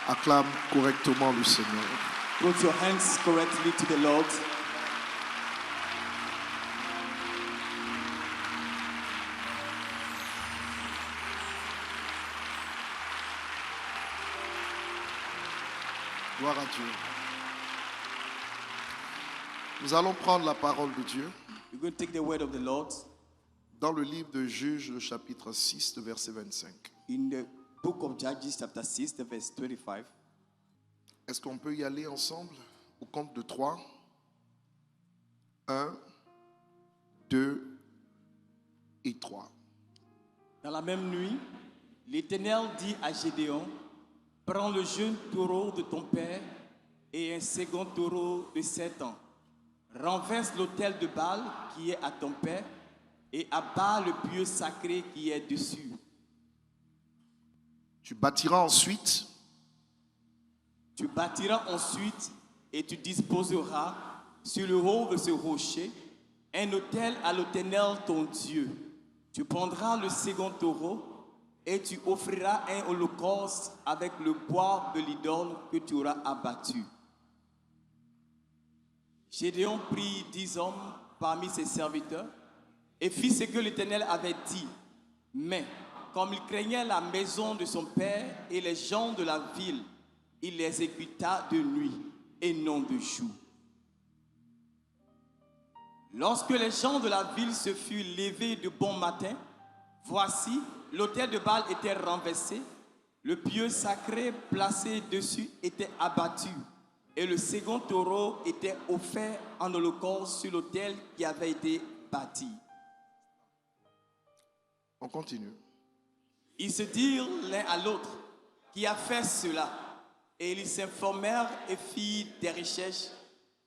Acclame correctement le Seigneur. Put your hands correctly to the Lord. Gloire à Dieu. Nous allons prendre la parole de Dieu We're going to take the word of the Lord dans le livre de Juges, le chapitre 6, le verset 25. in the book of Judges, chapter 6, the verse 25. Est-ce qu'on peut y aller ensemble au compte de 3? 1, 2 et 3. Dans la même nuit, l'Éternel dit à Gédéon, prends le jeune taureau de ton père et un second taureau de 7 ans. Renverse l'autel de Baal qui est à ton père et abat le pieu sacré qui est dessus. Tu bâtiras ensuite et tu disposeras sur le haut de ce rocher un autel à l'Éternel ton Dieu. Tu prendras le second taureau et tu offriras un holocauste avec le bois de l'idole que tu auras abattu. Gédéon prit 10 hommes parmi ses serviteurs et fit ce que l'Éternel avait dit. Mais comme il craignait la maison de son père et les gens de la ville, il les exécuta de nuit et non de jour. Lorsque les gens de la ville se furent levés de bon matin, voici, l'autel de Baal était renversé, le pieu sacré placé dessus était abattu, et le second taureau était offert en holocauste sur l'autel qui avait été bâti. On continue. Ils se dirent l'un à l'autre, qui a fait cela? Et ils s'informèrent et firent des recherches.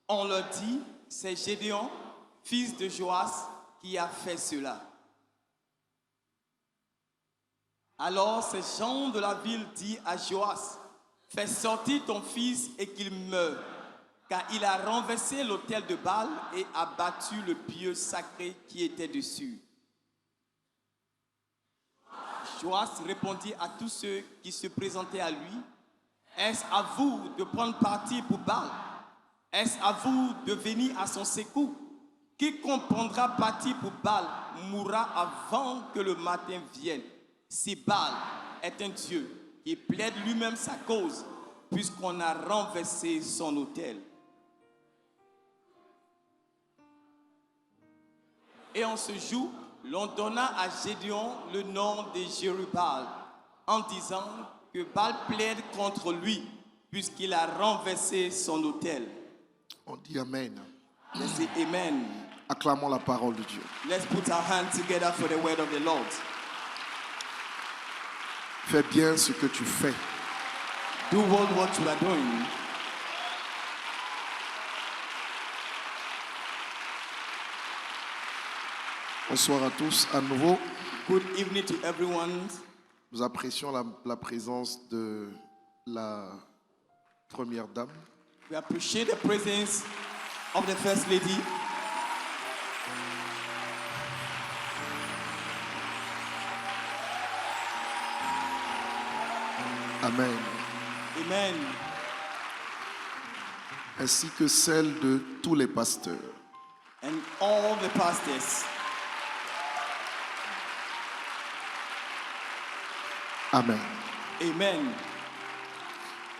On leur dit, c'est Gédéon, fils de Joas, qui a fait cela. Alors ces gens de la ville dirent à Joas, fais sortir ton fils et qu'il meure, car il a renversé l'autel de Baal et abattu le pieu sacré qui était dessus. Joas répondit à tous ceux qui se présentaient à lui, est-ce à vous de prendre parti pour Baal? Est-ce à vous de venir à son secours? Quiconque prendra parti pour Baal mourra avant que le matin vienne. Si Baal est un Dieu qui plaide lui-même sa cause, puisqu'on a renversé son autel. Et en ce jour, l'on donna à Gédéon le nom de Jérubbaal, en disant que Baal plaide contre lui, puisqu'il a renversé son autel. On dit Amen. Let's say Amen. Acclamons la parole de Dieu. Let's put our hands together for the word of the Lord. Fais bien ce que tu fais. Do well what you are doing. Bonsoir à tous à nouveau. Good evening to everyone. Nous apprécions la présence de la première dame. We appreciate the presence of the First Lady. Amen. Amen. Ainsi que celle de tous les pasteurs. And all the pastors. Amen. Amen.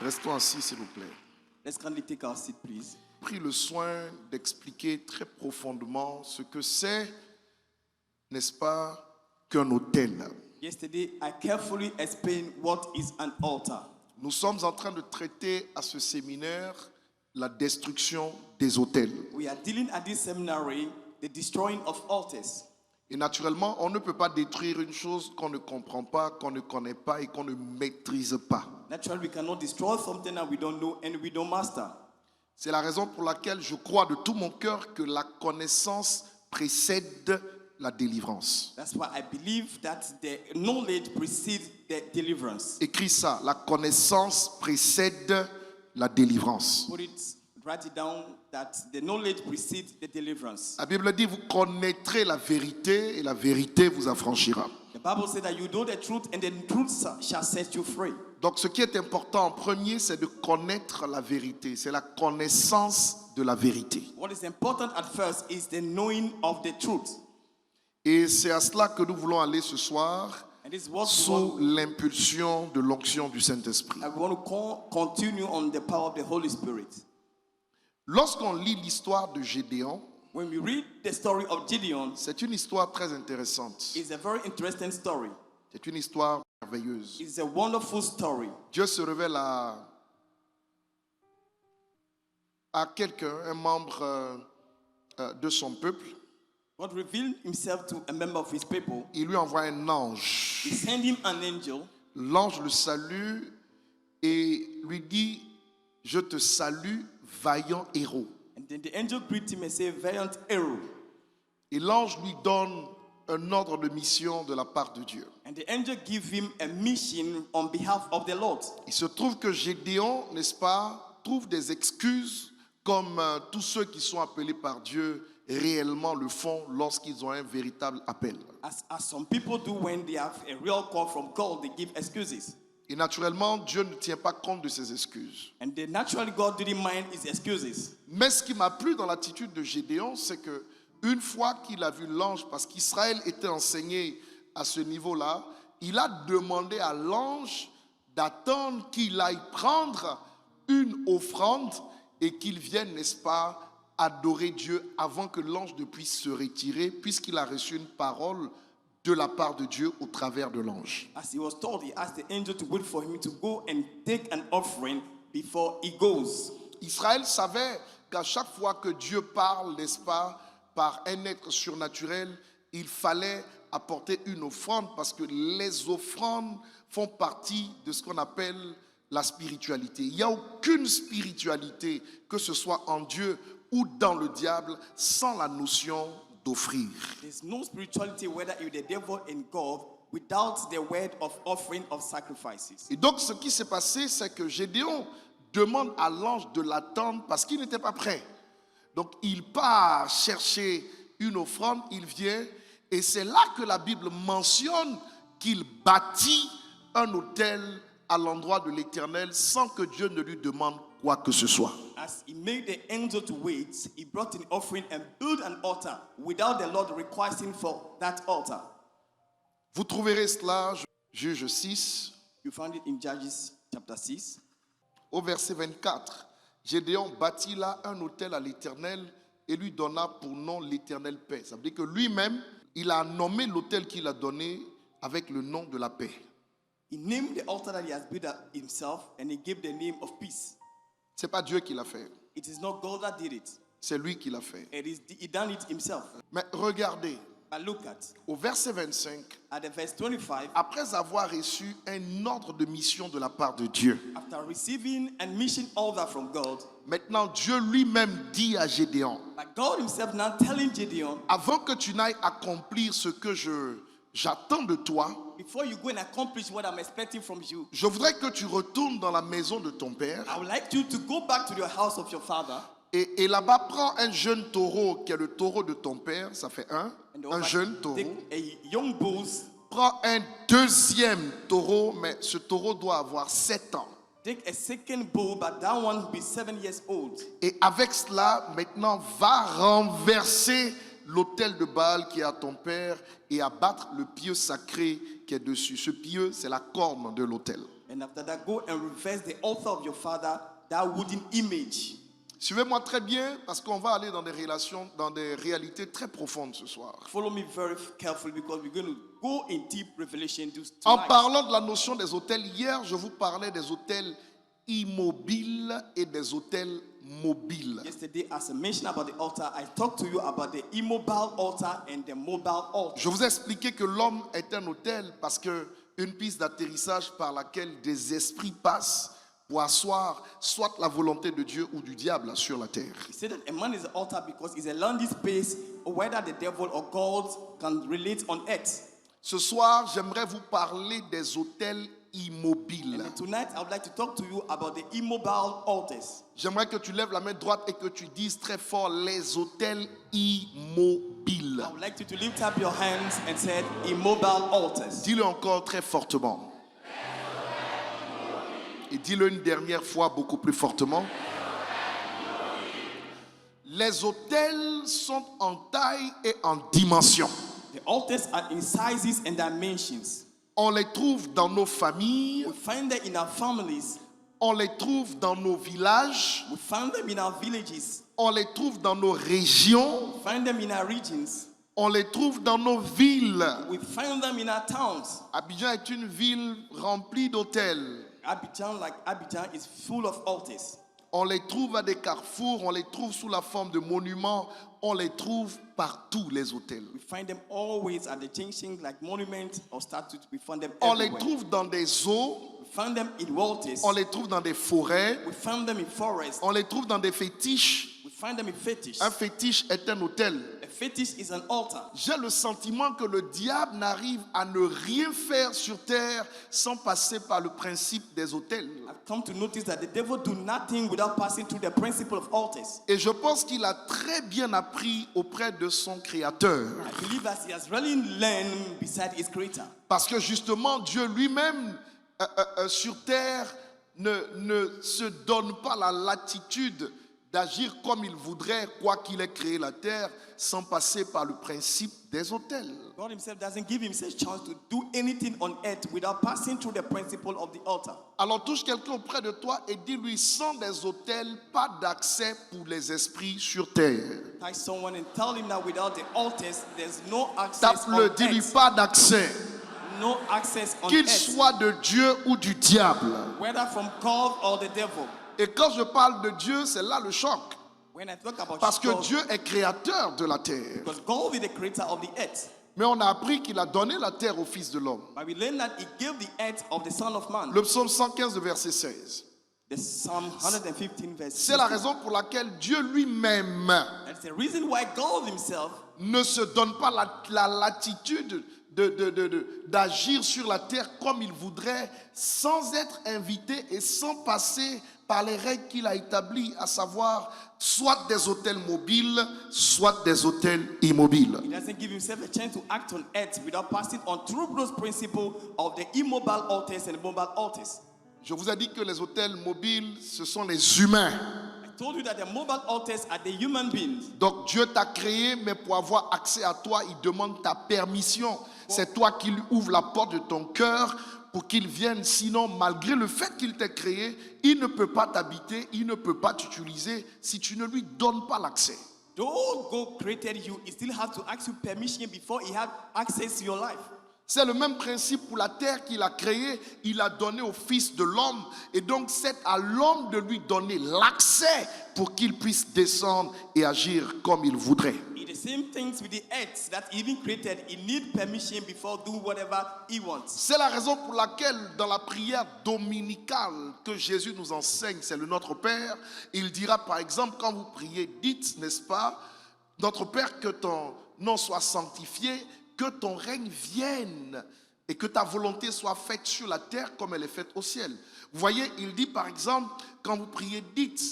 Restons assis, s'il vous plaît. Let's kindly take our seat, please. Pris le soin d'expliquer très profondément ce que c'est, n'est-ce pas, qu'un autel. Yesterday, I carefully explained what is an altar. Nous sommes en train de traiter à ce séminaire la destruction des autels. We are dealing at this seminary the destroying of altars. Et naturellement, on ne peut pas détruire une chose qu'on ne comprend pas, qu'on ne connaît pas et qu'on ne maîtrise pas. Naturally, we cannot destroy something that we don't know and we don't master. C'est la raison pour laquelle je crois de tout mon cœur que la connaissance précède la délivrance. That's why I believe that the knowledge precedes the deliverance. Écris ça, la connaissance précède la délivrance. Put it, write it down that the knowledge precedes the deliverance. La Bible dit, vous connaîtrez la vérité et la vérité vous affranchira. The Bible says that you know the truth and the truth shall set you free. Donc ce qui est important en premier, c'est de connaître la vérité. C'est la connaissance de la vérité. What is important at first is the knowing of the truth. Et c'est à cela que nous voulons aller ce soir, And this is what sous l'impulsion de l'onction du Saint-Esprit. we want to continue on the power of the Holy Spirit. Lorsqu'on lit l'histoire de Gédéon, When we read the story of Gideon, c'est une histoire très intéressante. it's a very interesting story. C'est une histoire merveilleuse. It's a wonderful story. Dieu se révèle à quelqu'un, un membre de son peuple. God revealed himself to a member of his people. Il lui envoie un ange. He sent him an angel. L'ange le salue et lui dit, je te salue, vaillant héros. And then the angel greeted him and said, Valiant hero. Et l'ange lui donne un ordre de mission de la part de Dieu. And the angel gave him a mission on behalf of the Lord. Il se trouve que Gédéon, n'est-ce pas, trouve des excuses comme tous ceux qui sont appelés par Dieu réellement le font lorsqu'ils ont un véritable appel. As some people do when they have a real call from God, they give excuses. Et naturellement, Dieu ne tient pas compte de ces excuses. And then naturally God didn't mind his excuses. Mais ce qui m'a plu dans l'attitude de Gédéon, c'est que une fois qu'il a vu l'ange, parce qu'Israël était enseigné à ce niveau-là, il a demandé à l'ange d'attendre qu'il aille prendre une offrande et qu'il vienne, n'est-ce pas, adorer Dieu avant que l'ange ne puisse se retirer, puisqu'il a reçu une parole de la part de Dieu au travers de l'ange. As he was told, he asked the angel to wait for him to go and take an offering before he goes. Israël savait qu'à chaque fois que Dieu parle, n'est-ce pas, par un être surnaturel, il fallait apporter une offrande parce que les offrandes font partie de ce qu'on appelle la spiritualité. Il n'y a aucune spiritualité, que ce soit en Dieu ou dans le diable, sans la notion d'offrir. There's no spirituality, whether you're the devil in God, without the word of offering of sacrifices. Et donc ce qui s'est passé, c'est que Gédéon demande à l'ange de l'attendre parce qu'il n'était pas prêt. Donc il part chercher une offrande, il vient, et c'est là que la Bible mentionne qu'il bâtit un autel à l'endroit de l'Éternel sans que Dieu ne lui demande quoi que ce soit. As he made the angel to wait, he brought an offering and built an altar without the Lord requesting for that altar. Vous trouverez cela, Juge 6, You find it in Judges chapter 6. au verset 24. Gédéon bâtit là un autel à l'Éternel et lui donna pour nom l'Éternel paix. Ça veut dire que lui-même, il a nommé l'autel qu'il a donné avec le nom de la paix. He named the altar that he has built himself and he gave the name of peace. Ce n'est pas Dieu qui l'a fait, It is not God that did it. c'est lui qui l'a fait. He done it himself. Mais regardez, But look at au verset 25, the verse 25. après avoir reçu un ordre de mission de la part de Dieu, After receiving a mission order from God, maintenant Dieu lui-même dit à Gédéon, but God himself now telling Gideon, avant que tu n'ailles accomplir ce que j'attends de toi, before you go and accomplish what I'm expecting from you, je voudrais que tu retournes dans la maison de ton père I would like you to go back to your house of your father. et là-bas prends un jeune taureau qui est le taureau de ton père, ça fait un jeune taureau. Take a young bull, Prends un deuxième taureau, mais ce taureau doit avoir 7 ans. take a second bull, but that one will be 7 years old. Et avec cela, maintenant, va renverser l'autel de Baal qui est à ton père et abattre le pieu sacré qui est dessus. Ce pieu, c'est la corne de l'autel. And after that, go and reverse the altar of your father, that wooden image. Suivez-moi très bien parce qu'on va aller dans des réalités très profondes ce soir. Follow me very carefully because we're going to go in deep revelation En tonight. parlant de la notion des autels, hier, je vous parlais des autels immobiles et des autels mobiles. Yesterday, as I mentioned about the altar, I talked to you about the immobile altar and the mobile altar. Je vous ai expliqué que l'homme est un autel parce qu'une piste d'atterrissage par laquelle des esprits passent pour asseoir soit la volonté de Dieu ou du diable sur la terre. He said that a man is an altar because it's a landing space whether the devil or God can relate on earth. Ce soir, j'aimerais vous parler des autels immobiles. And tonight, I would like to talk to you about the immobile altars. J'aimerais que tu lèves la main droite et que tu dises très fort les autels immobiles. I would like you to lift up your hands and say immobile altars. Dis-le encore très fortement. Et dis-le une dernière fois beaucoup plus fortement. Les autels sont en taille et en dimension. The altars are in sizes and dimensions. On les trouve dans nos familles, We find them in our families. on les trouve dans nos villages, We find them in our villages. on les trouve dans nos régions, We find them in our regions. on les trouve dans nos villes. We find them in our towns. Abidjan est une ville remplie d'hôtels. Abidjan is full of altars. On les trouve à des carrefours, on les trouve sous la forme de monuments, on les trouve partout, les hôtels. We find them always at the junction like monuments or statues. We find them On les everywhere. trouve dans des eaux, We find them in waters. on les trouve dans des forêts, We find them in forests. on les trouve dans des fétiches. We find them in fetish. Un fétiche est un hôtel. A fetish is an altar. J'ai le sentiment que le diable n'arrive à ne rien faire sur terre sans passer par le principe des hôtels. I've come to notice that the devil do nothing without passing through the principle of altars. Et je pense qu'il a très bien appris auprès de son créateur. I believe that he has really learned beside his creator. Parce que justement, Dieu lui-même sur terre ne se donne pas la latitude d'agir comme il voudrait, quoi qu'il ait créé la terre, sans passer par le principe des hôtels. God himself doesn't give himself chance to do anything on earth without passing through the principle of the altar. Alors touche quelqu'un auprès de toi et dis-lui, sans des hôtels, pas d'accès pour les esprits sur terre. Touch someone and tell him that without the altars, there's no access Tape-le, on dis-lui, earth. pas d'accès. No access on Qu'il earth, soit de Dieu ou du diable. whether from God or the devil. Et quand je parle de Dieu, c'est là le choc. When I talk about Parce que God, Dieu est créateur de la terre. because God is the creator of the earth. Mais on a appris qu'il a donné la terre au Fils de l'homme. But we learn that he gave the earth of the Son of Man. Le psaume 115, verset 16. The Psalm 115 verse C'est la 16. raison pour laquelle Dieu lui-même That's the reason why God himself ne se donne pas la latitude d'agir sur la terre comme il voudrait, sans être invité et sans passer par les règles qu'il a établies, à savoir soit des hôtels mobiles, soit des hôtels immobiles. he doesn't give himself a chance to act on earth without passing on through those principles of the immobile altars and mobile altars. Je vous ai dit que les hôtels mobiles, ce sont les humains. I told you that the mobile altars are the human beings. Donc Dieu t'a créé, mais pour avoir accès à toi, il demande ta permission. C'est toi qui lui ouvres la porte de ton cœur pour qu'il vienne. Sinon, malgré le fait qu'il t'ait créé, il ne peut pas t'habiter, il ne peut pas t'utiliser si tu ne lui donnes pas l'accès. Though God created you, he still has to ask you permission before he had access to your life. C'est le même principe pour la terre qu'il a créée, il a donné au Fils de l'homme. Et donc c'est à l'homme de lui donner l'accès pour qu'il puisse descendre et agir comme il voudrait. It's the same things with the earth that he even created. He need permission before doing whatever he wants. C'est la raison pour laquelle dans la prière dominicale que Jésus nous enseigne, c'est le Notre Père, il dira par exemple quand vous priez, dites, n'est-ce pas, Notre Père, que ton nom soit sanctifié, que ton règne vienne et que ta volonté soit faite sur la terre comme elle est faite au ciel. Vous voyez, il dit par exemple, quand vous priez, dites,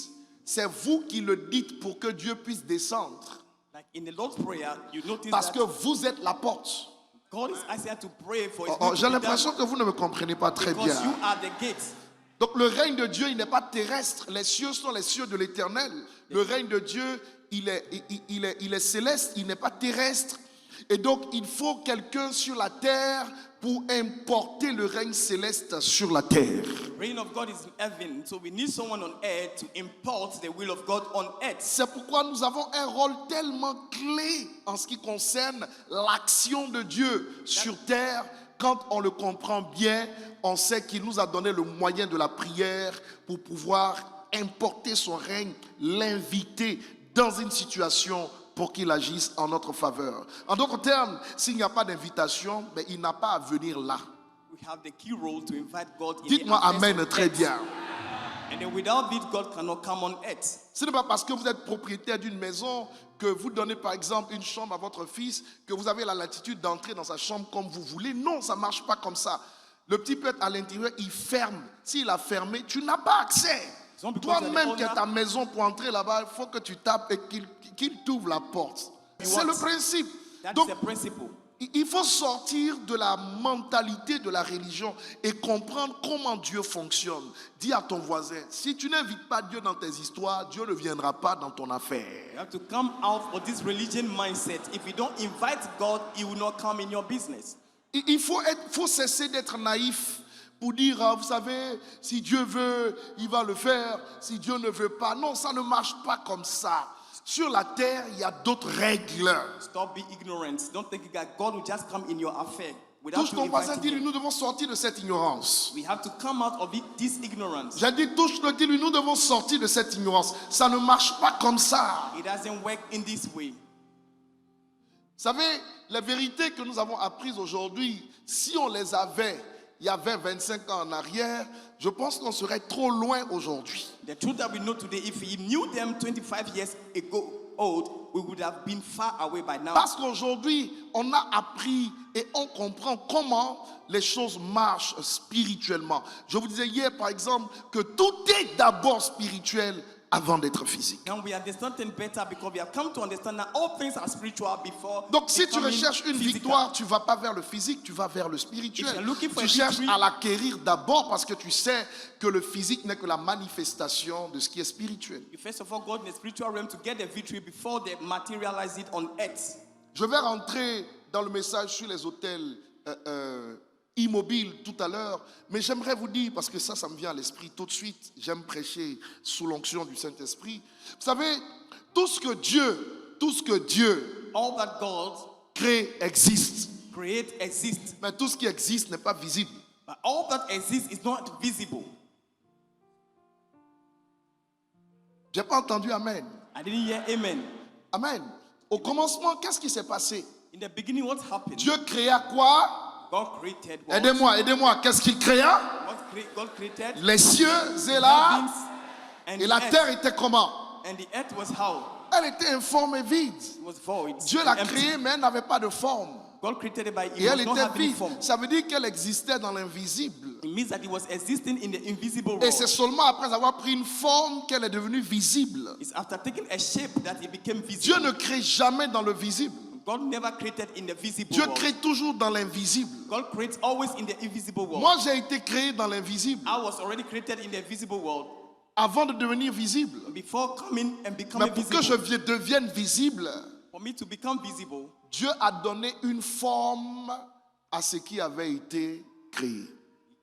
c'est vous qui le dites pour que Dieu puisse descendre. Like in the Lord's Prayer, you notice Parce that que vous êtes la porte. God is asking us to pray for his Oh, will to j'ai be l'impression done que vous ne me comprenez pas très bien. because you are the gate. Donc le règne de Dieu, il n'est pas terrestre. Les cieux sont les cieux de l'éternel. Le règne de Dieu, il est céleste, il n'est pas terrestre. Et donc il faut quelqu'un sur la terre pour importer le règne céleste sur la terre. The reign of God is in heaven, so we need someone on earth to import the will of God on earth. C'est pourquoi nous avons un rôle tellement clé en ce qui concerne l'action de Dieu sur terre. Quand on le comprend bien, on sait qu'il nous a donné le moyen de la prière pour pouvoir importer son règne, l'inviter dans une situation pour qu'il agisse en notre faveur. En d'autres termes, s'il n'y a pas d'invitation, ben, il n'a pas à venir là. We have the key role to invite God in the Dites-moi affairs amen of très earth. bien. And then without it, God cannot come on earth. Ce n'est pas parce que vous êtes propriétaire d'une maison que vous donnez par exemple une chambre à votre fils que vous avez la latitude d'entrer dans sa chambre comme vous voulez. Non, ça ne marche pas comme ça. Le petit peut être à l'intérieur, il ferme. S'il a fermé, tu n'as pas accès. Some people say, Toi-même "Oh, qui as yeah." ta maison pour entrer là-bas, il faut que tu tapes et qu'il t'ouvre la porte. C'est le principe. That's Donc, the principle. il faut sortir de la mentalité de la religion et comprendre comment Dieu fonctionne. Dis à ton voisin, si tu n'invites pas Dieu dans tes histoires, Dieu ne viendra pas dans ton affaire. You have to come out of this religion mindset. If you don't invite God, He will not come in your business. Il faut cesser d'être naïf pour dire, ah, vous savez, si Dieu veut, il va le faire. Si Dieu ne veut pas. Non, ça ne marche pas comme ça. Sur la terre, il y a d'autres règles. Stop being ignorant. Don't think that God will just come in your affair without Touche you ton voisin, inviting dis-lui, Him. nous devons sortir de cette ignorance. We have to come out of this ignorance. J'ai dit, touche-le, dis-lui, nous devons sortir de cette ignorance. Ça ne marche pas comme ça. It doesn't work in this way. Vous savez, les vérités que nous avons apprises aujourd'hui, si on les avait il y a 25 ans en arrière, je pense qu'on serait trop loin aujourd'hui. The truth that we know today, if we knew them 25 years ago old, we would have been far away by now. Parce qu'aujourd'hui, on a appris et on comprend comment les choses marchent spirituellement. Je vous disais hier, par exemple, que tout est d'abord spirituel avant d'être physique. Now we understand things better because we have come to understand that all things are spiritual before. Donc si tu becoming recherches une physical. victoire, tu ne vas pas vers le physique, tu vas vers le If spirituel. you're looking for Tu a cherches victory- à l'acquérir d'abord parce que tu sais que le physique n'est que la manifestation de ce qui est spirituel. You first of all go in the spiritual realm to get the victory before they materialize it on earth. Je vais rentrer dans le message sur les hôtels immobiles tout à l'heure, mais j'aimerais vous dire, parce que ça me vient à l'esprit tout de suite, j'aime prêcher sous l'onction du Saint-Esprit. Vous savez, tout ce que Dieu All that God crée existe, create exists, mais tout ce qui existe n'est pas visible. but all that exists is not visible. J'ai pas entendu Amen. I didn't hear amen. Amen. Au commencement, qu'est-ce qui s'est passé? In the beginning, what happened? Dieu créa quoi? God created what? Aidez-moi. Qu'est-ce qu'il créa? God created Les cieux et là, heavens and et the la earth. terre était comment? And the earth was how? Elle était informe et vide. It was void. Dieu l'a empty. créée, mais elle n'avait pas de forme. God created it by Et it elle was not était having vide. form. Ça veut dire qu'elle existait dans l'invisible. It means that it was existing in the invisible Et c'est world. seulement après avoir pris une forme qu'elle est devenue visible. It's after taking a shape that it became Dieu visible. ne crée jamais dans le visible. God never created in the visible Dieu world. crée toujours dans l'invisible. God creates always in the invisible world. Moi, j'ai été créé dans l'invisible I was already created in the visible world avant de devenir visible. before coming and Mais becoming pour que je visible. devienne visible, For me to become visible, Dieu a donné une forme à ce qui avait été créé.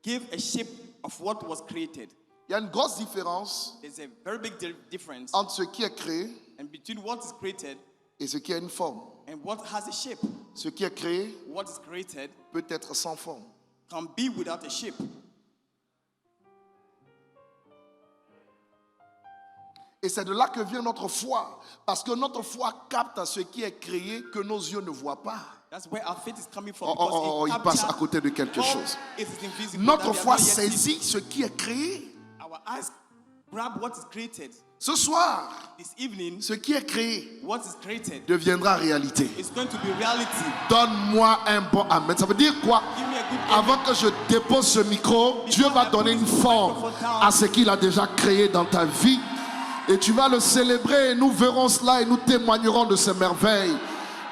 give a shape of what was created. Il y a une grosse différence There's a very big difference entre ce qui est créé and between what is created et ce qui a une forme. and what has a shape. Ce qui est créé What is created peut être sans forme. can be without a shape. Et c'est de là que vient notre foi. Parce que notre foi capte à ce qui est créé que nos yeux ne voient pas. That's where our faith is coming from. Oh, il passe à captures côté de quelque all chose. it is invisible Notre that we foi have not yet seen. saisit ce qui est créé. Our eyes grab what is created. Ce soir, This evening, ce qui est créé what is created deviendra réalité. is going to be reality. Donne-moi un bon amen. Ça veut dire quoi? Give me a good amen. Avant que je dépose ce micro, Dieu va donner une forme à ce qu'il a déjà créé dans ta vie. Et tu vas le célébrer et nous verrons cela et nous témoignerons de ces merveilles.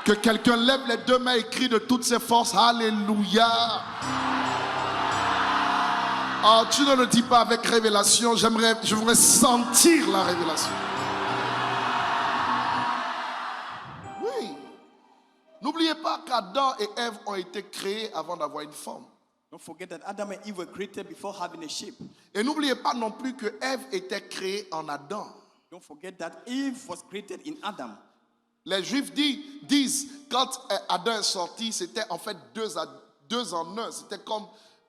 Que quelqu'un lève les deux mains et crie de toutes ses forces. Alléluia. Oh, tu ne le dis pas avec révélation. Je voudrais sentir la révélation. Oui. N'oubliez pas qu'Adam et Ève ont été créés avant d'avoir une forme. Don't forget that Adam and Eve were created before having a shape. Et n'oubliez pas non plus que Ève était créée en Adam. Don't forget that Eve was created in Adam. Les Juifs disent, quand Adam est sorti, c'était en fait deux en un. C'était comme,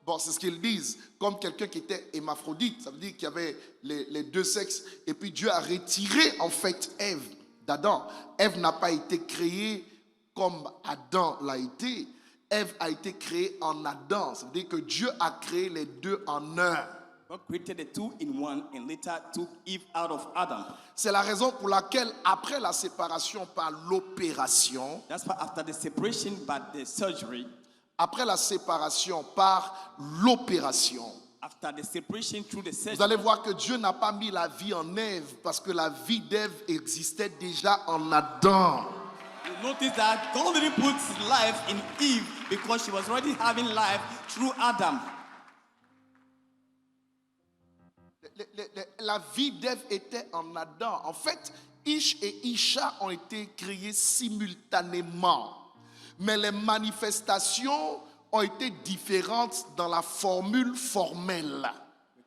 bon, c'est ce qu'ils disent, comme quelqu'un qui était hémaphrodite. Ça veut dire qu'il y avait les deux sexes. Et puis Dieu a retiré en fait Ève d'Adam. Ève n'a pas été créée comme Adam l'a été. Ève a été créée en Adam. Ça veut dire que Dieu a créé les deux en un. God created the two in one and later took Eve out of Adam. C'est la raison pour laquelle, après la séparation par l'opération, That's why after the separation by the surgery, après la séparation, par l'opération. After the separation through the Vous surgery, allez voir que Dieu n'a pas mis la vie en Ève parce que la vie d'Ève existait déjà en Adam. you notice that God didn't put life in Eve because she was already having life through Adam. La vie d'Ève était en Adam. En fait, Ish et Isha ont été créés simultanément. Mais les manifestations ont été différentes dans la formule formelle.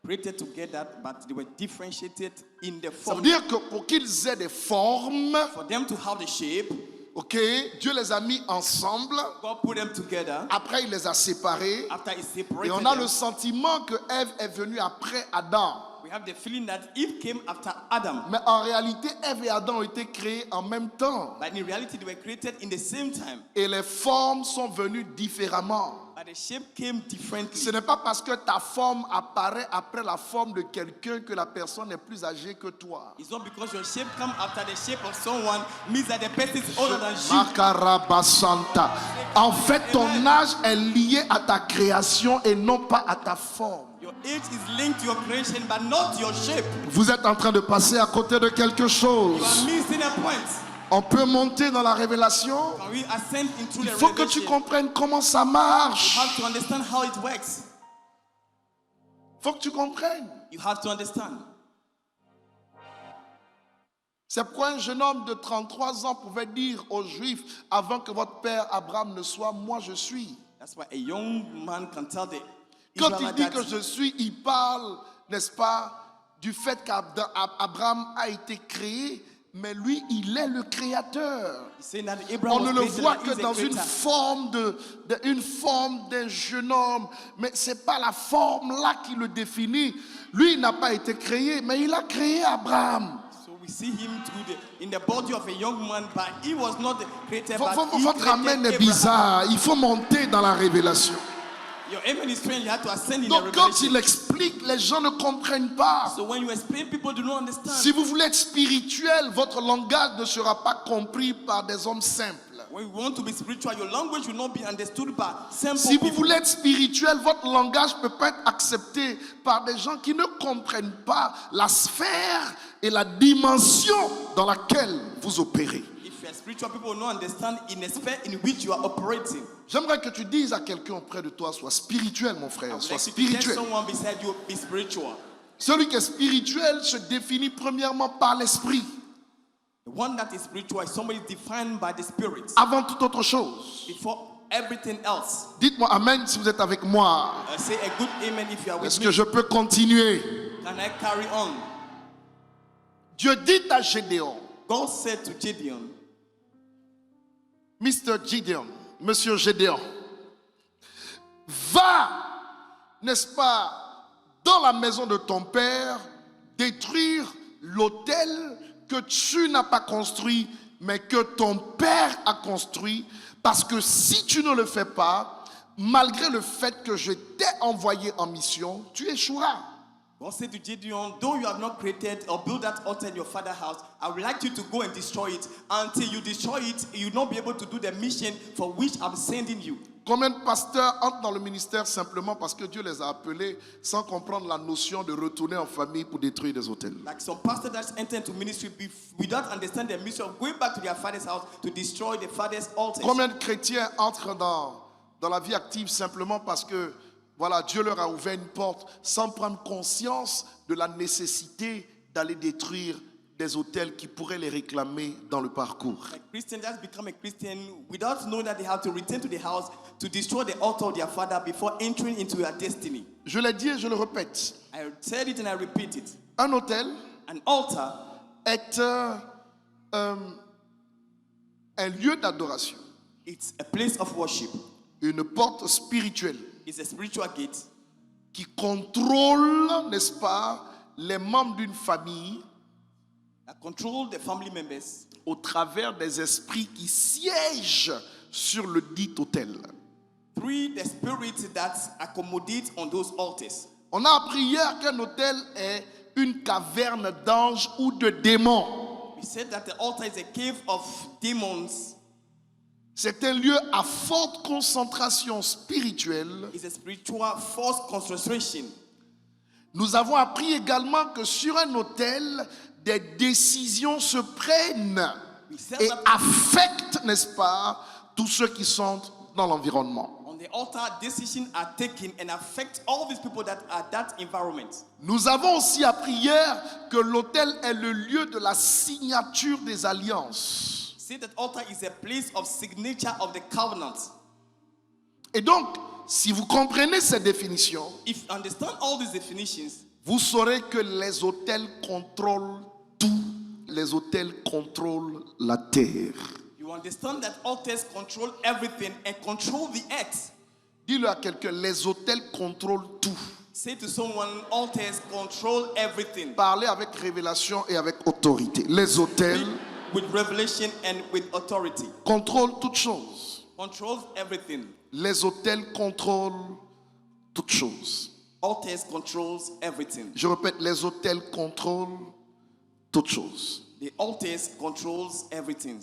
Created together, but they were differentiated in the Ça veut form. dire que pour qu'ils aient des formes, For them to have the shape, ok, Dieu les a mis ensemble. God put them together. Après, il les a séparés. After He Et separated on a them, le sentiment que Ève est venue après Adam. we have the feeling that Eve came after Adam. Mais en réalité, Ève et Adam ont été créés en même temps. But in reality, they were created in the same time. Et les formes sont venues différemment. But the shape came differently. Ce n'est pas parce que ta forme apparaît après la forme de quelqu'un que la personne est plus âgée que toi. It's not because your shape comes after the shape of someone means that the person is older than you. Makarabasanta. En fait, ton âge est lié à ta création et non pas à ta forme. Your age is linked to your creation, but not your shape. Vous êtes en train de passer à côté de quelque You chose. are missing a point. On peut monter dans la révélation. Can we ascend into Il the faut que tu revelation? comprennes comment ça You marche. have to understand how it works. Il faut que tu comprennes. You have to understand. C'est pourquoi un jeune homme de 33 ans pouvait dire aux Juifs, avant que votre père Abraham ne soit, moi je suis. That's why a young man can tell the Quand il Israelites dit que that je suis, il parle, n'est-ce pas, du fait qu'Abraham a été créé, mais lui, il est le créateur. he's saying that Abraham On ne was le created voit and que he's a dans une creator. forme d'un jeune homme, mais c'est pas la forme là qui le définit. Lui, il n'a pas été créé, mais il a créé Abraham. So we see him in the body of a young man, but he was not created, but he Votre amen created est Abraham. bizarre. Il faut monter dans la révélation. Your amen is strange. You have to ascend in the Donc quand revelation. il explique, les gens ne comprennent pas. So when you explain, people do not understand. Si vous voulez être spirituel, votre langage ne sera pas compris par des hommes simples. When you want to be spiritual, your language will not be understood by simple Si vous people. voulez être spirituel, votre langage ne peut pas être accepté par des gens qui ne comprennent pas la sphère et la dimension dans laquelle vous opérez. If you are spiritual, people will not understand in a sphere in which you are operating. J'aimerais que tu dises à quelqu'un auprès de toi, sois spirituel mon frère, sois Like if you tell spirituel. someone beside you, be spiritual. Celui qui est spirituel se définit premièrement par l'esprit, The one that is spiritual is somebody defined by the Spirit. avant toute autre chose. Before everything else. Dites-moi amen si vous êtes avec moi. Say a good amen if you are with Est-ce me. que je peux continuer? Can I carry on? Dieu dit à Gédéon, God said to Gideon, Mr. Gideon, Monsieur Gédéon, va, n'est-ce pas, dans la maison de ton père, détruire l'autel que tu n'as pas construit, mais que ton père a construit, parce que si tu ne le fais pas, malgré le fait que je t'ai envoyé en mission, tu échoueras. God said to Gideon, though you have not created or built that altar in your father's house, I would like you to go and destroy it. Until you destroy it, you will not be able to do the mission for which I'm sending you. Combien de pasteurs entrent dans le ministère simplement parce que Dieu les a appelés sans comprendre la notion de retourner en famille pour détruire des hôtels? Like some pastors that enter into ministry without understanding the mission of going back to their father's house to destroy the father's altar. Combien de chrétiens entrent dans la vie active simplement parce que voilà, Dieu leur a ouvert une porte sans prendre conscience de la nécessité d'aller détruire des hôtels qui pourraient les réclamer dans le parcours. Like Christians just become a Christian without knowing that they have to return to the house to destroy the altar of their father before entering into their destiny. Je l'ai dit et je le répète. I said it and I repeat it. Un hôtel An altar est un lieu d'adoration, it's a place of worship. une porte spirituelle It's a spiritual gate qui contrôle, n'est-ce pas, les membres d'une famille that control the family members au travers des esprits qui siègent sur le dit autel. through the spirits that accommodate on those altars. On a appris hier qu'un autel est une caverne d'anges ou de démons. We said that the altar is a cave of demons. C'est un lieu à forte concentration spirituelle. It's a spiritual force concentration. Nous avons appris également que sur un autel, des décisions se prennent et affectent, n'est-ce pas, tous ceux qui sont dans l'environnement. On the altar, decisions are taken and affect all these people that are that environment. Nous avons aussi appris hier que l'autel est le lieu de la signature des alliances. See that altar is a place of signature of the covenant. Et donc, si vous comprenez ces définitions, If you understand all these definitions, vous saurez que les autels contrôlent tout. Les autels contrôlent la terre. you understand that altars control everything and control the earth. Dis-le à quelqu'un, les autels contrôlent tout. Say to someone, altars control everything. Parlez avec révélation et avec autorité. Les autels With revelation and with authority. contrôlent toutes choses. Controls everything. Les autels contrôlent toutes choses. Altars controls everything. Je répète, les autels contrôlent toutes choses. The altars controls everything.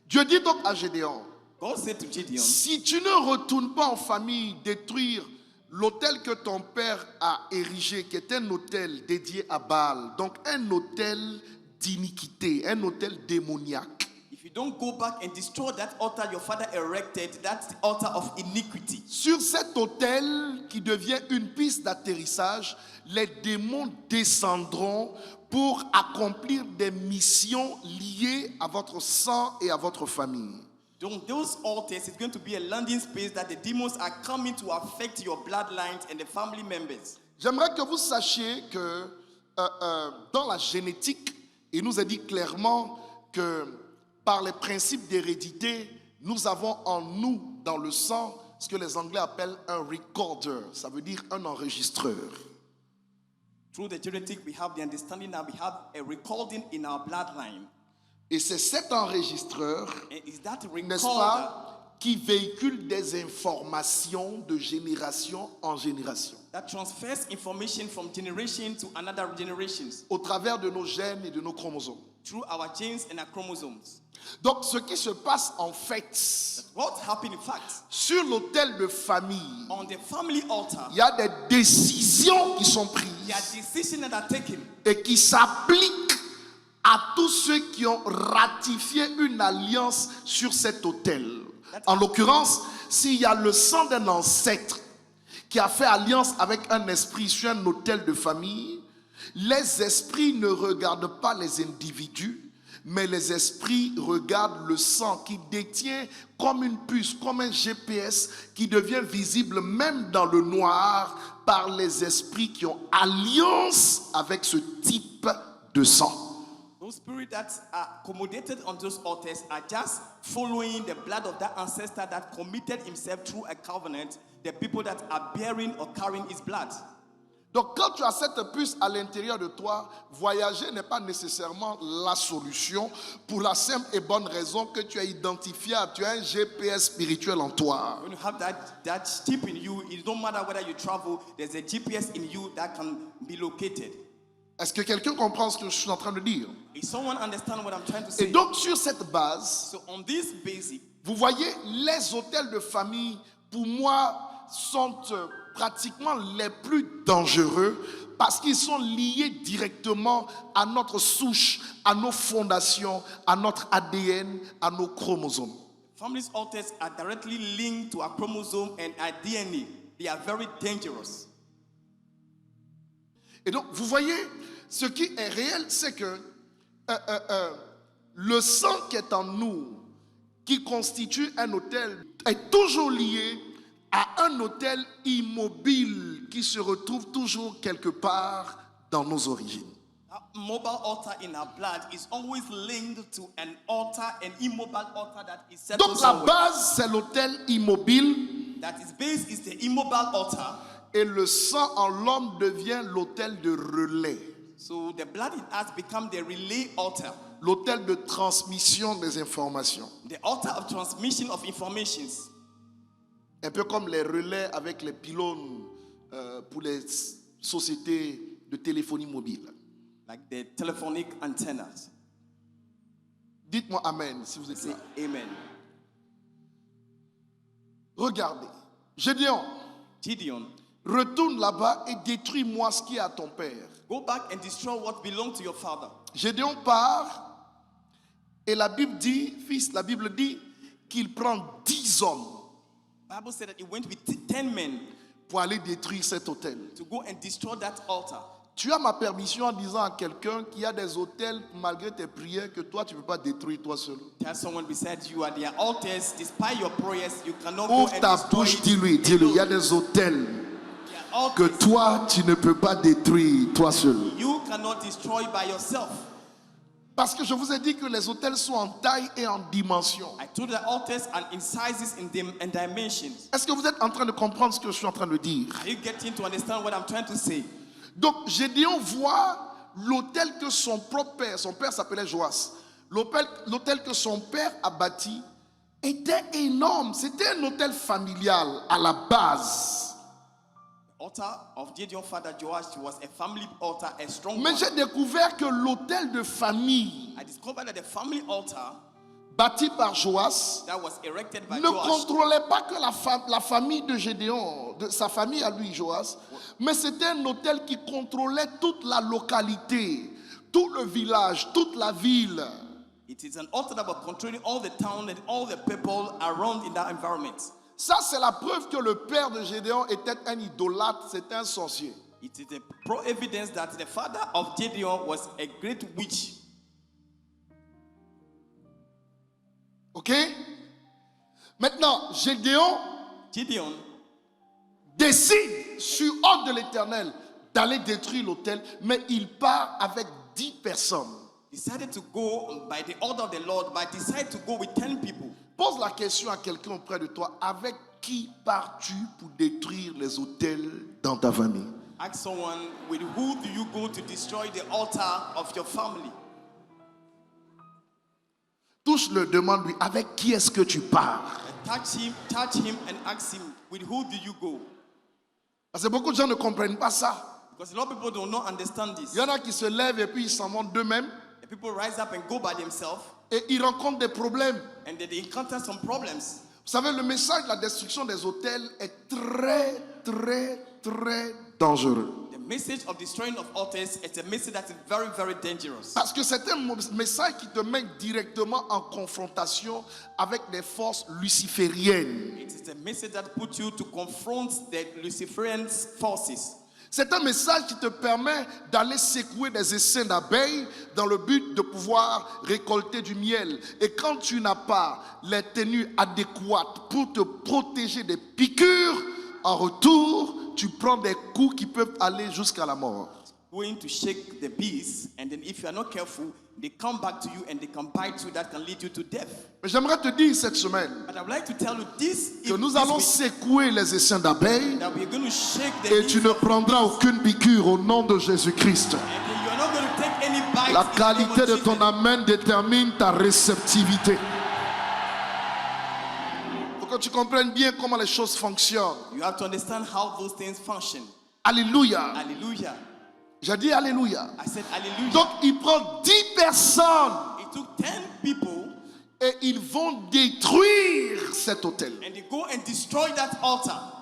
Dieu dit donc à Gédéon, God said to Gideon, si tu ne retournes pas en famille détruire l'autel que ton père a érigé, qui est un autel dédié à Baal, donc un autel d'iniquité, un autel démoniaque. if you don't go back and destroy that altar your father erected, that's the altar of iniquity. Sur cet autel qui devient une piste d'atterrissage, les démons descendront pour accomplir des missions liées à votre sang et à votre famille. On those altars, it's going to be a landing space that the demons are coming to affect your bloodlines and the family members. J'aimerais que vous sachiez que dans la génétique, il nous est dit clairement que par les principes d'hérédité, nous avons en nous, dans le sang, ce que les Anglais appellent un recorder. Ça veut dire un enregistreur. Through the genetic, we have the understanding that we have a recording in our bloodline. Et c'est cet enregistreur, And is that n'est-ce recorder pas, qui véhicule des informations de génération en génération, that transfers information from generation to another generations au travers de nos gènes et de nos chromosomes. through our genes and our chromosomes. Donc, ce qui se passe en fait, What happened in fact? sur l'autel de famille, On the family altar, il y a des décisions qui sont prises there are decisions that are taken et qui s'appliquent à tous ceux qui ont ratifié une alliance sur cet autel. En l'occurrence, s'il y a le sang d'un ancêtre qui a fait alliance avec un esprit sur un autel de famille, les esprits ne regardent pas les individus, mais les esprits regardent le sang qui détient comme une puce, comme un GPS qui devient visible même dans le noir par les esprits qui ont alliance avec ce type de sang. Those spirits that are accommodated on those altars are just following the blood of that ancestor that committed himself through a covenant, the people that are bearing or carrying his blood. Donc quand tu as cette puce à l'intérieur de toi, voyager n'est pas nécessairement la solution pour la simple et bonne raison que tu as identifié, tu as un GPS spirituel en toi. When you have that chip in you, it don't matter whether you travel, there's a GPS in you that can be located. Est-ce que quelqu'un comprend ce que je suis en train de dire? If someone understand what I'm trying to Et say, donc sur cette base, so on this basic, vous voyez, les hôtels de famille, pour moi, sont pratiquement les plus dangereux parce qu'ils sont liés directement à notre souche, à nos fondations, à notre ADN, à nos chromosomes. family's altars are directly linked to our chromosome and our DNA. They are very dangerous. Et donc, vous voyez, ce qui est réel, c'est que le sang qui est en nous, qui constitue un autel, est toujours lié à un autel immobile qui se retrouve toujours quelque part dans nos origines. Our mobile altar in our blood is always linked to an altar, an immobile altar that is set Donc la base, c'est l'autel immobile that is based is the immobile altar. et le sang en l'homme devient l'autel de relais, So the blood in us become the relay altar, l'autel de transmission des informations. the altar of transmission of informations. Un peu comme les relais avec les pylônes pour les sociétés de téléphonie mobile. Like the telephonic antennas. Dites-moi Amen si vous êtes Say là. amen. Regardez, Gédéon, Gideon, retourne là-bas et détruis-moi ce qui est à ton père. go back and destroy what belonged to your father. Gédéon part et la Bible dit, la Bible dit qu'il prend 10 hommes Bible said that he went with 10 men pour aller détruire cet hôtel. to go and destroy that altar. Tu as ma permission en disant à quelqu'un qu'il y a des hôtels malgré tes prières que toi tu ne peux pas détruire toi seul. Tell someone beside you at their altars, despite your prayers, you cannot go Ouvre and ta destroy bouche, it. dis-lui, il y a des hôtels Their que altars, toi tu ne peux pas détruire toi seul. you cannot destroy by yourself. Parce que je vous ai dit que les hôtels sont en taille et en dimension. I told the altars and in sizes and dimensions. Est-ce que vous êtes en train de comprendre ce que je suis en train de dire? Are you getting to understand what I'm trying to say? Donc Gédéon voit l'hôtel que son père s'appelait Joas, l'hôtel que son père a bâti était énorme. C'était un hôtel familial à la base. The altar of Gideon's father Joash was a family altar, a strong Mais one. j'ai découvert que l'hôtel de famille I discovered that the family altar bâti par Joas that was erected by ne Joash contrôlait pas que la famille de Gédéon, de sa famille à lui, Joas, mais c'était un hôtel qui contrôlait toute la localité, tout le village, toute la ville. It is an altar that was controlling all the town and all the people around in that environment. Ça, c'est la preuve que le père de Gédéon était un idolâtre, c'était un sorcier. It is a pro evidence that the father of Gideon was a great witch. Ok? Maintenant, Gédéon Gideon décide, sur ordre de l'Éternel, d'aller détruire l'autel, mais il part avec 10 personnes. decided to go by the order of the Lord, but decided to go with 10 people. Pose la question à quelqu'un auprès de toi, avec qui pars-tu pour détruire les autels dans ta famille? Ask someone, with who do you go to destroy the altar of your family? Touche-le, demande-lui, avec qui est-ce que tu pars? Touch him and ask him, with who do you go? Parce que beaucoup de gens ne comprennent pas ça. Because a lot of people do not understand this. Il y en a qui se lèvent et puis ils s'en vont d'eux-mêmes The people rise up and go by themselves, et ils rencontrent des problèmes. and then they encounter some problems. Vous savez, le message de la destruction des autels est très, très, très dangereux. The message of destroying of altars is a message that is very, very dangerous. Parce que c'est un message qui te met directement en confrontation avec des forces lucifériennes. It is a message that puts you to confront the Luciferian forces. C'est un message qui te permet d'aller secouer des essaims d'abeilles dans le but de pouvoir récolter du miel. Et quand tu n'as pas les tenues adéquates pour te protéger des piqûres, en retour, tu prends des coups qui peuvent aller jusqu'à la mort. Going to shake the bees, and then if you are not careful, they come back to you and they can bite you. That can lead you to death. Mais j'aimerais te dire cette semaine But I would like to tell you this, que nous allons secouer les essaims d'abeilles that we are going to shake the et bees, tu ne prendras aucune piqûre au nom de Jésus-Christ. and then you are not going to take any bites. La in the name qualité of de Jesus. ton amen détermine ta réceptivité. Il faut que tu comprennes bien comment les choses fonctionnent. You have to understand how those things function. Alléluia. Hallelujah. J'ai dit Alléluia. I said hallelujah. Donc il prend 10 personnes It took 10 people, et ils vont détruire cet hôtel. and they go and destroy that altar.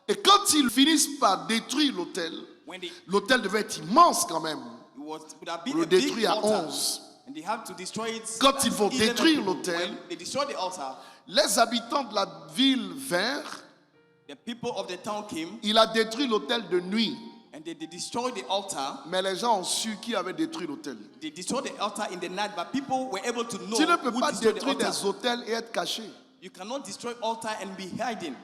Et quand ils finissent par détruire l'hôtel, When they l'hôtel devait être immense quand même. would have been Le a big détruit à altar, 11. and they have to destroy it. Quand ils vont 11 détruire people. l'autel, When they destroy the altar, Les habitants de la ville vinrent. the people of the town came, Il a détruit l'hôtel de nuit. and they destroyed the altar. Mais les gens ont su qui avait détruit l'hôtel. They destroyed the altar in the night, but people were able to know Tu ne peux who pas destroyed the détruire altar. des hôtels et être caché. You cannot destroy altar and be hiding,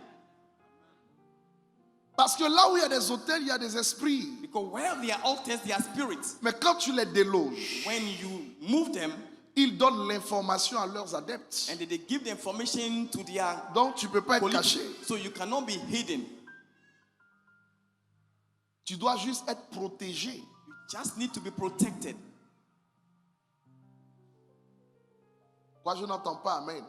Parce que là où il y a des hôtels, il y a des esprits. because where there are altars, there are spirits. Mais quand tu les déloges, When you move them, ils donnent l'information à leurs adeptes. and they give the information to their Donc tu ne peux pas être colleagues, caché. so you cannot be hidden. Tu dois juste être protégé. You just need to be protected. Quoi, je n'entends pas Amen.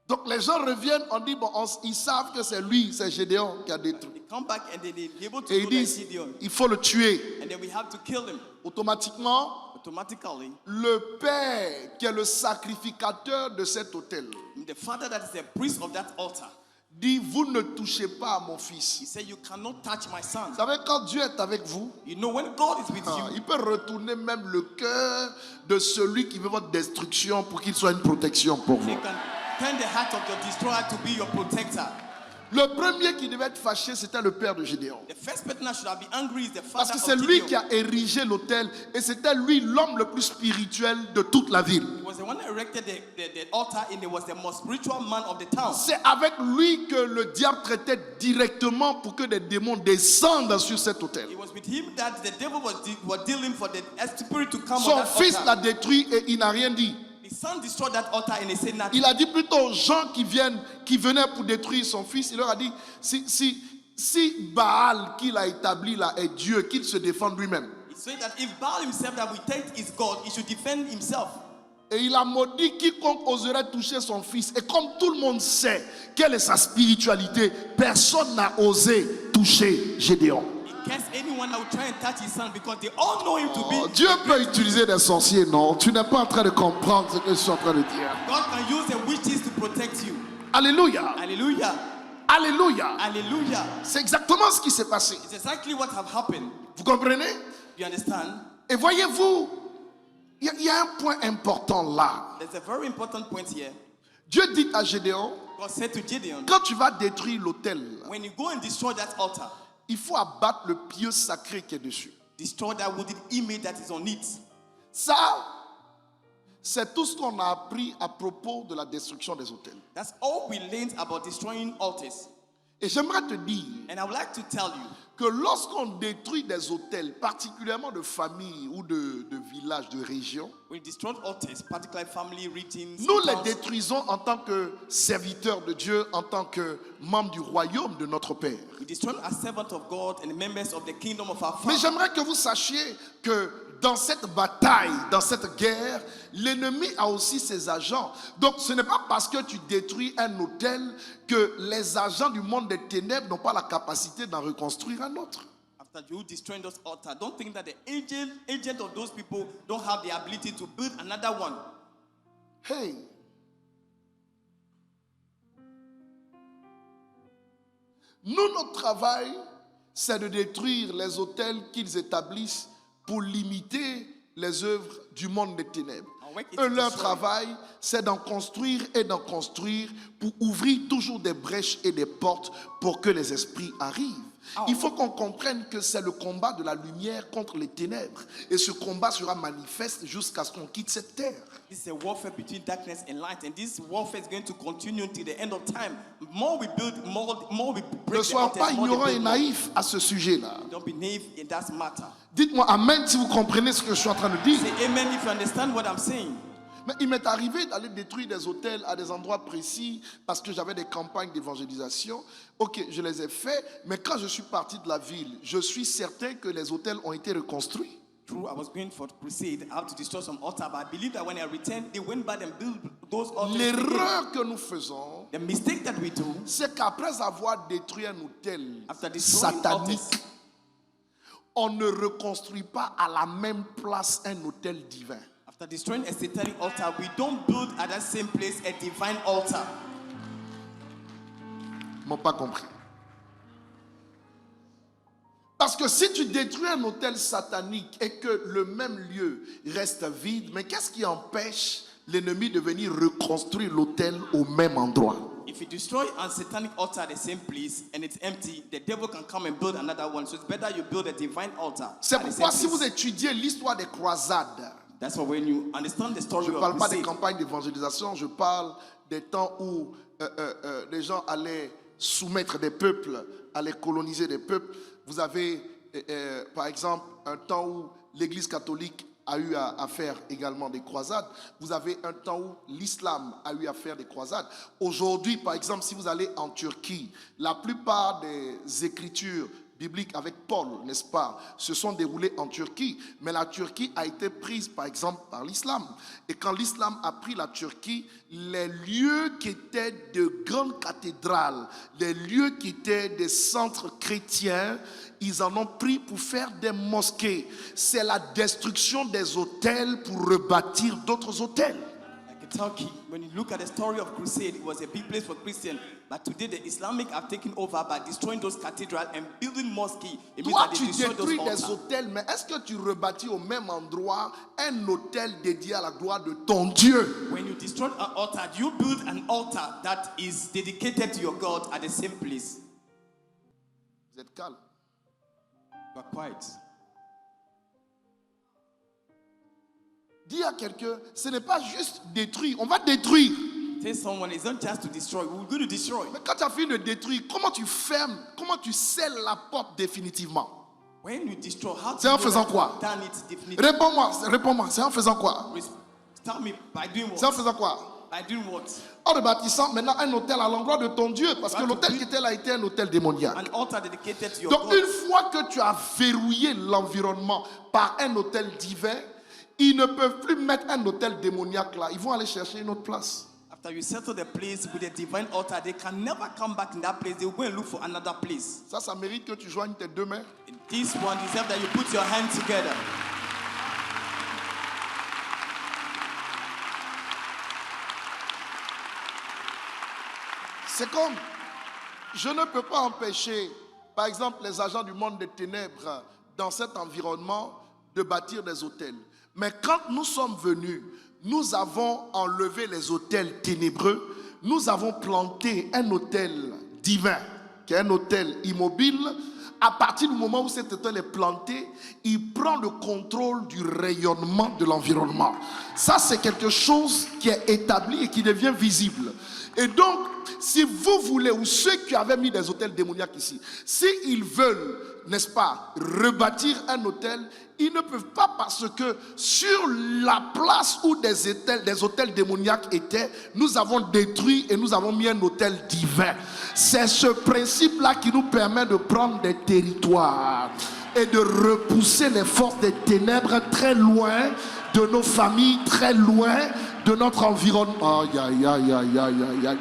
Donc les gens reviennent, on dit, bon, ils savent que c'est lui, c'est Gédéon qui a détruit. They come back and they're able to Et ils know that disent, Gideon, il faut le tuer. and then we have to kill him. Automatiquement, Automatically, le père qui est le sacrificateur de cet hôtel the father that is the priest of that altar, dit, vous ne touchez pas à mon he fils. said, you cannot touch my son. Vous savez, quand Dieu est avec vous, You know, when God is with you, il peut retourner même le cœur de celui qui veut votre destruction pour qu'il soit une protection pour vous. he can turn the heart of your destroyer to be your protector. Le premier qui devait être fâché, c'était le père de Gédéon. The first person that should have been angry is the Parce father que c'est of lui Gideon. qui a érigé l'autel et c'était lui l'homme le plus spirituel de toute la ville. He was the one that erected the altar, and he was the most spiritual man of the town. C'est avec lui que le diable traitait directement pour que des démons descendent sur cet autel. It was with him that the devil was dealing for the spirit to come Son on that fils altar. l'a détruit et il n'a rien dit. The son destroyed that altar and he said nothing. Il a dit plutôt aux gens qui venaient pour détruire son fils, il leur a dit, si Baal qu'il a établi là est Dieu, qu'il se défende lui-même. He said that if Baal himself that we take is God, he should defend himself. Et il a maudit quiconque oserait toucher son fils. Et comme tout le monde sait quelle est sa spiritualité, personne n'a osé toucher Gédéon. He cursed anyone that would try and touch his son because they all know him to be. Dieu peut utiliser des sorciers, non? Tu n'es pas en train de comprendre ce que je suis en train de dire. God can use the witches to protect you. Alléluia. Hallelujah. Alléluia. Hallelujah. C'est exactement ce qui s'est passé. It's exactly what have happened. Vous comprenez? You understand? Et voyez-vous, il y a un point important là. There's a very important point here. Dieu dit à Gédéon, God said to Gideon, quand tu vas détruire l'autel, when you go and destroy that altar, il faut abattre le pieu sacré qui est dessus. destroy that wooden image that is on it. Ça, c'est tout ce qu'on a appris à propos de la destruction des autels. That's all we learned about destroying altars. Et j'aimerais te dire And I would like to tell you que lorsqu'on détruit des autels, particulièrement de famille ou de villages, de régions, we destroyed altars, particularly family regions. nous les towns. détruisons en tant que serviteurs de Dieu, en tant que membres du royaume de notre Père. We destroyed as servants of God and members of the kingdom of our Mais Father. j'aimerais que vous sachiez que dans cette bataille, dans cette guerre, l'ennemi a aussi ses agents. Donc ce n'est pas parce que tu détruis un autel que les agents du monde des ténèbres n'ont pas la capacité d'en reconstruire un autre. After you destroying those altars, don't think that the agent of those people don't have the ability to build another one. Hey! Nous, notre travail, c'est de détruire les autels qu'ils établissent pour limiter les œuvres du monde des ténèbres. Eux, leur travail, c'est d'en construire et d'en construire pour ouvrir toujours des brèches et des portes pour que les esprits arrivent. Il faut qu'on comprenne que c'est le combat de la lumière contre les ténèbres. Et ce combat sera manifeste jusqu'à ce qu'on quitte cette terre. This is a warfare between darkness and light, and this warfare is going to continue until the end of time. More we build, more we break Ne the sois altars, pas more they ignorant et build more. naïf à ce sujet-là. Don't be naive in that matter. Dites-moi Amen si vous comprenez ce que je suis en train de dire. Say amen if you understand what I'm saying. Mais il m'est arrivé d'aller détruire des hôtels à des endroits précis parce que j'avais des campagnes d'évangélisation. Ok, je les ai fait, mais quand je suis parti de la ville, je suis certain que les hôtels ont été reconstruits. True, I was going for crusade. I have to destroy some altar, but I believe that when I returned, they went back and built those altars. again. L'erreur que nous faisons, The mistake that we do c'est qu'après avoir détruit un hôtel after destroying satanique, altars, on ne reconstruit pas à la même place un hôtel divin. after destroying a satanic altar, we don't build at that same place a divine altar. Ils m'ont pas compris. Parce que si tu détruis un hôtel satanique et que le même lieu reste vide, mais qu'est-ce qui empêche l'ennemi de venir reconstruire l'hôtel au même endroit? If you destroy a satanic altar at the same place and it's empty, the devil can come and build another one. So it's better you build a divine altar. C'est at the pourquoi same si vous place. étudiez l'histoire des croisades, That's why when you understand the story je ne of parle pas des crusade, campagnes d'évangélisation, je parle des temps où les gens allaient soumettre des peuples, allaient coloniser des peuples. Vous avez, par exemple, un temps où l'Église catholique a eu à faire également des croisades. Vous avez un temps où l'islam a eu à faire des croisades. Aujourd'hui, par exemple, si vous allez en Turquie, la plupart des écritures bibliques avec Paul, n'est-ce pas, se sont déroulées en Turquie. Mais la Turquie a été prise, par exemple, par l'islam. Et quand l'islam a pris la Turquie, les lieux qui étaient de grandes cathédrales, les lieux qui étaient des centres chrétiens, ils en ont pris pour faire des mosquées. C'est la destruction des hôtels pour rebâtir d'autres hôtels. like Turkey, when you look at the story of crusade, it was a big place for Christians. But today the Islamic have taken over by destroying those cathedrals and building mosques. It means Toi, that they tu destroy those détruis des altars. hôtels, mais est-ce que tu rebâtis au même endroit un hôtel dédié à la gloire de ton Dieu? When you destroy an altar, do you build an altar that is dedicated to your God at the same place? Vous êtes calme. You are quiet. Dis à quelqu'un, ce n'est pas juste détruire, on va détruire. Tell someone it's not just to destroy, we're going to destroy. Mais quand tu as fini de détruire, comment tu fermes, comment tu scelles la porte définitivement? When you destroy, how C'est do en you faisant know quoi? that you've done it definitively? Réponds-moi, c'est en faisant quoi? Tell me, by doing C'est en what? faisant quoi? By doing what? En rebâtissant maintenant un hôtel à l'endroit de ton Dieu, parce que l'hôtel qui était là était un hôtel démoniaque. An altar dedicated to your Donc God. une fois que tu as verrouillé l'environnement par un hôtel divin, ils ne peuvent plus mettre un hôtel démoniaque là. Ils vont aller chercher une autre place. After you settle the place with a divine altar, they can never come back in that place. They will go and look for another place. Ça mérite que tu joignes tes deux mains. This one deserves that you put your hands together. C'est comme, je ne peux pas empêcher, par exemple, les agents du monde des ténèbres dans cet environnement de bâtir des hôtels. Mais quand nous sommes venus, nous avons enlevé les hôtels ténébreux, nous avons planté un hôtel divin, qui est un hôtel immobile. À partir du moment où cet hôtel est planté, il prend le contrôle du rayonnement de l'environnement. Ça, c'est quelque chose qui est établi et qui devient visible. Et donc, si vous voulez, ou ceux qui avaient mis des hôtels démoniaques ici, s'ils veulent, n'est-ce pas, rebâtir un hôtel, ils ne peuvent pas, parce que sur la place où des hôtels démoniaques étaient, nous avons détruit et nous avons mis un hôtel divin. C'est ce principe-là qui nous permet de prendre des territoires et de repousser les forces des ténèbres très loin de nos familles, très loin de notre environnement. Aïe, aïe, aïe, aïe, aïe, aïe, aïe.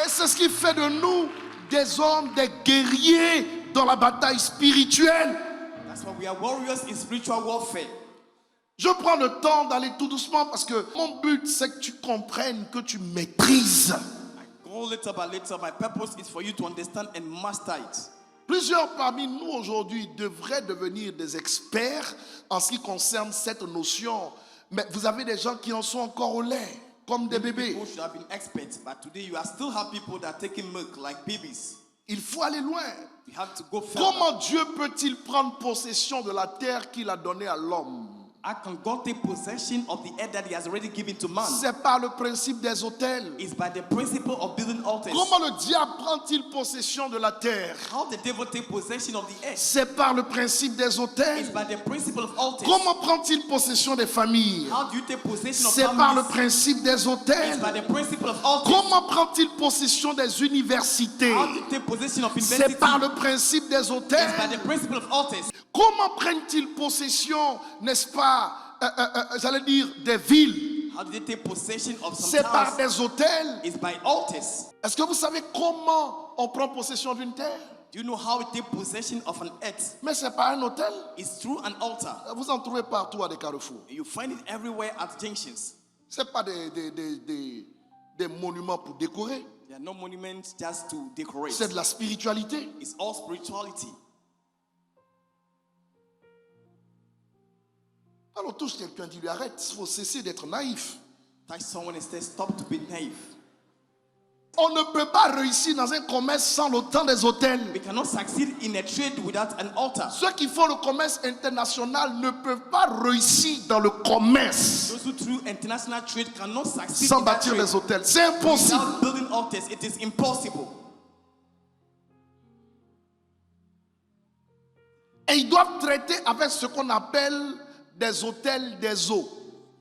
Et c'est ce qui fait de nous des hommes, des guerriers dans la bataille spirituelle. That's why we are warriors in spiritual warfare. Je prends le temps d'aller tout doucement parce que mon but c'est que tu comprennes, que tu maîtrises. I go little by little. My purpose is for you to understand and master it. Plusieurs parmi nous aujourd'hui devraient devenir des experts en ce qui concerne cette notion. Mais vous avez des gens qui en sont encore au lait, comme des bébés. People should have been experts, but today you are still have people that are taking milk like babies. Il faut aller loin. You have to go further. Comment Dieu peut-il prendre possession de la terre qu'il a donnée à l'homme? How can God take possession of the earth that He has already given to man? C'est par le principe des hôtels. It's by the principle of building altars. Comment le diable prend-il possession de la terre? How the devil take possession of the earth? C'est par le principe des It's hôtels. by the principle of altars. Comment prend-il possession des familles? How do you take possession of C'est par le families? principe des It's hôtels. by the principle of altars. Comment prend-il possession des universités? How do you take possession of C'est university? par le principe des It's by hôtels. the principle of altars. Comment prennent-ils possession, n'est-ce pas, j'allais dire, des villes? How do they take possession of some C'est par towns? des hôtels. It's by altars. Est-ce que vous savez comment on prend possession d'une terre? Do you know how we take possession of an earth? Mais c'est pas un hôtel. It's through an altar. Vous en trouvez partout à des carrefours. You find it everywhere at junctions. C'est pas des monuments pour décorer. There are no monuments just to decorate. C'est de la spiritualité. It's all spirituality. Alors touche quelqu'un, dis-lui arrête, il faut cesser d'être naïf. Touch someone and say, stop to be naive. On ne peut pas réussir dans un commerce sans le temps des hôtels. We cannot succeed in a trade without an altar. Ceux qui font le commerce international ne peuvent pas réussir dans le commerce Those who through international trade cannot succeed sans in that bâtir trade les hôtels. C'est impossible. without building altars. It is impossible. Et ils doivent traiter avec ce qu'on appelle des hôtels des eaux.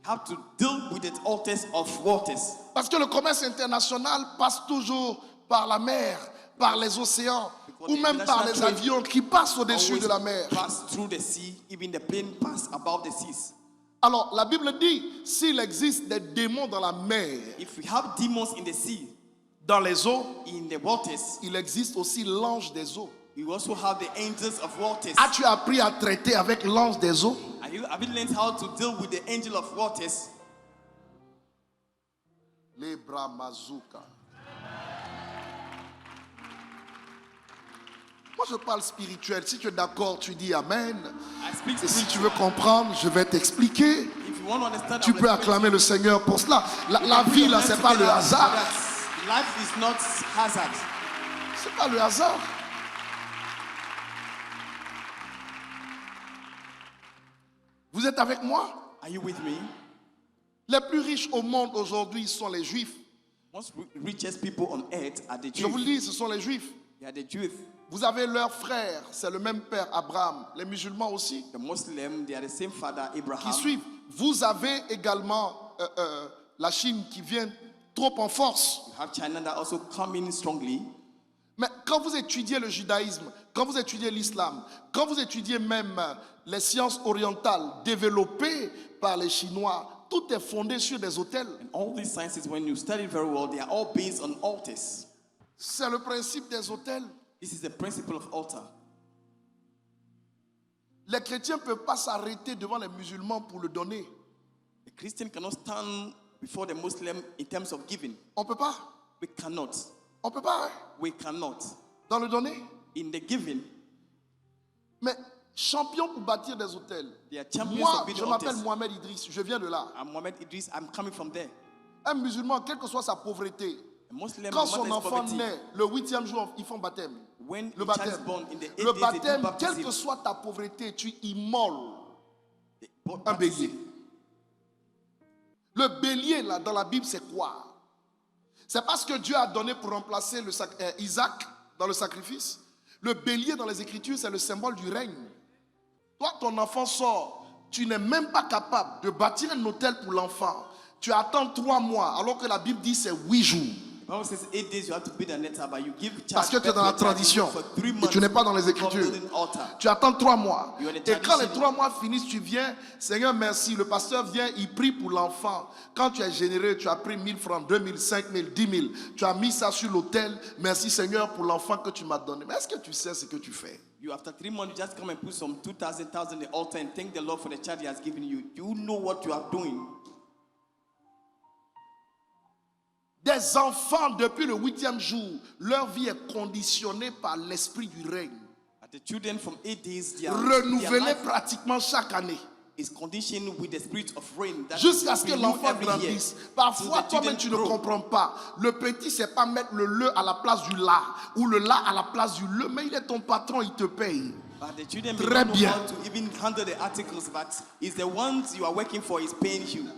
Have to deal with the altars of waters. Parce que le commerce international passe toujours par la mer, par les océans, ou même par les avions qui passent au-dessus de la mer. Pass through the sea, even the plane pass above the seas. Alors, la Bible dit, s'il existe des démons dans la mer, If we have demons in the sea, dans les eaux, in the waters, il existe aussi l'ange des eaux. You also have the angels of waters. As-tu appris à traiter avec l'ange des eaux? Have you learned how to deal with the angel of waters? Lebra Mazuka. Moi, je parle spirituel. Si tu es d'accord, tu dis Amen. I speak Et si tu spiritual. veux comprendre, je vais t'expliquer. If you want to understand, Tu I will peux explain acclamer to le Seigneur pour cela. La you. vie, là, Put your c'est pas hands le together hasard. so that life is not hazard. C'est pas le hasard. Vous êtes avec moi? Are you with me? Les plus riches au monde aujourd'hui sont les Juifs. Most richest people on earth are the Je vous le Jews. dis, ce sont les Juifs. They are the Jews. Vous avez leur frère, c'est le même père, Abraham. Les musulmans aussi, The Muslim, they are the same father, qui Abraham. suivent. Vous avez également la Chine qui vient trop en force. You have China that also come in strongly. Mais quand vous étudiez le judaïsme, quand vous étudiez l'islam, quand vous étudiez même les sciences orientales développées par les Chinois, tout est fondé sur des autels. And all these sciences, when you study very well, they are all based on altars. C'est le principe des autels. This is the principle of altar. Les chrétiens ne peuvent pas s'arrêter devant les musulmans pour le donner. The Christian cannot stand before the Muslim in terms of giving. On ne peut pas. We cannot. On ne peut pas, hein, We cannot. dans le donner. In the giving, Mais champion pour bâtir des hôtels. they are champions Moi, of building je m'appelle altars. Mohamed Idriss, je viens de là. I'm Mohamed Idris. I'm coming from there. Un musulman, quelle que soit sa pauvreté, A Muslim, quand no son matter his enfant poverty, naît, le 8e jour, ils font baptême. when Le a child is baptême. born in the 8 Le days, they do baptême, quelle baptism. que soit ta pauvreté, tu immoles un Baptism. bélier. Le bélier, là, dans la Bible, c'est quoi? C'est parce que Dieu a donné pour remplacer Isaac dans le sacrifice. Le bélier dans les Écritures, c'est le symbole du règne. Toi, ton enfant sort, tu n'es même pas capable de bâtir un hôtel pour l'enfant. Tu attends 3 mois, alors que la Bible dit c'est 8 jours. The Bible says 8 days you have to build an altar, but you give Parce que tu es dans la tradition et tu n'es pas dans les Écritures. Altar. Tu attends 3 mois. You are the Et quand les tradition. 3 mois finissent, tu viens, Seigneur, merci. Le pasteur vient, il prie pour l'enfant. Quand tu es généreux, tu as pris 1000 francs, 2000, 5000, 10 000. Tu as mis ça sur l'autel. Merci, Seigneur, pour l'enfant que tu m'as donné. Mais est-ce que tu sais ce que tu fais? You after 3 months, you just come and put some 2,000 on the altar and thank the Lord for the child He has given you. You know what you are doing. Des enfants, depuis le 8e jour, leur vie est conditionnée par l'esprit du règne. But the children from 8 days, their Renouvelée life pratiquement chaque année. is conditioned with the spirit of rain. That Jusqu'à ce que renew l'enfant every year. grandisse. So Parfois, the toi-même, children tu ne grow. comprends pas. Le petit, c'est pas mettre le à la place du la ou le la à la place du le, mais il est ton patron, il te paye. But the children Très don't know bien. how to even handle the articles, but it's the ones you are working for is paying you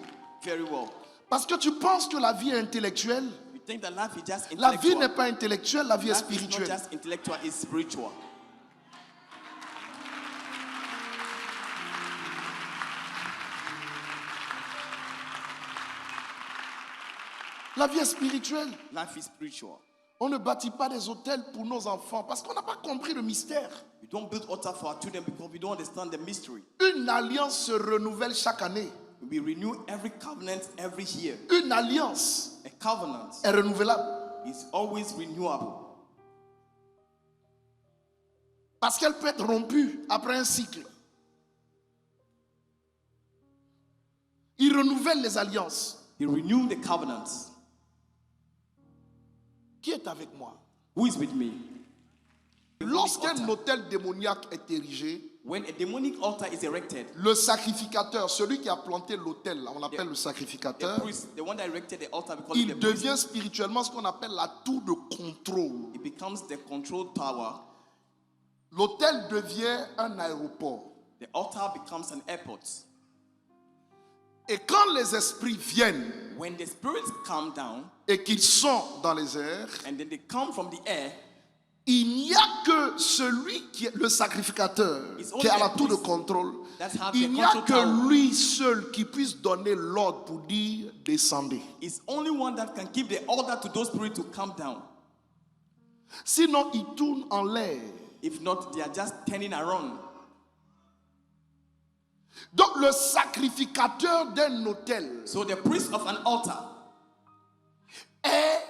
very well. Parce que tu penses que la vie est intellectuelle. You think that life is just La vie intellectual. n'est pas intellectuelle, la vie est Life is not spirituelle. just intellectual, it's spiritual. La vie est spirituelle. Life is spiritual. On ne bâtit pas des hôtels pour nos enfants parce qu'on n'a pas compris le mystère. We don't build altar for our children because we don't understand the mystery. Une alliance se renouvelle chaque année. We renew every covenant every year. Une alliance A covenant est renouvelable is always renewable parce qu'elle peut être rompue après un cycle. Il renouvelle les alliances. He renewed the covenants. Qui est avec moi? Who is with me? Lorsqu'un hôtel démoniaque est érigé, When a demonic altar is erected, le sacrificateur, celui qui a planté l'autel, on l'appelle le the sacrificateur, priest, the one that erected the altar, because il the priest, devient spirituellement ce qu'on appelle la tour de contrôle. it becomes the control tower. L'hôtel devient un aéroport. The altar becomes an airport. Et quand les esprits viennent When the spirits come down et qu'ils sont dans les airs, and then they come from the air, il n'y a que celui qui est le sacrificateur, It's qui est à la only tour de the priest contrôle. that have Il the n'y a control que tower. lui seul qui puisse donner l'ordre pour dire descendez. it's only one that can give the order to those spirits to come down. Sinon, il tourne en l'air. If not, they are just turning around. Donc, le sacrificateur d'un hôtel So the priest of an altar est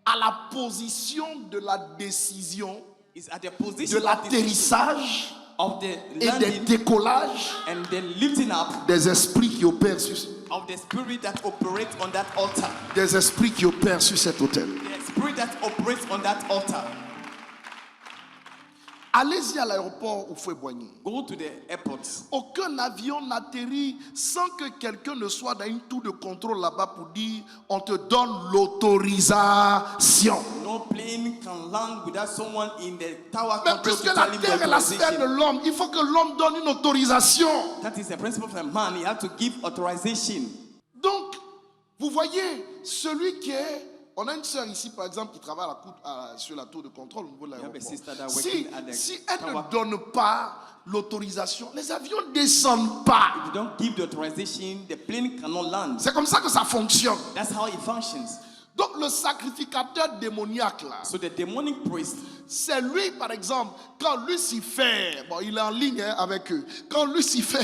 à la position de la décision is at the de position l'atterrissage of the et des landing décollages and the lifting up des esprits qui opèrent sur, of the spirit that operates on that altar. des esprits qui opèrent sur cet autel. The spirit that operates on that altar. Allez-y à l'aéroport au Fouet-Boigny. Go to the airport. Aucun avion n'atterrit sans que quelqu'un ne soit dans une tour de contrôle là-bas pour dire on te donne l'autorisation. No plane can land without someone in the tower Mais control puisque to la tell him the terre est la sphère de authorization. l'homme, il faut que l'homme donne une autorisation. That is the principle of a man. He has to give authorization. Donc, vous voyez, celui qui est... On a une sœur ici, par exemple, qui travaille sur la tour de contrôle au niveau de have a l'aéroport. sister that Si, working at the si elle tower. ne donne pas l'autorisation, les avions ne descendent pas. If you don't give the authorization, the plane cannot land. C'est comme ça que ça fonctionne. That's how it functions. Donc, le sacrificateur démoniaque, là, So the demonic priest, c'est lui, par exemple, quand Lucifer, bon, il est en ligne avec eux, quand Lucifer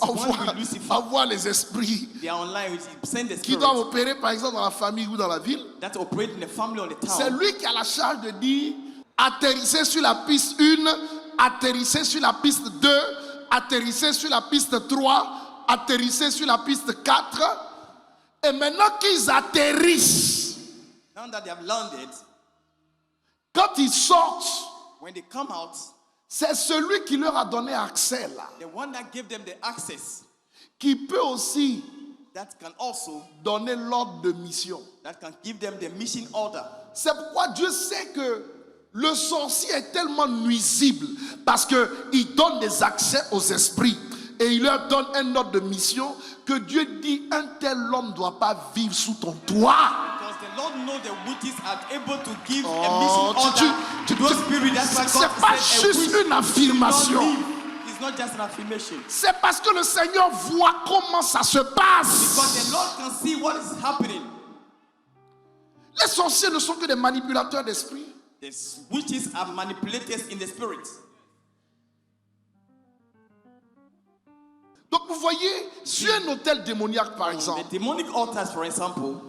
one with Lucifer. envoie les esprits they are online. He send the qui spirit doivent opérer, par exemple, dans la famille ou dans la ville, that operate in the family or the c'est town. lui qui a la charge de dire atterrissez sur la piste 1, atterrissez sur la piste 2, atterrissez sur la piste 3, atterrissez sur la piste 4. Et maintenant qu'ils atterrissent, Now that they have landed, quand ils sortent, when they come out, c'est celui qui leur a donné accès là, the one that gave them the access, qui peut aussi that can also, donner l'ordre de mission. that can give them the mission order. C'est pourquoi Dieu sait que le sorcier est tellement nuisible parce qu'il donne des accès aux esprits et il leur donne un ordre de mission que Dieu dit un tel homme ne doit pas vivre sous ton toit. Because the Lord knows the witches are able to give a Oh, mission order to those spirits. That's why c'est God pas said a juste witch une will affirmation. not live. It's not just an affirmation. C'est parce que le Seigneur voit comment ça se passe. Because the Lord can see what is happening. Les sorciers ne sont que des manipulateurs d'esprit. The witches are manipulators in the spirit. Donc vous voyez, sur un hôtel démoniaque par exemple, The demonic altars, for example,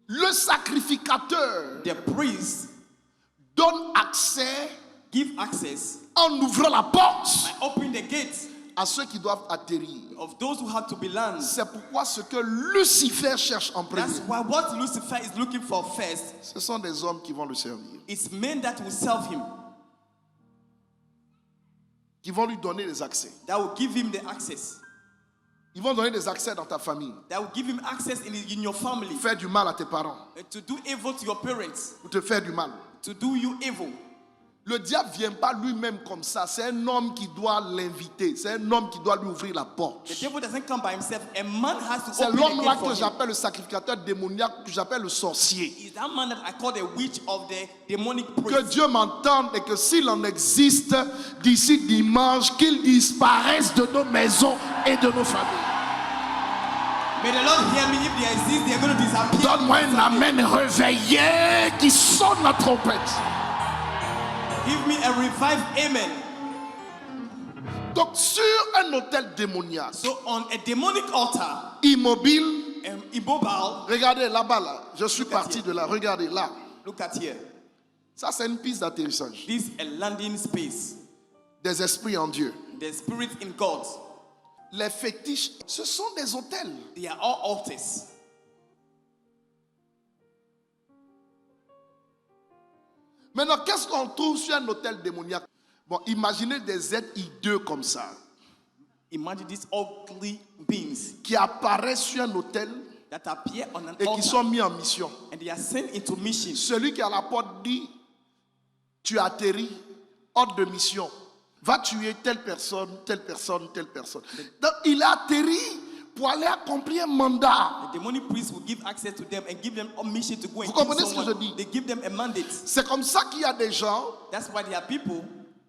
le sacrificateur the priests donne accès give access en ouvrant la porte by opening the gates à ceux qui doivent atterrir. of those who have to be landed. C'est pourquoi ce que Lucifer cherche en That's premier, why what Lucifer is looking for first ce sont des hommes qui vont le servir, is men that will serve him, qui vont lui donner des accès. that will give him the access, Ils vont donner des accès dans ta famille. that will give him access in your family, Faire du mal à tes parents, to do evil to your parents, ou te faire du mal. to do you evil. Le diable ne vient pas lui-même comme ça. C'est un homme qui doit l'inviter. C'est un homme qui doit lui ouvrir la porte. The devil doesn't come by himself. A man has to C'est open the l'homme-là gate for que him. j'appelle le sacrificateur démoniaque, que j'appelle le sorcier. Is that man that I call the witch of the demonic Que priest. Dieu m'entende et que s'il en existe d'ici dimanche, qu'il disparaisse de nos maisons et de nos familles. May the Lord hear me. If they exist, they are going to disappear. Donne-moi un amen réveillé qui sonne la trompette. Give me a revived amen. Donc sur un hôtel démoniaque, So on a demonic altar, immobile, immobile, regardez là-bas là, je suis Look at parti here. de là, regardez là. look at here. Ça c'est une piste d'atterrissage. This is a landing space. Des esprits en Dieu. The spirit in God. Les fétiches, ce sont des hôtels. They are all altars. Maintenant, qu'est-ce qu'on trouve sur un hôtel démoniaque? Bon, imaginez des êtres hideux comme ça, Imagine these ugly beings qui apparaissent sur un hôtel that appear on an et qui altar sont mis en mission. and they are sent into mission. Celui qui est à la porte dit, tu atterris, ordre de mission. Va tuer telle personne, telle personne, telle personne. Donc, il a atterri pour aller accomplir un mandat. The demonic priest will give access to them and give them a mission to go and Vous kill comprenez ce que someone. je dis? They give them a mandate. C'est comme ça qu'il y a des gens That's why there are people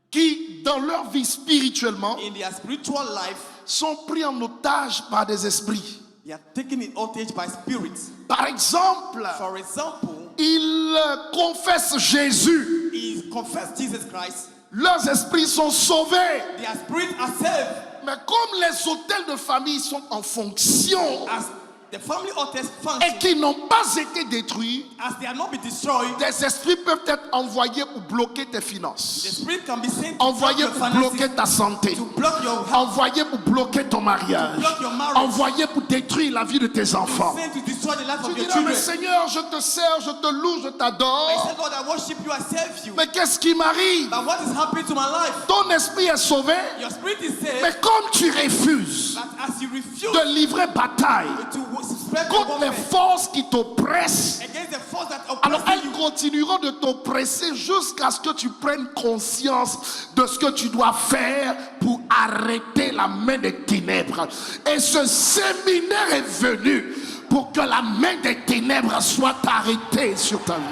qui, dans leur vie spirituellement, in their spiritual life, sont pris en otage par des esprits. they are taken in hostage by spirits. Par exemple, For example, ils confessent Jésus. he confessed Jesus Christ. Leurs esprits sont sauvés. Their spirits are saved. Mais comme les hôtels de famille sont en fonction, As the family altars et function, qui n'ont pas été détruits, as they are not be destroyed, des esprits peuvent être envoyés pour bloquer tes the finances, spirit can be sent to block envoyés your pour finances, bloquer ta santé, to block your health, envoyés pour bloquer ton mariage, block your marriage, envoyés pour détruire la vie de tes enfants. sent to destroy the life Tu of your dis, non, mais children. Seigneur, je te sers, je te loue, je I t'adore. said, God, I worship you, I serve you. Mais qu'est-ce qui m'arrive? But what is happening to my life? Ton esprit est sauvé, Your spirit is saved, mais comme tu refuses but as you refuse de livrer bataille to spread the contre les warfare forces qui t'oppressent, against the force that alors oppresses elles you, continueront de t'oppresser jusqu'à ce que tu prennes conscience de ce que tu dois faire pour arrêter la main des ténèbres. Et ce séminaire est venu pour que la main des ténèbres soit arrêtée sur ta vie.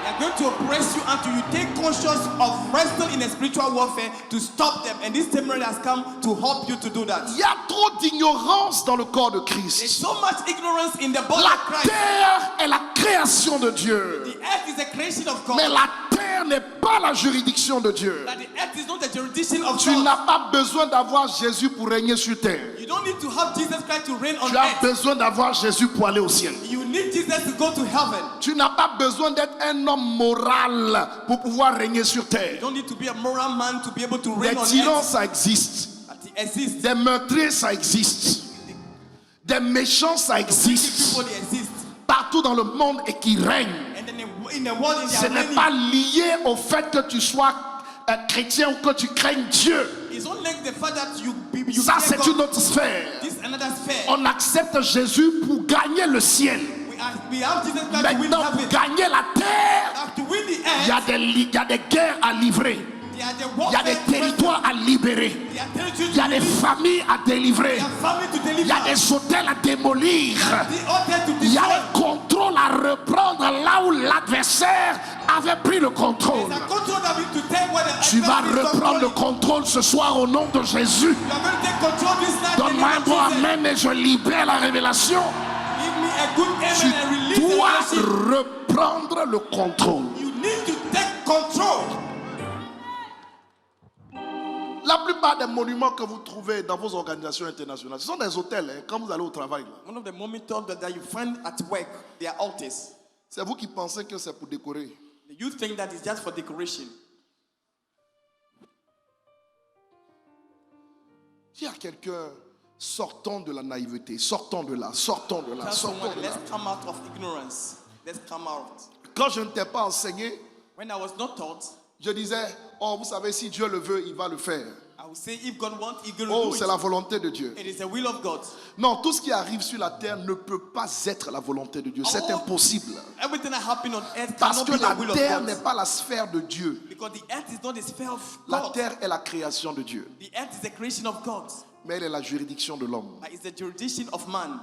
they are going to oppress you until you take conscious of wrestling in a spiritual warfare to stop them. And this seminary has come to help you to do that. Il y a trop d'ignorance dans le corps de There's Christ. so much ignorance in the body La of Christ. terre est la création de Dieu, The earth is a creation of God. mais la terre n'est pas la juridiction de Dieu. That the earth is not the jurisdiction of Tu God. n'as pas besoin d'avoir Jésus pour régner sur terre. You don't need to have Jesus Christ to reign on Tu as earth. besoin d'avoir Jésus pour aller au ciel. You need Jesus to go to heaven. Tu n'as pas besoin d'être un homme moral pour pouvoir régner sur You terre. don't need to be a moral man to be able to Des reign on tyrans, earth. ça existe. But it exists. Des meurtriers, ça existe. Des méchants, ça Wicked existe. people, they exist. Partout dans le monde et qui règnent. And then in the world, they Ce are n'est reigning. pas lié au fait que tu sois chrétien ou que tu craignes Dieu. It's not like the fact that you Ça, fear c'est God. une autre sphère. This is another sphere. On accepte Jésus pour gagner le ciel. We have Jesus Christ to win Maintenant, pour heaven. gagner la terre, To win the il y a earth, des guerres à livrer. there are the Il y a des warfare. territoires à libérer. There are territories Il y a to des deliver. familles à délivrer. There are family to Il deliver. y a des hôtels à démolir. The altar to Il y a destroy. des contrôles à reprendre là où l'adversaire avait pris le contrôle. There's a control that we need to take where the Tu vas adversary is reprendre le controlling. contrôle ce soir au nom de Jésus. You are going to take control this night. in the Donne-moi un name bon of Jesus. amen et je libère la révélation. Give me a good amen Tu and release the dois revelation. reprendre le contrôle. You need to take control. La plupart des monuments que vous trouvez dans vos organisations internationales, ce sont des hôtels, hein, quand vous allez au travail. Là. One of the momentum that you find at work, they are altars. C'est vous qui pensez que c'est pour décorer. You think that it's just for decoration. Il y a quelqu'un, sortons de la naïveté, sortons de là, sortons de là, Tell sortons someone, de là. let's come out of ignorance. Let's come out. Quand je ne t'ai pas enseigné, When I was not taught, je disais, oh, vous savez, si Dieu le veut, il va le faire. I would say, if God wants, He's going to Oh, do c'est it. la volonté de Dieu. It is the will of God. Non, tout ce qui arrive sur la terre ne peut pas être la volonté de Dieu. C'est Oh. impossible. Everything that happens on earth Parce cannot que be the la will of terre God. n'est pas la sphère de Dieu. Because the earth is not the sphere of La God. terre est la création de Dieu. The earth is the creation of God. Mais elle est la juridiction de l'homme. But it's the jurisdiction of man.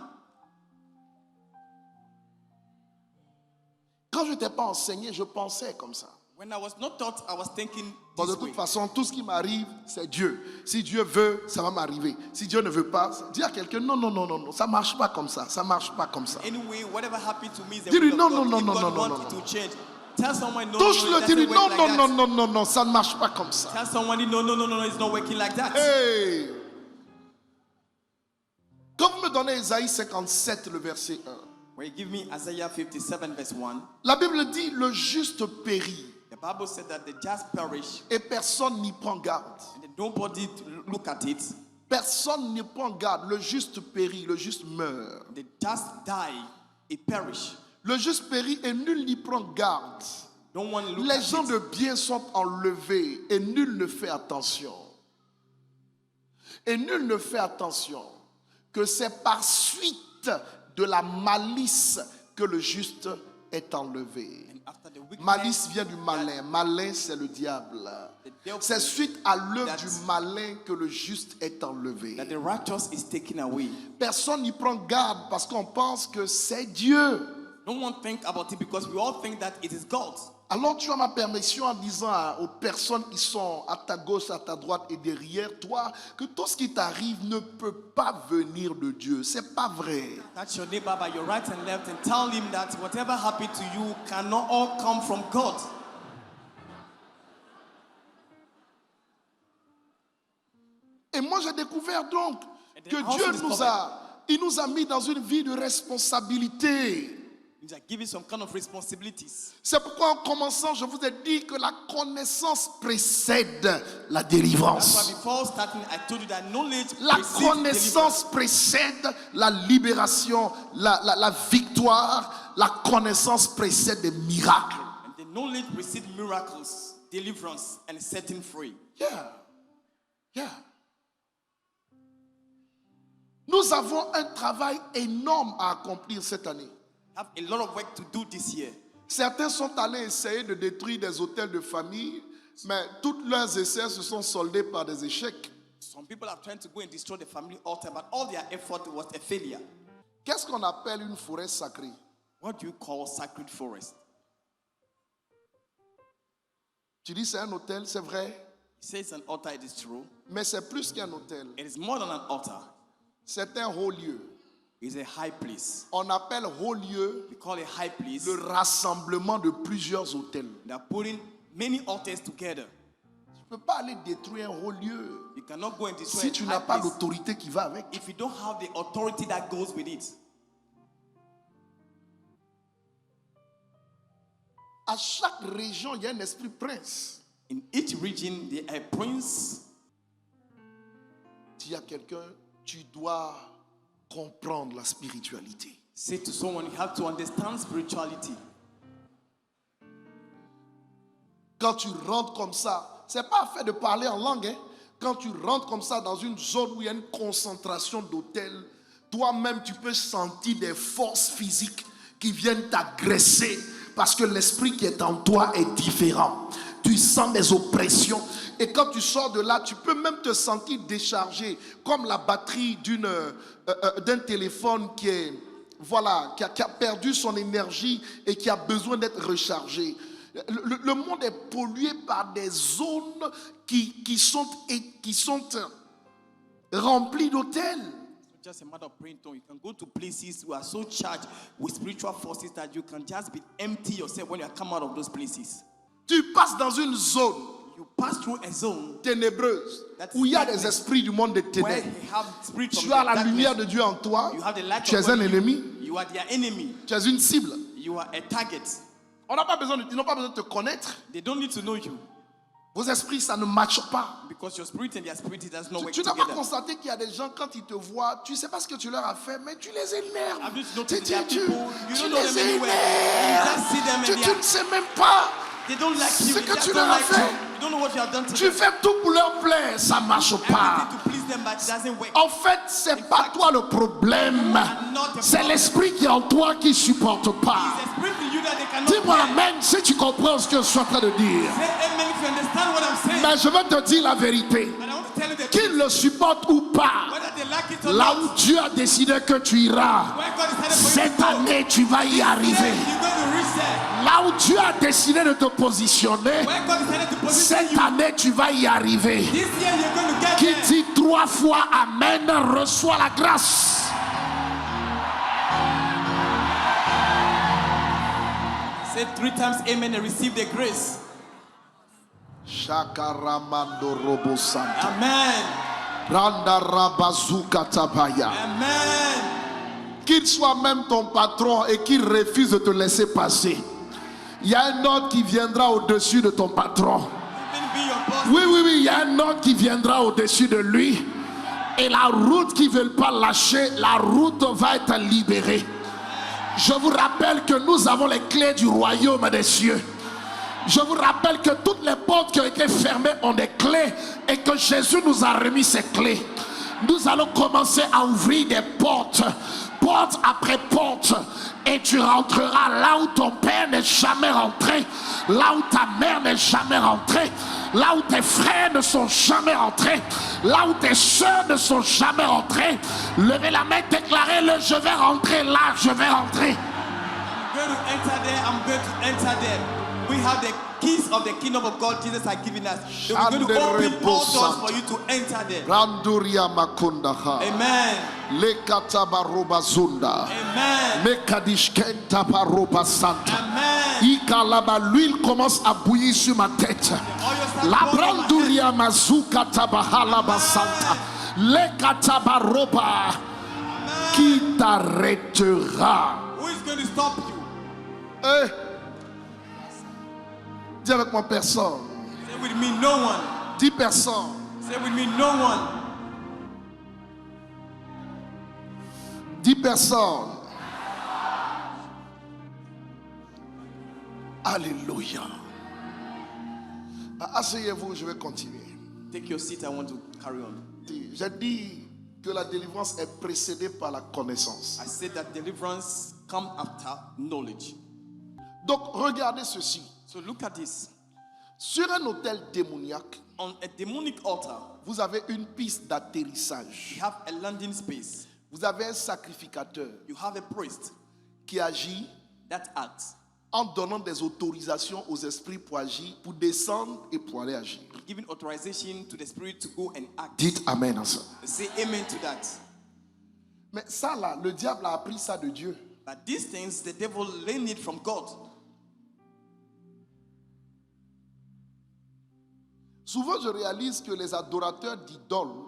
Quand je ne t'ai pas enseigné, je pensais comme ça. When I was not taught, I was thinking Bon, de this way. toute façon, tout ce qui m'arrive, c'est Dieu. Si Dieu veut, ça va m'arriver. Si Dieu ne veut pas, dis à quelqu'un, non, non, non, non, non, ça ne marche pas comme ça. Ça ne marche pas comme ça. Anyway, whatever happened to me is the Dis-lui, will non, of God. non, If non, God non, non, wants non, it non. to change. Tell someone, no, Touche-le, no, it dis-lui, doesn't non, work non, like non, that. non, non, non, ça ne marche pas comme ça. Tell someone, no, no, no, no, no, it's not working like that. Hey! Quand vous me donnez Isaïe 57, le verset 1, When you give me Isaiah 57 verse 1, la Bible dit, le juste périt the Bible said that the just perish et personne n'y prend garde. and then nobody look at it. Personne n'y prend garde. Le juste périt, le juste meurt. The just die, it perish. Le juste périt et nul n'y prend garde. No one look Les at gens it. de bien sont enlevés et nul ne fait attention. Et nul ne fait attention que c'est par suite de la malice que le juste est enlevé. And after the wickedness, Malice vient du malin. Malin, c'est le diable. C'est suite à l'œuvre du malin que le juste est enlevé. that the righteous is taken away. Personne n'y prend garde parce qu'on pense que c'est Dieu. No one think about it because we all think that it is God. Alors tu as ma permission en disant aux personnes qui sont à ta gauche, à ta droite et derrière toi que tout ce qui t'arrive ne peut pas venir de Dieu. C'est pas vrai. Touch your neighbor by your right and left and tell him that whatever happened to you cannot all come from God. Et moi j'ai découvert donc And then que I also Dieu nous discovered a Il nous a mis dans une vie de responsabilité. You are given some kind of responsibilities. C'est pourquoi en commençant, je vous ai dit que la connaissance précède la That's why délivrance. before starting, I told you that knowledge La precedes connaissance deliverance. précède la libération, la victoire. La connaissance précède des miracles. And the knowledge precedes miracles, deliverance, and setting free. Yeah. Yeah. Nous avons un travail énorme à accomplir cette année. Have a lot of work to do this year. Certains sont allés essayer de détruire des hôtels de famille, mais tous leurs essais se sont soldés par des échecs. Some people are trying to go and destroy the family altar, but all their effort was a failure. Qu'est-ce qu'on appelle une forêt sacrée? What do you call sacred forest? Tu dis c'est un hôtel, c'est vrai, He says an altar, it is true. mais c'est plus qu'un hôtel. It is more than an altar. C'est un haut lieu. It's a high place. On appelle haut lieu We call a high place. le rassemblement de plusieurs hôtels. They are putting many altars together. Tu ne peux pas aller détruire un haut lieu You cannot go and destroy si tu a n'as high pas place l'autorité qui va avec. if you don't have the authority that goes with it. À chaque région, il y a un esprit prince. In each region, there are a prince. S'il y a quelqu'un, tu dois comprendre la spiritualité. Say to someone, you have to understand spirituality. Quand tu rentres comme ça, c'est pas fait de parler en langue. Hein. Quand tu rentres comme ça dans une zone où il y a une concentration d'hôtels, toi-même tu peux sentir des forces physiques qui viennent t'agresser parce que l'esprit qui est en toi est différent. Tu sens des oppressions et quand tu sors de là, tu peux même te sentir déchargé comme la batterie d'un téléphone qui a perdu son énergie et qui a besoin d'être rechargé. Le monde est pollué par des zones qui sont remplies d'hôtels. It's just a matter of praying. You can go to places who are so charged with spiritual forces that you can just be empty yourself when you come out of those places. Tu passes dans une zone You pass through a zone ténébreuse où il y a des esprits du monde des where ténèbres. you have spirit from Tu as la darkness. lumière de Dieu en toi. You have the light Tu es of un God in ennemi. you. You are their enemy. Tu es une cible. You are a target. Ils n'ont pas besoin de te connaître. They don't need to know you Vos esprits, ça ne matche pas. because your spirit and their spirit it does not work Tu n'as pas together. constaté qu'il y a des gens, quand ils te voient, tu ne sais pas ce que tu leur as fait, mais tu les énerves. I've just Tu, noticed tu, there are tu, people, you tu don't know les them anywhere. You just see them énerves. and Tu ne sais même pas. they don't like you. Ce They que just tu don't leur as like fait. you. You don't know what you have done to Tu them. fais tout pour leur plaire, ça ne marche pas. Everything to please them, but it doesn't work. En fait, c'est pas toi le problème. C'est l'esprit qui est en toi qui ne supporte pas. It's a spirit in you that they cannot Dis-moi bear. amen si tu comprends ce que je suis en train de dire. Say amen if you understand what I'm saying. Mais je vais te dire la vérité. But I want to tell you the truth. Qu'il le supporte ou pas, Whether they like it or là not, où Dieu a décidé que tu iras, where God decided for you cette to go, année tu vas y arriver. you're going to reach there. Là où Dieu a décidé de te positionner, Where God decided to position cette you, année tu vas y arriver. this year you're going to get Qui there. dit 3 fois Amen, reçoit la grâce. Say 3 times amen and receive the grace. Shakaramando robo santa. Amen. Randa rabazuka tabaya. Amen. Qu'il soit même ton patron et qu'il refuse de te laisser passer. Il y a un autre qui viendra au-dessus de ton patron. Even be your boss. Oui, il y a un autre qui viendra au-dessus de lui. Et la route qu'ils ne veulent pas lâcher, la route va être libérée. Je vous rappelle que nous avons les clés du royaume des cieux. Je vous rappelle que toutes les portes qui ont été fermées ont des clés et que Jésus nous a remis ces clés. Nous allons commencer à ouvrir des portes, porte après porte, et tu rentreras là où ton père n'est jamais rentré, là où ta mère n'est jamais rentrée, là où tes frères ne sont jamais rentrés, là où tes soeurs ne sont jamais rentrés. Levez la main, déclarez-le, je vais rentrer là, je vais rentrer. I'm going to enter there. I'm going to enter there. We have the keys of the kingdom of God Jesus has given us. So we're going to open all doors for you to enter there. Randuria makundaha. Amen. Lekatabaroba zunda. Amen. Mekadishkenta baroba santa. Amen. Ikalaba, l'huile commence à bouillir sur ma tête. La branduria mazuka tabahala basanta. Lekatabaroba. Qui t'arrêtera? Who is going to stop you? Eh, dis avec moi personne. Say with me, no one. Dis personne. Say with me, no one. Dis personne. Alléluia. Asseyez-vous, je vais continuer. Take your seat, I want to carry on. J'ai dit que la délivrance est précédée par la connaissance. I said that deliverance comes after knowledge. Donc, regardez ceci. So look at this. Sur un hôtel démoniaque, On a demonic altar, vous avez une piste d'atterrissage. you have a landing space. Vous avez un sacrificateur You have a priest qui agit that acts, en donnant des autorisations aux esprits pour agir, pour descendre et pour aller agir. giving authorization to the spirit to go and act. Dites Amen à ça. Say amen to that. Mais ça là, le diable a appris ça de Dieu. But these things, the devil learned it from God. Souvent, je réalise que les adorateurs d'idoles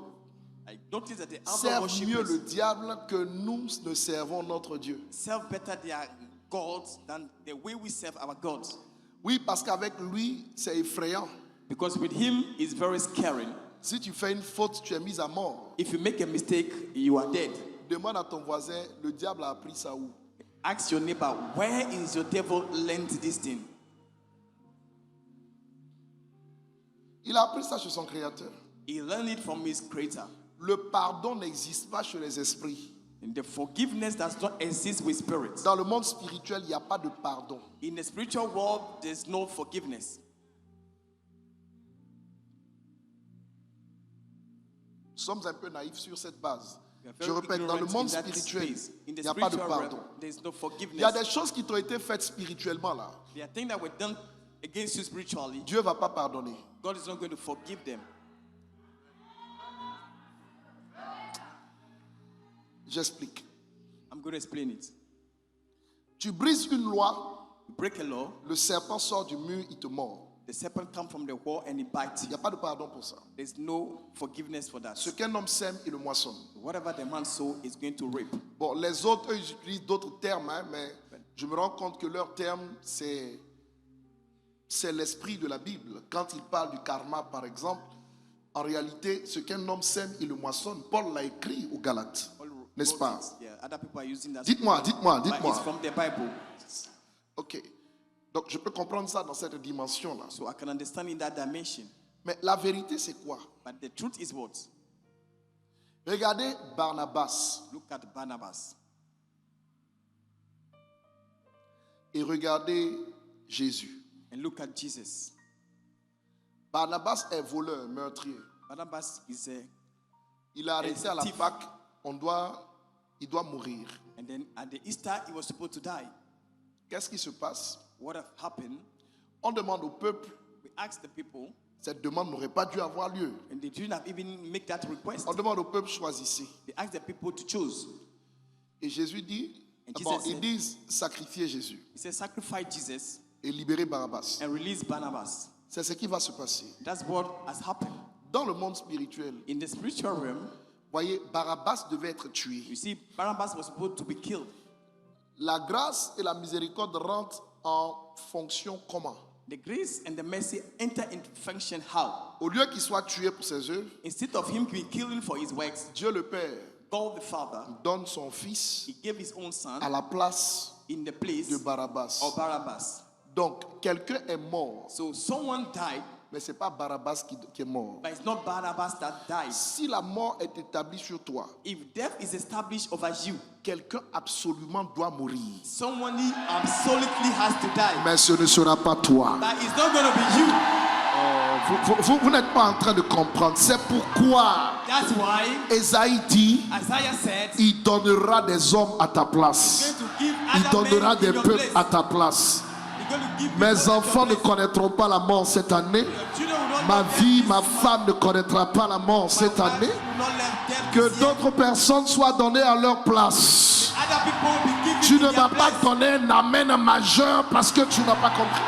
I notice that the other servent mieux worshippers le diable que nous ne servons notre Dieu. serve better their gods than the way we serve our gods. Oui, parce qu'avec lui, c'est effrayant. Because with him, it's very scary. Si tu fais une faute, tu es mis à mort. If you make a mistake, you are dead. Demande à ton voisin, le diable a appris ça où? Ask your neighbor, where is your devil learned this thing? Il a appris ça chez son créateur. He learned it from his creator. Le pardon n'existe pas chez les esprits. And the forgiveness does not exist with spirits. Dans le monde spirituel, il n'y a pas de pardon. In the spiritual world, there's no forgiveness. Nous sommes un peu naïfs sur cette base. We are Je very répète, dans le ignorant monde in that spirituel, space. In the il n'y a pas de spiritual realm, pardon. there's no Il y a forgiveness. des choses qui t'ont été faites spirituellement là. There are things that were done against you spiritually. Dieu ne va pas pardonner. God is not going to forgive them. J'explique. I'm going to explain it. Tu brises une loi, You break a law, le serpent sort du mur, il te mord. the serpent comes from the wall and he bites Il n'y you. a pas de pardon pour ça. There's no forgiveness for that. Ce qu'un homme sème, il le moissonne. Whatever the man sow is going to reap. Bon, les autres, eux, ils utilisent d'autres termes, hein, mais je me rends compte que leur terme, c'est l'esprit de la Bible. Quand il parle du karma, par exemple, en réalité, ce qu'un homme sème, il le moissonne. Paul l'a écrit aux Galates, n'est-ce pas? Yeah, other people are using that. Dites-moi, dites-moi, But it's dites-moi. from the Bible. Ok. Donc, je peux comprendre ça dans cette dimension-là. So I can understand in that dimension. Mais la vérité, c'est quoi? But the truth is what? Regardez Barnabas Look at Barnabas et regardez Jésus. and look at Jesus. Barnabas est voleur, meurtrier. Barnabas is a, Il est arrêté à la thief. Pâque. Il doit mourir. and then at the Easter he was supposed to die. Qu'est-ce qui se passe? What have happened? On demande au peuple, We asked the people, cette demande n'aurait pas dû avoir lieu. and they didn't have even make that request. On demande au peuple, choisissez. They asked the people to choose. Et Jésus dit, And Jesus bon, said- ils disent sacrifier Jésus He said, sacrifice Jesus et libérer Barabbas. and release Barnabas. C'est ce qui va se passer. That's what has happened. Dans le monde spirituel, In the spiritual realm, voyez, Barabbas devait être tué. you see, Barnabas was supposed to be killed. La grâce et la miséricorde rentrent en fonction comment? The grace and the mercy enter into function how? Au lieu qu'il soit tué pour ses œuvres, Instead of him being killed for his works, Dieu le Père God the Father, donne son fils he gave his own son à la place in the place de Barabbas. of Barabbas. Donc, quelqu'un est mort, So someone died, mais ce n'est pas Barabbas qui est mort. but it's not Barabbas that died. Si la mort est établie sur toi, If death is established over you, quelqu'un absolument doit mourir. someone absolutely has to die. Mais ce ne sera pas toi. But it's not going to be you. Vous n'êtes pas en train de comprendre. C'est pourquoi That's why Ésaïe dit, Isaiah said, il donnera des hommes à ta place. he's going to give Il other donnera men des in your peuples place. à ta place. He's going to give Mes people in enfants ne your place. connaîtront pas la mort cette année. Your children will not Ma let vie, death ma this year. femme ne connaîtra pas la mort My cette wife année. will not let death Que this year. d'autres personnes soient données à leur place. Other people will be given Tu in ne their m'as pas place. donné un amen majeur parce que tu n'as pas compris.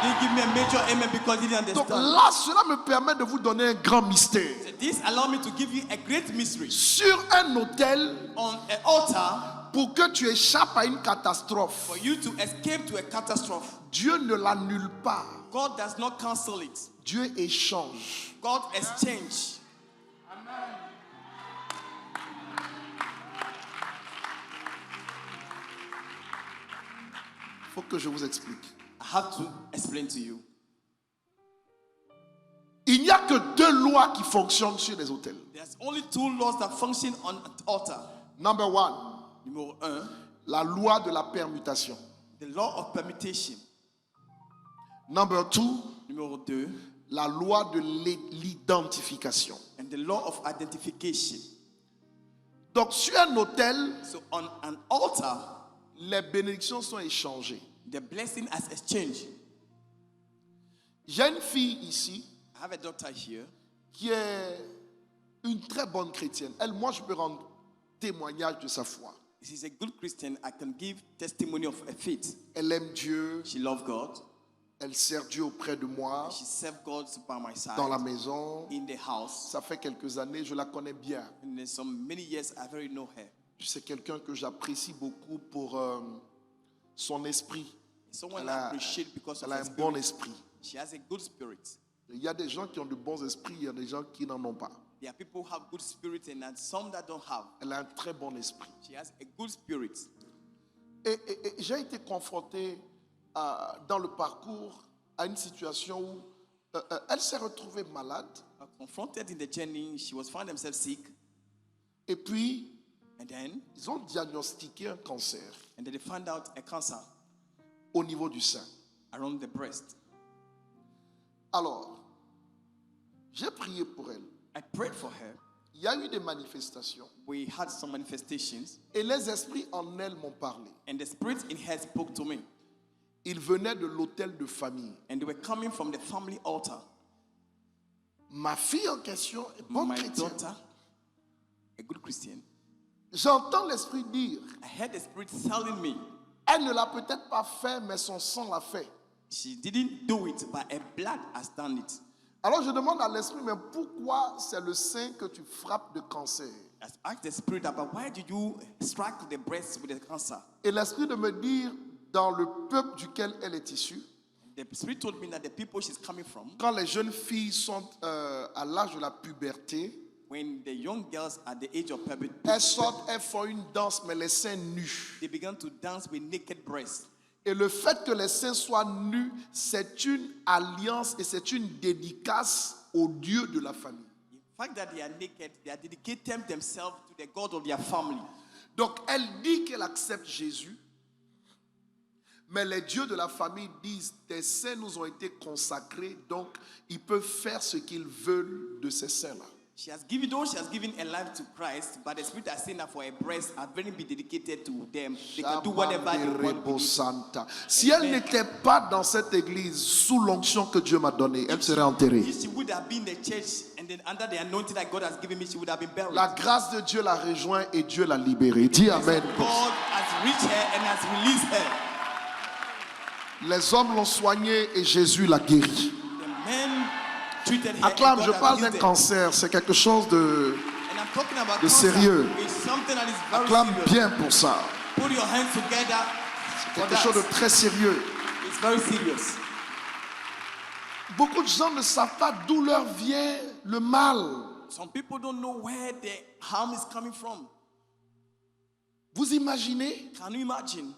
didn't give me a major amen because he didn't Donc understand. là, cela me permet de vous donner un grand mystère. So this allow me to give you a great mystery. Sur un autel, On an altar, pour que tu échappes à une catastrophe, for you to escape to a catastrophe, Dieu ne l'annule pas. God does not cancel it. Dieu échange. God exchange. Il faut que je vous explique. I have to explain to you. Il n'y a que deux lois qui fonctionnent sur les autels. There's only two laws that function on an altar. Number one, Numéro 1, la loi de la permutation. the law of permutation. Number two, Numéro 2, la loi de l'identification. and the law of identification. Donc sur un autel, So on an altar, les bénédictions sont échangées. the blessing has exchanged. J'ai une fille ici I have a daughter here. qui est une très bonne chrétienne. Elle, moi, je peux rendre témoignage de sa foi. She's a good Christian. I can give testimony of her faith. Elle aime Dieu, She loves God. elle sert Dieu auprès de moi, She serves God by my side dans la maison. in the house. Ça fait quelques années, je la connais bien. And in some many years, I already know her. C'est quelqu'un que j'apprécie beaucoup pour son esprit. Someone Elle I a, appreciate because of elle a her un bon spirit. esprit. She has a good spirit. Il y a des gens qui ont de bons esprits, il y a des gens qui n'en ont pas. There are people who have good spirit and some that don't have. Elle a un très bon esprit. She has a good spirit. Et j'ai été confronté dans le parcours à une situation où elle s'est retrouvée malade. Confronted in the journey, she was found herself sick. Et puis, And then ils ont diagnostiqué un cancer they found out a cancer au niveau du sein. around the breast. Alors, j'ai prié pour elle. I prayed for her. Il y a eu des manifestations. We had some manifestations. Et les esprits en elle m'ont parlé. And the spirit in her spoke to me. Ils venaient de l'hôtel de famille. And they were coming from the family altar. Ma fille en question est bonne My chrétienne. daughter, a good Christian. J'entends l'esprit dire, I heard the spirit telling me elle ne l'a peut-être pas fait, mais son sang l'a fait. she didn't do it, but her blood has done it. Alors je demande à l'esprit, mais pourquoi c'est le sein que tu frappes de cancer? I asked the spirit about why did you strike the breast with the cancer? Et l'esprit de me dire, dans le peuple duquel elle est issue, The spirit told me that the people she's coming from, quand les jeunes filles sont à l'âge de la puberté, when the young girls at the age of puberty, elles sortent, elles font une danse, mais les seins nus. they began to dance with naked breasts. Et le fait que les seins soient nus, c'est une alliance et c'est une dédicace au Dieu de la famille. The fact that they are naked, they are dedicating themselves to the God of their family. Donc elle dit qu'elle accepte Jésus, mais les dieux de la famille disent, tes seins nous ont été consacrés, donc ils peuvent faire ce qu'ils veulent de ces seins-là. She has given a life to Christ, but the spirit has saying that for her breasts are very be dedicated to them. They can do whatever they want with it. Santa. Si elle n'était pas dans cette église sous l'onction que Dieu m'a donnée, elle serait enterrée. If she would have been in the church and then under the anointing that God has given me, she would have been buried. La grâce de Dieu l'a rejoint et Dieu l'a libérée. Dis Amen. God has reached her and has released her. Les hommes l'ont soignée et Jésus l'a guérie. The men treated her. Acclame, and je God parle has d'un healed her. cancer, c'est quelque chose de And I'm talking about de cancer. sérieux. It's something that is very acclame serious. bien pour ça. Put your hands together for Quelque chose de that. très sérieux. It's very serious. Beaucoup de gens ne savent pas d'où leur vient le mal. Some people don't know where the harm is coming from. Vous imaginez? Can you imagine?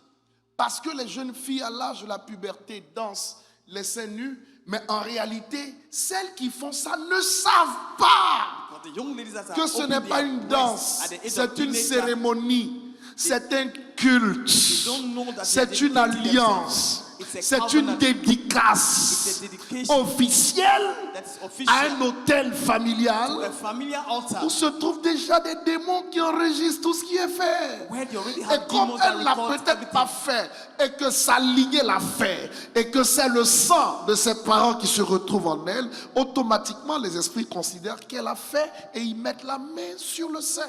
Parce que les jeunes filles à l'âge de la puberté dansent les seins nus, mais en réalité, celles qui font ça ne savent pas But the young ladies that que are ce open n'est pas their une breasts danse, at the age c'est of une teenager, cérémonie, c'est un culte, don't know that c'est they are une dedicating alliance, themselves. c'est It's a une covenant. dédicace It's a dedication officielle that's à official un hôtel to familial a familiar altar où se trouvent déjà des démons qui enregistrent tout ce qui est fait. where they already Et have comme demons that elle l'a record peut-être pas everything. fait et que sa lignée l'a fait et que c'est le sang de ses parents qui se retrouve en elle, automatiquement les esprits considèrent qu'elle a fait et ils mettent la main sur le sein.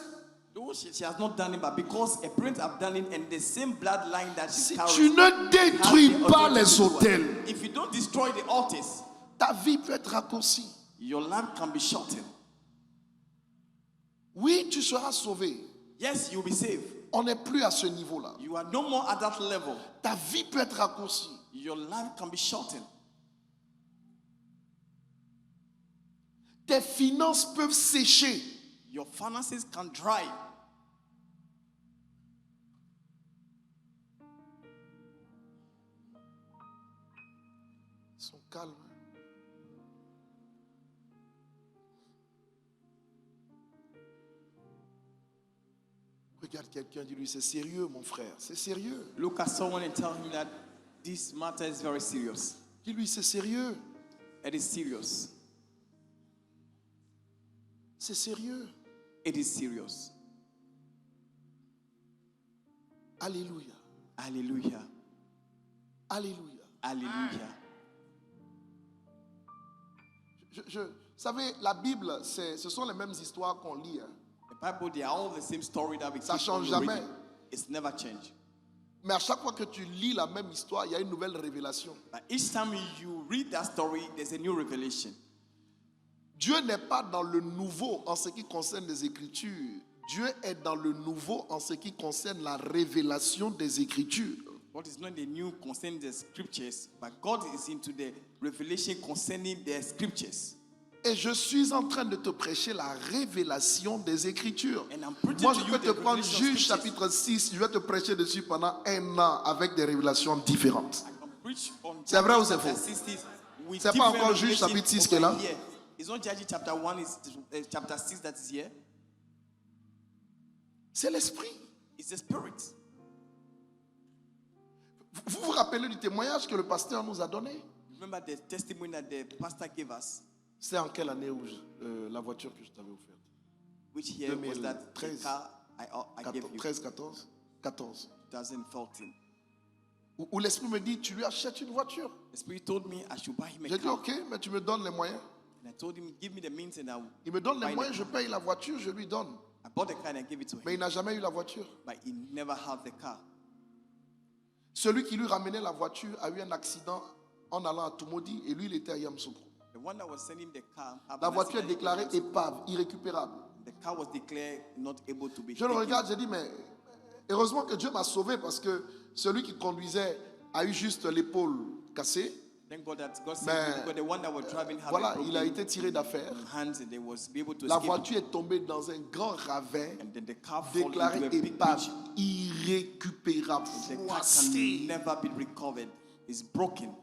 No, she has not done it, but because her parents have done it and the same bloodline that she's Si carrying. tu ne détruis has the pas authority les to do it. autels, If you don't destroy the altars, ta vie peut être raccourcie. your life can be shortened. Oui, tu seras sauvé. Yes, you'll be saved. On n'est plus à ce niveau-là. You are no more at that level. Ta vie peut être raccourcie. Your life can be shortened. Tes finances peuvent sécher. Your finances can dry. Ils sont calmes. Regarde quelqu'un, dis-lui, c'est sérieux, mon frère, c'est sérieux. Look at someone and tell him that this matter is very serious. Dis-lui, c'est sérieux, It is serious. c'est sérieux. It is serious. Alléluia, Hallelujah. alléluia. Hallelujah. Vous savez, la Bible, ce sont les mêmes histoires qu'on lit. Hein. The Bible, they are all the same story that we Ça keep change on reading. jamais. It's never changed. Mais à chaque fois que tu lis la même histoire, il y a une nouvelle révélation. But each time you read that story, there's a new revelation. Dieu n'est pas dans le nouveau en ce qui concerne les Écritures. Dieu est dans le nouveau en ce qui concerne la révélation des Écritures. God is not the new concerning the scriptures, but God is into the revelation concerning the scriptures. Et je suis en train de te prêcher la révélation des Écritures. And I'm preaching Moi, to je you peux the te prendre revelation Juge scriptures. chapitre 6, je vais te prêcher dessus pendant 1 an avec des révélations différentes. I can preach on C'est vrai ou Judges c'est chapter faux? 60 with C'est pas different encore Juge revelations chapitre 6 over qui est là? here. It's not Judges chapter 1, it's chapter 6 that is here. C'est l'Esprit. It's the Spirit. Vous vous rappelez du témoignage que le pasteur nous a donné? Remember the testimony that the pastor gave us? C'est en quelle année où la voiture que je t'avais offerte? Which year was that the 2013. car I gave you? 13, 14? 14. 2014. Où l'Esprit me dit, tu lui achètes une voiture. The Spirit told me I should buy him a J'ai dit, car. ok, mais tu me donnes les moyens. And I told him, give me the means and I will. Il me donne buy les the moyens, je car. paye la voiture, je lui donne. I bought the car and I gave it to Mais him. il n'a jamais eu la voiture. But he never had the car. Celui qui lui ramenait la voiture a eu un accident en allant à Tumodi et lui, il était à Yamoussoukro. The one that was sending the car, had La an voiture est accident. déclarée épave, irrécupérable. The car was declared not able to be Je le taken. regarde, j'ai dit, mais heureusement que Dieu m'a sauvé parce que celui qui conduisait a eu juste l'épaule cassée. Thank God that God saved Mais me because the one that was driving had voilà, a il a broken été tiré d'affaire. hands and they was be able to La escape. voiture est tombée dans un grand ravin, And then the car fell déclaré into a big épave, ditch. irrécupérable, The car can froissé. never be recovered. It's broken.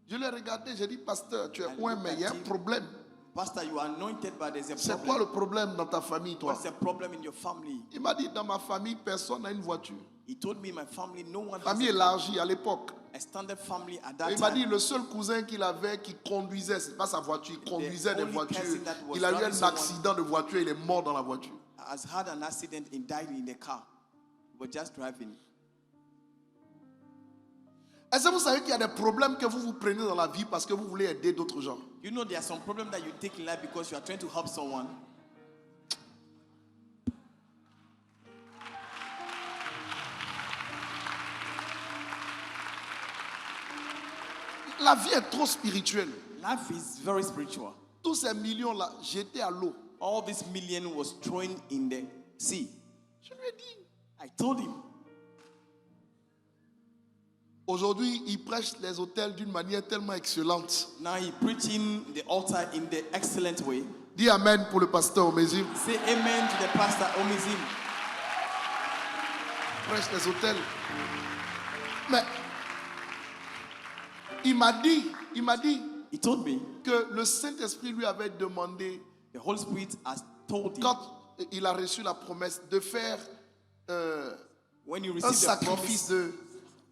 Je l'ai regardé, j'ai dit, pasteur, tu es I loin, looked mais at il y a un him. problème. Pastor, you are anointed, but there's a C'est problem. quoi le problème dans ta famille, toi? What's the problem in your family? Il m'a dit, dans ma famille, personne n'a une voiture. He told me, my family, no one has Famille élargie à l'époque. a standard family at Et that il m'a dit, time. le seul cousin qu'il avait qui conduisait, c'est pas sa voiture, il conduisait des only voitures. cousin that was Il a eu driving un someone- accident de voiture, il est mort dans la voiture. Has had an accident and died in the car. He was just driving. Est-ce que vous savez qu'il y a des problèmes que vous prenez dans la vie parce que vous voulez aider d'autres gens? You know there are some problems that you take in life because you are trying to help someone. La vie est trop spirituelle. Life is very spiritual. Tous ces millions-là, j'étais à l'eau. All this million was thrown in the sea. Je lui ai dit. I told him. Aujourd'hui, il prêche les hôtels d'une manière tellement excellente. Now he preaching the altar in the excellent way. Dis Amen pour le pasteur Omézim. Say amen to the pastor Omizim. Il prêche les hôtels. Mais il m'a dit He told me que le Saint-Esprit lui avait demandé, the Holy Spirit has told him quand il a reçu la promesse, de faire when you un receive the sacrifice promise de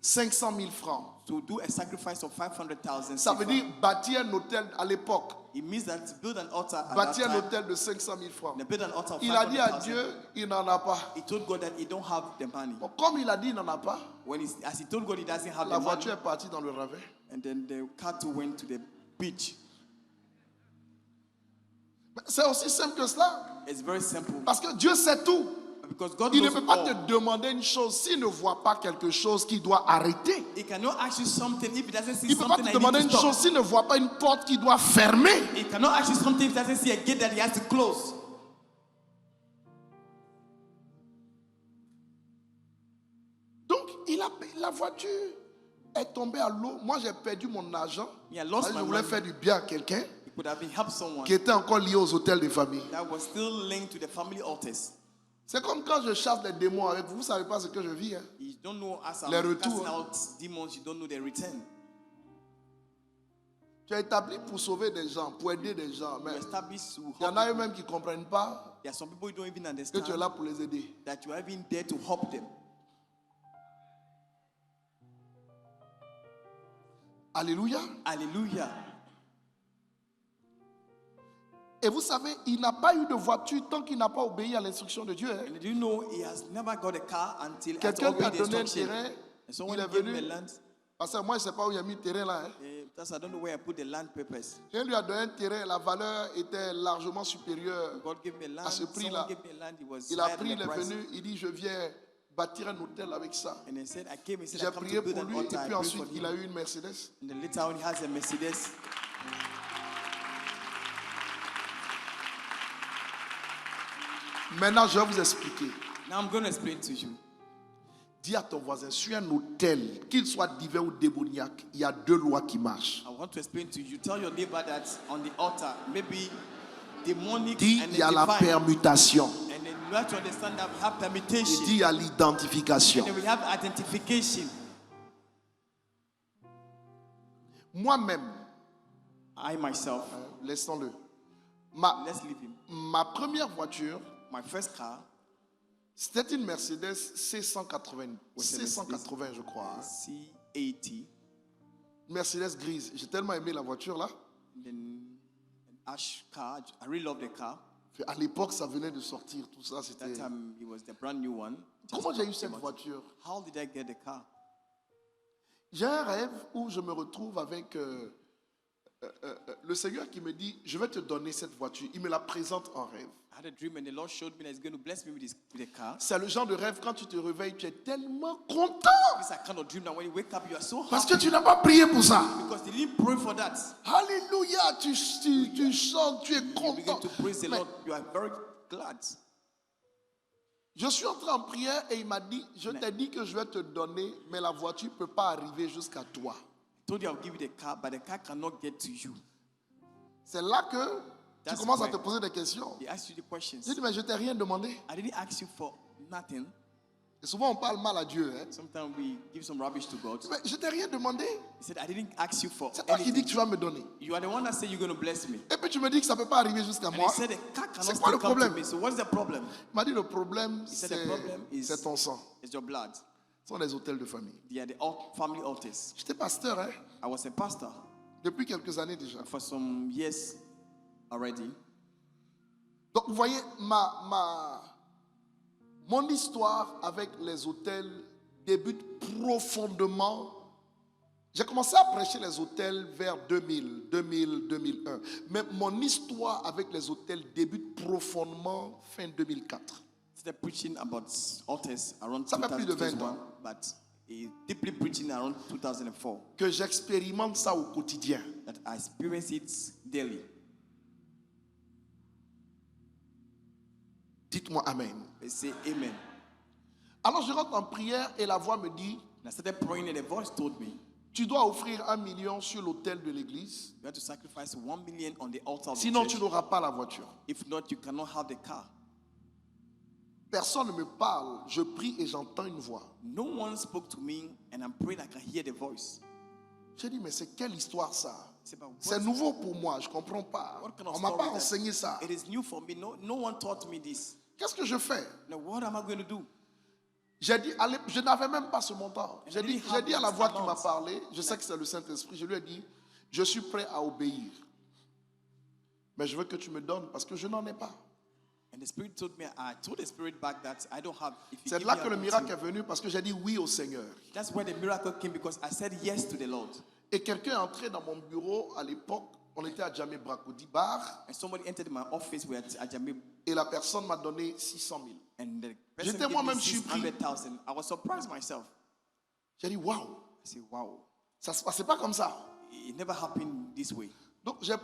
500 000 francs. to do a sacrifice of 500,000. Ça veut dire bâtir un hôtel à l'époque. It means that to build an altar at that Bâtir un time, hôtel de 500 000 francs. and build an altar of Il a dit à 500,000. Dieu, il n'en a pas. He told God that he don't have the money. Bon, comme il a dit, il n'en a pas. As he told God he doesn't have La the money, voiture est partie dans le ravin. and then the car too went to the beach. C'est aussi simple que cela. It's very simple. Parce que Dieu sait tout. Because God Il ne knows peut pas all. te demander une chose s'il ne voit pas quelque chose qu'il doit arrêter. He cannot ask you something if he doesn't see Il ne peut pas something te that he demander needs une to stop. chose s'il ne voit pas une porte qu'il doit fermer. He cannot ask you something if he doesn't see a gate that he has to close. Donc, la voiture est tombée à l'eau. Moi, j'ai perdu mon argent. Me, I lost Je my voulais money. faire du bien à quelqu'un He could have been helped someone qui était encore lié aux hôtels de famille. that was still linked to the family altars. C'est comme quand je chasse les démons avec vous. Vous ne savez pas ce que je vis. Hein. You don't know as Les I'm retours, casting hein. out demons, you don't know the return. Tu es établi pour sauver des gens, pour aider des gens. Mais You establish to il y en help a people. eux-mêmes qui ne comprennent pas There are some people who don't even que understand tu es là pour les aider. that you are even there to help them. Alléluia. Hallelujah. Et vous savez, il n'a pas eu de voiture tant qu'il n'a pas obéi à l'instruction de Dieu. Hein. And do you know he has never got a car until he has Quelqu'un lui a obeyed the donné un instruction. terrain, And someone il est gave him a venu. land. Parce que moi, je ne sais pas où il a mis le terrain là. Hein. That's I don't know where I put the land papers. Quelqu'un lui a donné un terrain, la valeur était largement supérieure. God gave me a land. À ce prix-là, Someone gave me a land. He was Il a higher pris, than il the est price. venu, il dit, je viens bâtir un hôtel avec ça. And he said, I came. He said, J'ai I come prié to build pour an lui et altar. I puis prayed ensuite for il him. a eu une Mercedes. And then later on, he has a Mercedes. Maintenant, je vais vous expliquer. Now I'm going to explain to you. Dis à ton voisin, sur un hôtel, qu'il soit divin ou démoniaque, il y a deux lois qui marchent. I want to explain to you. Tell your neighbor that on the altar, maybe demonic Dis, and il y a la divine. permutation. And then you have to understand that we have Et permutation. dis, il y a l'identification. And then we have identification. Moi-même, I myself, laissons-le. let's leave him. Ma première voiture, My first car c'était une Mercedes C180, was a C180 je crois. Hein. C80, Mercedes grise. J'ai tellement aimé la voiture là. and then an ash car. I really love the car. À l'époque, ça venait de sortir, tout ça. That C'était. time it was the brand new one. Comment j'ai eu came cette out. voiture? How did I get the car? J'ai un rêve où je me retrouve avec le Seigneur qui me dit, je vais te donner cette voiture. Il me la présente en rêve. I had a dream and the Lord showed me that He's going to bless me with the car. C'est le genre de rêve, quand tu te réveilles, tu es tellement content. This is a kind of dream that when you wake up, you are so Parce happy que tu n'as pas prié pour ça. because you didn't pray for that. Alléluia, tu chantes, tu es You content. begin to praise the Mais Lord. You are very glad. je suis entré en prière et il m'a dit, je t'ai dit que je vais te donner, mais la voiture ne peut pas arriver jusqu'à toi. I told you I'll give you the car, but the car cannot get to you. C'est là que tu That's commences à why- te poser des questions. They asked you the questions. J'ai dit, mais je t'ai rien demandé. I didn't ask you for nothing. Et souvent, on parle mal à Dieu. Hein. Sometimes we give some rubbish to God. Mais je t'ai rien demandé. He said, I didn't ask you for C'est toi qui dis anything. que tu vas me donner. You are the one that said you're going to bless me. Et puis tu me dis que ça ne peut pas arriver jusqu'à And he moi. said, the car cannot C'est quoi le still come to problème? me. So what's the problem? Il m'a dit, le problème, said the problem is- c'est ton sang. It's your blood. Ce sont les hôtels de famille. They are the family altars. J'étais pasteur hein, I was a pastor depuis quelques années déjà. for some years already. Donc vous voyez, mon histoire avec les hôtels débute profondément. J'ai commencé à prêcher les hôtels vers 2000, 2001. Mais mon histoire avec les hôtels débute profondément fin 2004. Started preaching about altars around Ça fait plus de 20 2021, ans. but deeply preaching around 2004. Que j'expérimente ça au quotidien. That I experience it daily. Dites-moi Amen. They say amen. Alors je rentre en prière et la voix me dit, And I started praying and a voice told me, tu dois offrir 1 million sur l'autel de l'église. you have to sacrifice 1 million on the altar of Sinon the tu church. n'auras pas la voiture. If not, you cannot have the car. Personne ne me parle, je prie et j'entends une voix. No one spoke to me and I'm praying I can hear the voice. J'ai dit, mais c'est quelle histoire ça? I said, but C'est nouveau pour moi, je ne comprends pas. what kind of On ne m'a story pas is that? enseigné ça. It is new for me. No one taught me this. Qu'est-ce que je fais? Now what am I going to do? J'ai dit, allez, je n'avais même pas ce montant. J'ai dit à la voix qui m'a parlé, je sais que c'est le Saint-Esprit, je lui ai dit, je suis prêt à obéir. Mais je veux que tu me donnes parce que je n'en ai pas. And the Spirit told me, I told the Spirit back that I don't have. If you C'est give là me, que I'll le give miracle you. est venu parce que j'ai dit oui au Seigneur. That's where the miracle came because I said yes to the Lord. Et quelqu'un est entré dans mon bureau à l'époque, On était à Djamé Bracodi Bar and somebody entered my office with Ajame, et la personne m'a donné 600 000. and the person J'étais gave me moi-même surpris. 600,000. I was surprised myself. J'ai dit, waouh, I said, wow, ça se passait pas comme ça. it never happened this way. Donc j'ai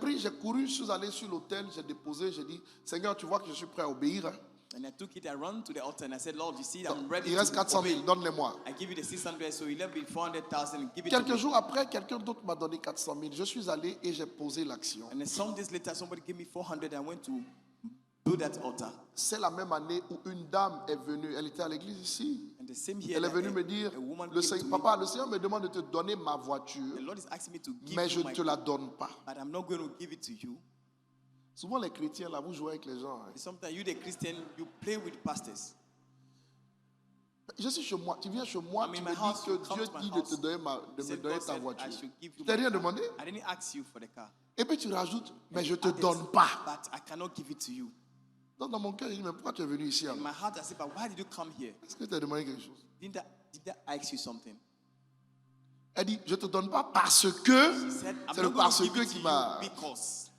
couru, je suis allé sur l'autel, j'ai déposé, j'ai dit, Seigneur, tu vois que je suis prêt à obéir. Hein. And I took it, I ran to the altar and I said, Lord, you see, Donc, I'm ready il reste to 400 obey. 000, donne-les-moi. I give you the 600, so you left me 400,000. Give it to Quelques me. jours après, quelqu'un d'autre m'a donné 400 000. Je suis allé et j'ai posé l'action. And then some days later, somebody gave me 400. I went to build that altar. C'est la même année où une dame est venue, elle était à l'église ici. And the same year, Elle est venue me dire, a woman le came to Seigneur, me. papa, le Seigneur me demande de te donner ma voiture, The Lord is asking me to give mais je you ne my te la donne pas. but I'm not going to give it to you. Souvent les chrétiens, là, vous jouez avec les gens. Hein. Sometimes you, the Christian, you play with pastors. Je suis chez moi, tu viens chez moi, I'm tu in me my house, dis you que come Dieu to my dit de house. te donner, de me Said donner God ta said, voiture. I should give Je you t'ai my rien car. demandé. I didn't ask you for the car. Et puis tu rajoutes, mais je ne te Others, donne pas. But I cannot give it to you. Donc dans mon cœur, je dis, mais pourquoi tu es venu ici In alors? my heart, I said, but why did you come here? Est-ce que tu as demandé quelque chose? Did I ask you something? Elle dit, je ne te donne pas parce que, She said, I'm c'est not le going parce to give que it to qui you m'a... because.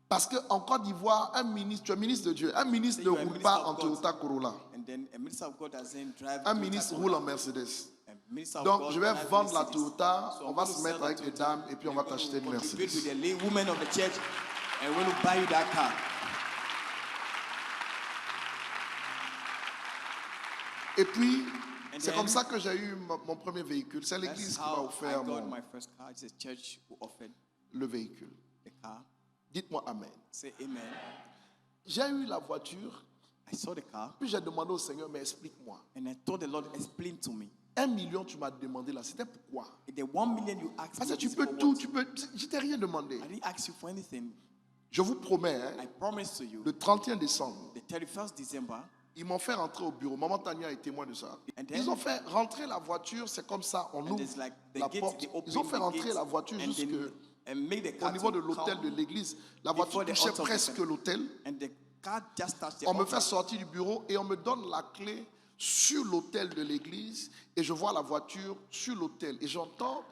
Parce qu'en Côte d'Ivoire, un ministre, tu es ministre de Dieu, un ministre ne You are a roule minister pas of en God. Toyota Corolla. And then a minister of God doesn't drive. Un Toyota ministre Corolla. roule en Mercedes. A minister of Donc, God je vais drives vendre la Mercedes. Toyota, So on I'm va going se to mettre sell avec the les Toyota. dames et puis on va We're going t'acheter to une contribute Mercedes. with the lay women of the church, and we're going to buy you that car. Et puis, And c'est then- comme ça que j'ai eu mon premier véhicule. C'est That's l'église qui m'a how I offert got mon- my first car. It's a church who offered le véhicule. the car. Dites-moi Amen. Say amen. J'ai eu la voiture, I saw the car, puis j'ai demandé au Seigneur, mais explique-moi. and I told the Lord, explain to me. 1 million, tu m'as demandé là, c'était pourquoi? The 1 million you asked Parce me que tu is peux for tout, what? tu peux. Je t'ai rien demandé. I didn't ask you for anything. Je vous promets, hein, I promise to you, le 31 décembre, the 31st December, ils m'ont fait rentrer au bureau. Maman Tania est témoin de ça. And then- Ils ont fait rentrer la voiture, c'est comme ça, on and ouvre there's like the la gate, porte. they open Ils ont fait the rentrer gate la voiture and jusque then- and make the au car niveau to de l'hôtel come, de l'église. La voiture before the touchait altar of the presque temple. l'hôtel. and the car just touched the On me altar. fait sortir du bureau et on me donne la clé sur l'autel de l'église et je vois la voiture sur l'autel et j'entends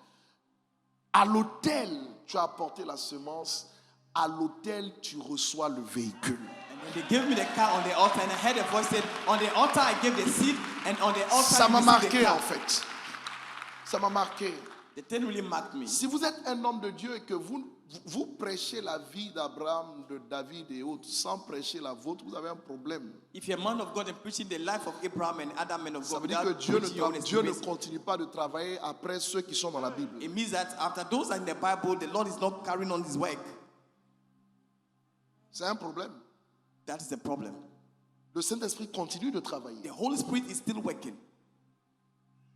à l'autel tu as apporté la semence, à l'autel tu reçois le véhicule. And then they gave me the car on the altar, and I heard a voice said, on the altar I gave the seed, and on the altar Ça you m'a received the marqué car. en fait. Ça m'a marqué. The thing really marked me. Si vous êtes un homme de Dieu et que vous prêchez la vie d'Abraham, de David et autres sans prêcher la vôtre, vous avez un problème. If you're a man of God and preaching the life of Abraham and other men of Ça God veut dire que without Dieu preaching your own Dieu ne experience, continue pas de travailler après ceux qui sont dans la Bible. it means that after those are in the Bible, the Lord is not carrying on his work. C'est un problème. That is the problem. Le Saint-Esprit continue de travailler. The Holy Spirit is still working.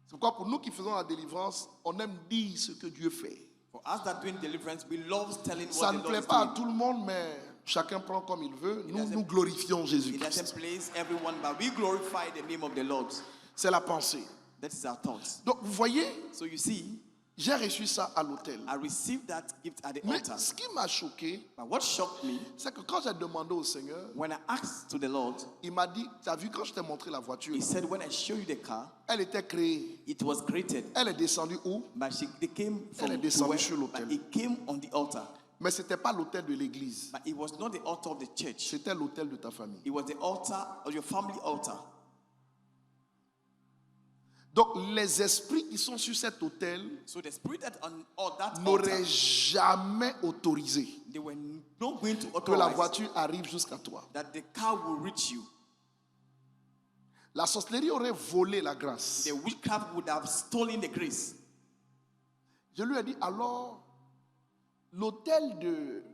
C'est pourquoi pour nous qui faisons la délivrance, on aime dire ce que Dieu fait. For us that doing deliverance, we love telling Ça what ne the Lord plaît is pas à doing. tout le monde, mais chacun prend comme il veut. Nous, doesn't- nous glorifions It Jésus-Christ. doesn't please everyone, but we glorify the name of the Lord. C'est la pensée. That is our thoughts. Donc, vous voyez, So you see, j'ai reçu ça à l'hôtel. I received that gift at the Mais altar. ce qui m'a choqué, But what shocked me, c'est que quand j'ai demandé au Seigneur, when I asked to the Lord, il m'a dit, tu as vu quand je t'ai montré la voiture, he said, when I show you the car, elle était créée. it was created. Elle est descendue où? But they came Elle est from descendue where- sur l'autel. but it came on the altar. Mais ce n'était pas l'autel de l'église. But it was not the altar of the church. C'était l'autel de ta famille. It was the altar of your family altar. Donc, les esprits qui sont sur cet autel So the spirit that on that n'auraient altar, jamais autorisé they were not going to que la authorize voiture arrive jusqu'à toi. that the car will reach you. La sorcellerie aurait volé la grâce. The witchcraft would have stolen the grace. Je lui ai dit, alors, l'hôtel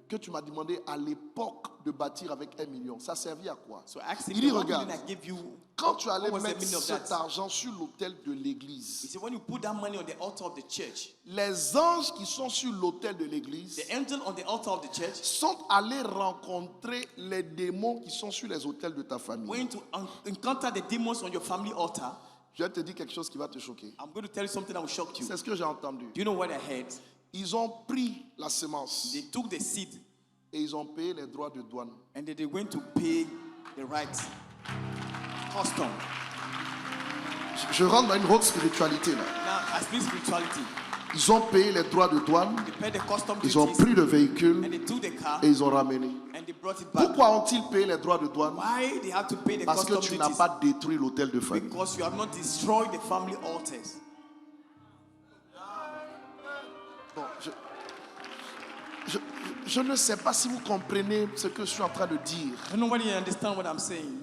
que tu m'as demandé à l'époque de bâtir avec 1 million, ça servait à quoi? So I asked him, Il dit, the 1 regarde, million I gave you, quand tu allais what was the mettre meaning of cet that? argent sur l'autel de He l'église, said, when you put that money on the altar of the church, les anges qui sont sur l'autel de l'église the angel on the altar of the church sont allés rencontrer les démons qui sont sur les autels de ta famille. going to encounter the demons on your family altar. Je vais te dire quelque chose qui va te choquer. I'm going to tell you something that will shock you. C'est ce que j'ai entendu. Do you know what I heard? Ils ont pris la semence They took the seed et ils ont payé les droits de douane. and then they went to pay the right custom. Je rentre dans une haute spiritualité là. Now, I speak spirituality. Ils ont payé les droits de douane, They paid the custom ils ont duties pris le véhicule and they took the car et ils ont ramené. and they brought it back. Pourquoi ont-ils payé les droits de douane? Why they have to pay the Parce que custom tu n'as duties? pas détruit l'hôtel de famille. Because you have not destroyed the family altars. Bon, je ne sais pas si vous comprenez ce que je suis en train de dire. I don't know whether you understand what I'm saying.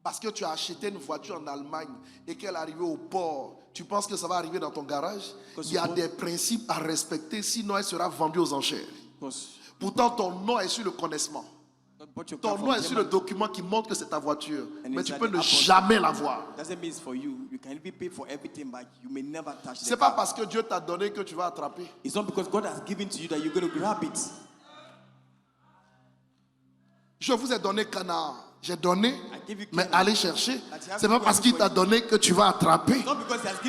Parce que tu as acheté une voiture en Allemagne et qu'elle est arrivée au port, tu penses que ça va arriver dans ton garage? Il y a des principes à respecter, sinon elle sera vendue aux enchères. Pourtant, ton nom est sur le connaissement. Ton nom est sur le document qui montre que c'est ta voiture. Mais tu peux ne jamais l'avoir. C'est pas parce que Dieu t'a donné que tu vas attraper. It's not because God has given to you that you're going to grab it. Je vous ai donné Canaan. J'ai donné, mais Canaan. allez chercher. C'est pas parce qu'il t'a donné que tu vas attraper.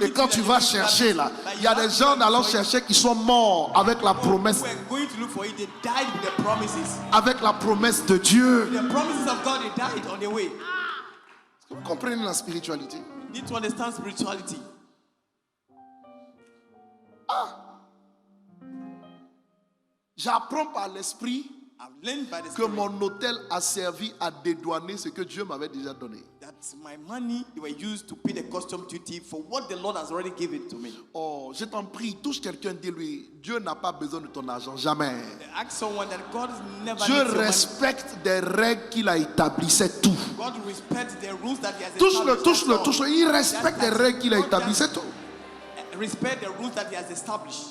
Et quand tu vas chercher là, il y a des gens allant chercher qui sont morts avec la promesse. Avec la promesse de Dieu. Vous comprenez la spiritualité? You need to understand spirituality. J'apprends par l'esprit I've learned by the que Spirit mon hôtel a servi à dédouaner ce que Dieu m'avait déjà donné. that my money they were used to pay the custom duty for what the Lord has already given to me. Oh, je t'en prie, touche quelqu'un, dis-lui, Dieu n'a pas besoin de ton argent, jamais. Ask someone that God never Dieu needs your money. respecte des règles qu'il a établies, c'est tout. God respects the rules that He has Touche-le, established. touche-le, That's all. touche-le. Il respecte des règles qu'il a établies, c'est tout. Respect the rules that He has established.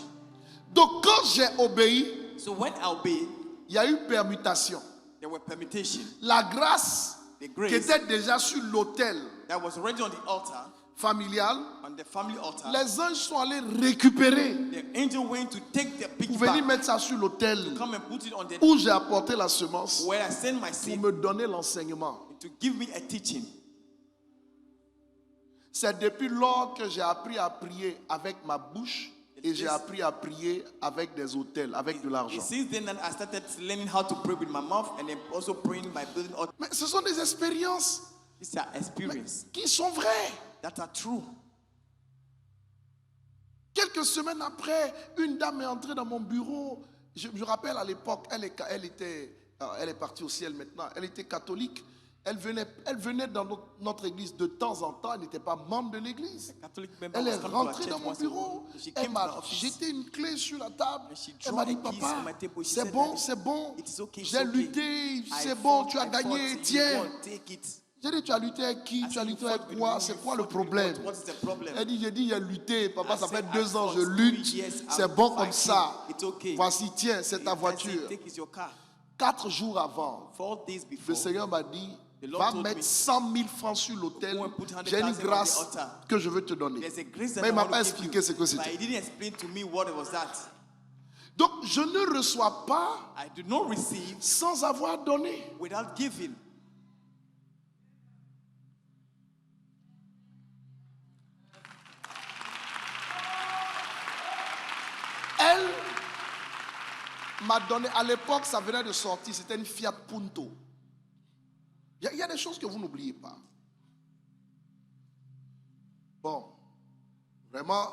Donc quand j'ai obéi, So when I obeyed, il y a eu permutation. there were permutations. La grâce The qui grace était déjà sur l'autel that was already on the altar, familial, on the family altar, les anges sont allés récupérer the angel went to take the pig pour venir back, mettre ça sur l'autel come and put it on the où j'ai apporté la semence where I sent my pour seed me donner l'enseignement. to give me a teaching. C'est depuis lors que j'ai appris à prier avec ma bouche et j'ai appris à prier avec des autels, avec de l'argent. Since then, I started learning how to pray with my mouth and then also praying by building altars. Mais ce sont des expériences These are experiences qui sont vraies. that are true. Quelques semaines après, une dame est entrée dans mon bureau. Je me rappelle à l'époque, elle est partie au ciel maintenant. Elle était catholique. Elle venait dans notre église de temps en temps. Elle n'était pas membre de l'église. Elle est rentrée dans mon bureau. Elle m'a jeté une clé sur la table. Elle m'a dit, papa, c'est bon, c'est bon. J'ai lutté, c'est bon, tu as gagné, tiens. J'ai dit, tu as lutté avec qui? Tu as lutté avec quoi? C'est quoi le problème? Elle dit, j'ai lutté. Papa, ça fait 2 ans, je lutte. C'est bon comme ça. Voici, tiens, c'est ta voiture. 4 jours avant, le Seigneur m'a dit, va mettre 100 000 francs sur l'autel. J'ai une grâce que je veux te donner. Mais il ne m'a pas expliqué ce que c'était. Donc, je ne reçois pas sans avoir donné. without giving. Elle m'a donné, à l'époque, ça venait de sortir, c'était une Fiat Punto. Il y a des choses que vous n'oubliez pas. Bon, vraiment,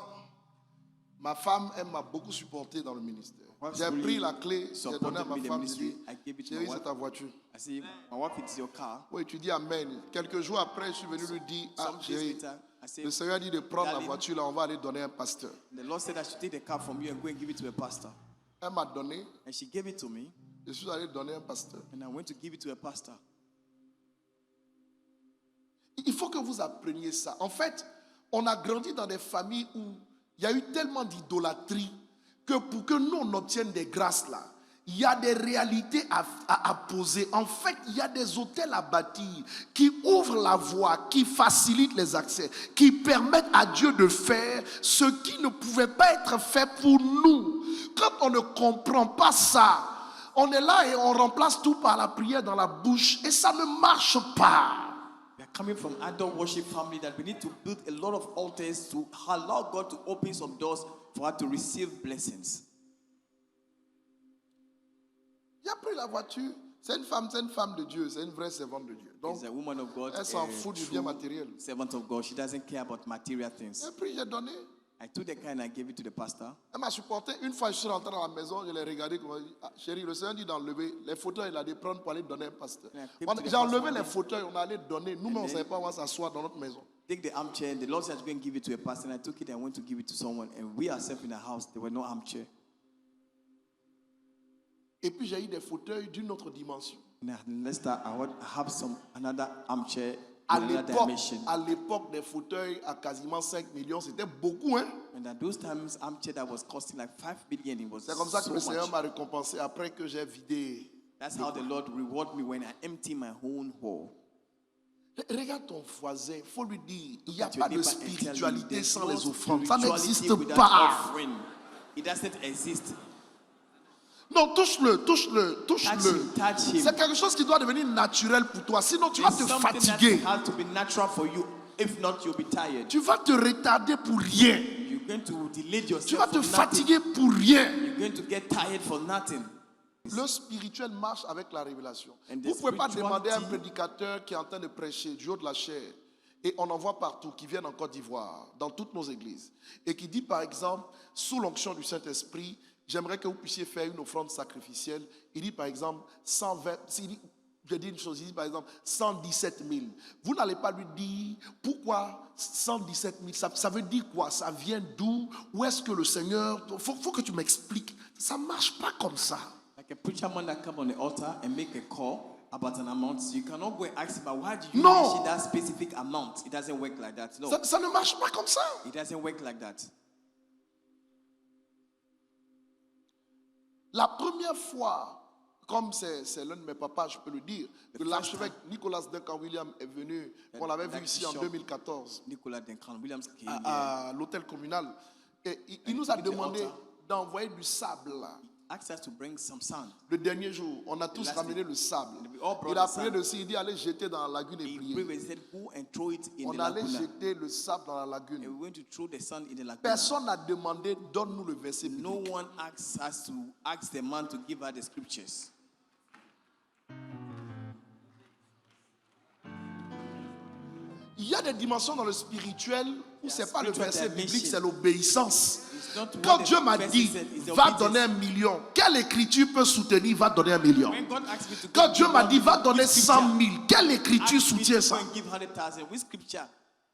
ma femme, elle m'a beaucoup supporté dans le ministère. J'ai pris la clé, j'ai donné à ma femme, j'ai dit, chérie, c'est ta voiture. I say, my wife, it's your car. Oui, tu dis Amen. Quelques jours après, je suis venu lui dire, ah Some days chérie, later, I say, le Seigneur dit de prendre la darling, voiture, là, on va aller donner à un pasteur. the Lord said I should take the car from you and go and give it to a pastor. Elle m'a donné, And she gave it to me, je suis allé donner à un pasteur. and I went to give it to a pastor. Il faut que vous appreniez ça. En fait, on a grandi dans des familles où il y a eu tellement d'idolâtrie que pour que nous on obtienne des grâces là, il y a des réalités à poser. En fait, il y a des hôtels à bâtir qui ouvrent la voie, qui facilitent les accès, qui permettent à Dieu de faire ce qui ne pouvait pas être fait pour nous. Quand on ne comprend pas ça, on est là et on remplace tout par la prière dans la bouche et ça ne marche pas. We are coming from adult worship family that we need to build a lot of altars to allow God to open some doors for us to receive blessings. Il a pris la voiture, C'est une femme de Dieu, c'est une vraie servante de Dieu. Donc, She's a woman of God, elle s'en fout du bien true matériel. servant of God. She doesn't care about material things. Et puis j'ai donné. I took the car and I gave it to the pastor. Elle m'a supporté. Une fois, je suis rentré dans la maison, je l'ai regardé. Comme, ah, chérie, le Seigneur dit d'enlever les fauteuils, il a de prendre pour aller donner à un pasteur. J'ai enlevé les fauteuils, on allait donner. Nous-mêmes, on ne savait pas où on s'asseoir dans notre maison. Take the armchair. The Lord said, "Go and give it to a pastor." And I took it and went to give it to someone. And we ourselves in the house, there were no armchair. Et puis j'ai eu des fauteuils d'une autre dimension. And next time, I have another armchair in À another dimension. l'époque, des fauteuils à quasiment 5 millions, c'était beaucoup, hein? And at those times, armchair that was costing like 5 million, it was C'est comme ça que so le Seigneur much. m'a récompensé après que j'ai vidé. That's how the Lord reward me when I empty my own hall. Regarde ton voisin, il faut lui dire, il n'y a Look at your pas de neighbor and tell him, spiritualité there's sans no les offrandes. Ça spirituality n'existe without pas. offering. It doesn't exist. Non, touche-le. Touch him. C'est quelque chose qui doit devenir naturel pour toi. Sinon, tu vas It's te something fatiguer. that has to be natural for you. If not, you'll be tired. Tu vas te retarder pour rien. You're going to delay Tu yourself vas for te nothing. fatiguer pour rien. You're going to get tired for nothing. Le spirituel marche avec la révélation. And the Vous ne pouvez pas spirituality- demander à un prédicateur qui est en train de prêcher du haut de la chair, et on en voit partout, qui viennent en Côte d'Ivoire, dans toutes nos églises, et qui dit par exemple, sous l'onction du Saint-Esprit, j'aimerais que vous puissiez faire une offrande sacrificielle. Il dit par exemple 120, je dis une chose, il dit par exemple 117 000. Vous n'allez pas lui dire pourquoi 117 000, ça veut dire quoi? Ça vient d'où? Où est-ce que le Seigneur... Faut que tu m'expliques. Ça ne marche pas comme ça. Like a preacher man that come on the altar and make a call about an amount, so you cannot go and ask him, but why did you No. mention that specific amount? It doesn't work like that. No, Ça ne marche pas comme ça. it doesn't work like that. La première fois, comme c'est l'un de mes papas, je peux le dire, que l'archevêque Nicolas Duncan William est venu, on l'avait vu ici en 2014 Nicolas Duncan Williams came here. à l'hôtel communal. Et il nous a demandé d'envoyer du sable là. Asked us to bring some sand. Le dernier jour, on a tous last ramené day. le sable. We all brought Il a the prié sand. dessus, il dit allez jeter dans la lagune et He prier. prayed and said, "Go and throw it in On the allait laguna." jeter le sable dans la And lagune. we're going to throw the sand in the laguna. Personne n'a demandé donne-nous le verset No biblique. one asks us to ask the man to give us the scriptures. Il y a des dimensions dans le spirituel où c'est pas le spiritual verset biblique, dimension. c'est l'obéissance. It's not what Quand the Dieu m'a verse dit, said, it's the va obedience. donner 1 million, quelle écriture peut soutenir, va donner 1 million? When God asked me to Quand go Dieu give m'a one dit, va million, donner which 100 scripture 000, quelle écriture asked me soutient to ça? go and give 100,000? Which scripture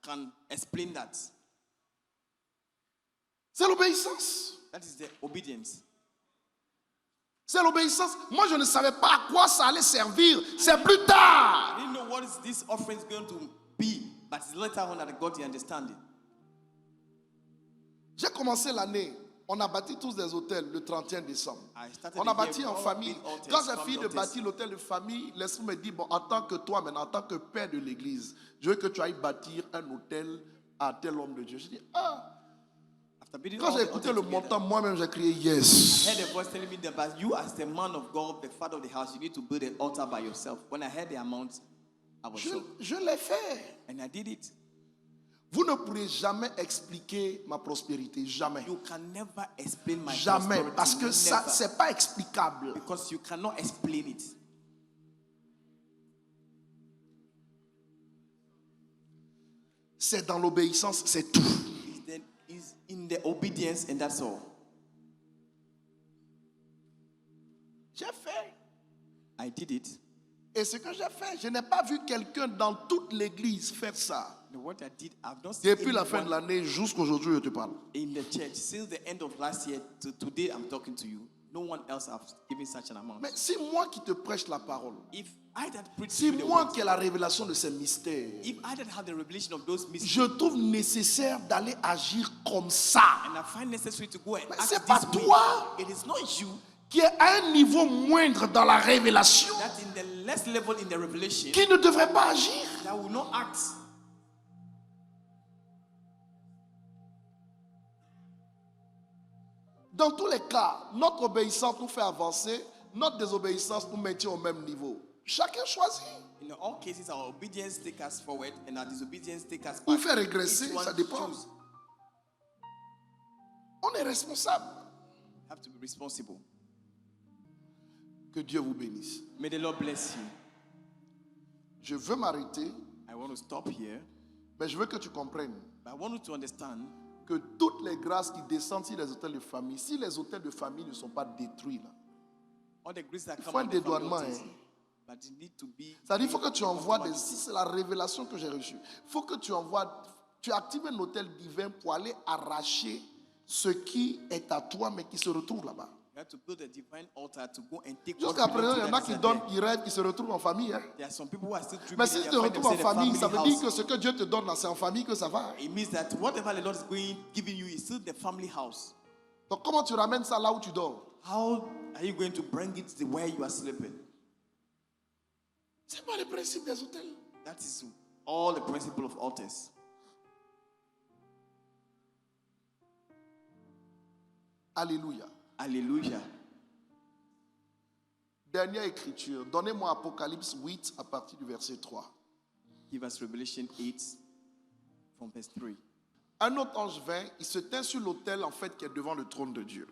can explain that? C'est l'obéissance. That is the obedience. C'est l'obéissance. Moi, je ne savais pas à quoi ça allait servir. C'est plus tard. I didn't know what is this offering is going to be, but it's later on that I got the understanding. J'ai commencé l'année. On a bâti tous des hôtels le 31 décembre. I started On a the year bâti en with all famille. big altars, Quand j'ai family fini de altars. bâtir l'hôtel de famille, l'esprit me dit, bon, en tant que toi, maintenant, en tant que père de l'église, je veux que tu ailles bâtir un hôtel à tel homme de Dieu. Je dis, ah. After building Quand all j'ai the écouté altars le together, montant, moi-même, j'ai crié, I yes. heard a voice telling me that, but you as the man of God, the father of the house, you need to build an altar by yourself. When I heard the amount, I was shocked. Je l'ai fait. And I did it. Vous ne pourrez jamais expliquer ma prospérité. Jamais. You can never explain my Jamais. prosperity. Parce que ça, Never. c'est pas explicable. Because you cannot explain it. C'est dans l'obéissance, c'est tout. It's in the obedience, and that's all. J'ai fait. I did it. Et ce que j'ai fait, je n'ai pas vu quelqu'un dans toute l'église faire ça. And what I did, I've not seen Depuis la fin de anyone l'année jusqu'aujourd'hui, je te parle. in the church since the end of last year to today. I'm talking to you. No one else has given such an amount. Mais c'est moi qui te prêche la parole. If I that preach C'est you the moi word, qui ai la révélation de ces mystères. if I that have the revelation of those mysteries, Je trouve nécessaire d'aller agir comme ça. and I find necessary to go and Mais act c'est pas this way, toi. it is not you Qui est à un niveau moindre dans la révélation, that in the less level in the revelation qui ne devrait pas agir. that will not act. Dans tous les cas, notre obéissance nous fait avancer, notre désobéissance nous maintient au même niveau. Chacun choisit. In all cases, our obedience take us forward and our disobedience take us Ou back. fait régresser, Each one ça dépend. choose. On est responsable. Have to be responsible. Que Dieu vous bénisse. May the Lord bless you. Je veux m'arrêter, I want to stop here, mais je veux que tu comprennes but I want you to understand que toutes les grâces qui descendent sur les hôtels de famille, si les hôtels de famille ne sont pas détruits là, all the grace that il faut come un on the family dédouanement. altars, Hein. but it need to be. C'est-à-dire, il faut que tu envoies des... C'est la révélation que j'ai reçue. Il faut que tu envoies... Tu actives un hôtel divin pour aller arracher ce qui est à toi, mais qui se retrouve là-bas. You have to build a divine altar to go and take Jusqu'à what belongs présent, il y to en a that qui is donnent, there. qui rêvent, qui se retrouvent en famille. Hein. There are some people who are still dreaming. Mais si and tu they te find retrouves en themselves in a famille, ça veut dire house. que ce que Dieu te donne, là, c'est en famille que ça va. It means that whatever the Lord is giving you is still the family house. Donc, comment tu ramènes ça là où tu dors? How are you going to bring it to where you are sleeping? C'est pas le principe des hôtels. That is all the principle of altars. Alléluia. Hallelujah. Dernière écriture. Donnez-moi Apocalypse 8 à partir du verset 3. Give us Revelation 8 from verse 3. Un autre ange vint, il se tint sur l'autel en fait qui est devant le trône de Dieu.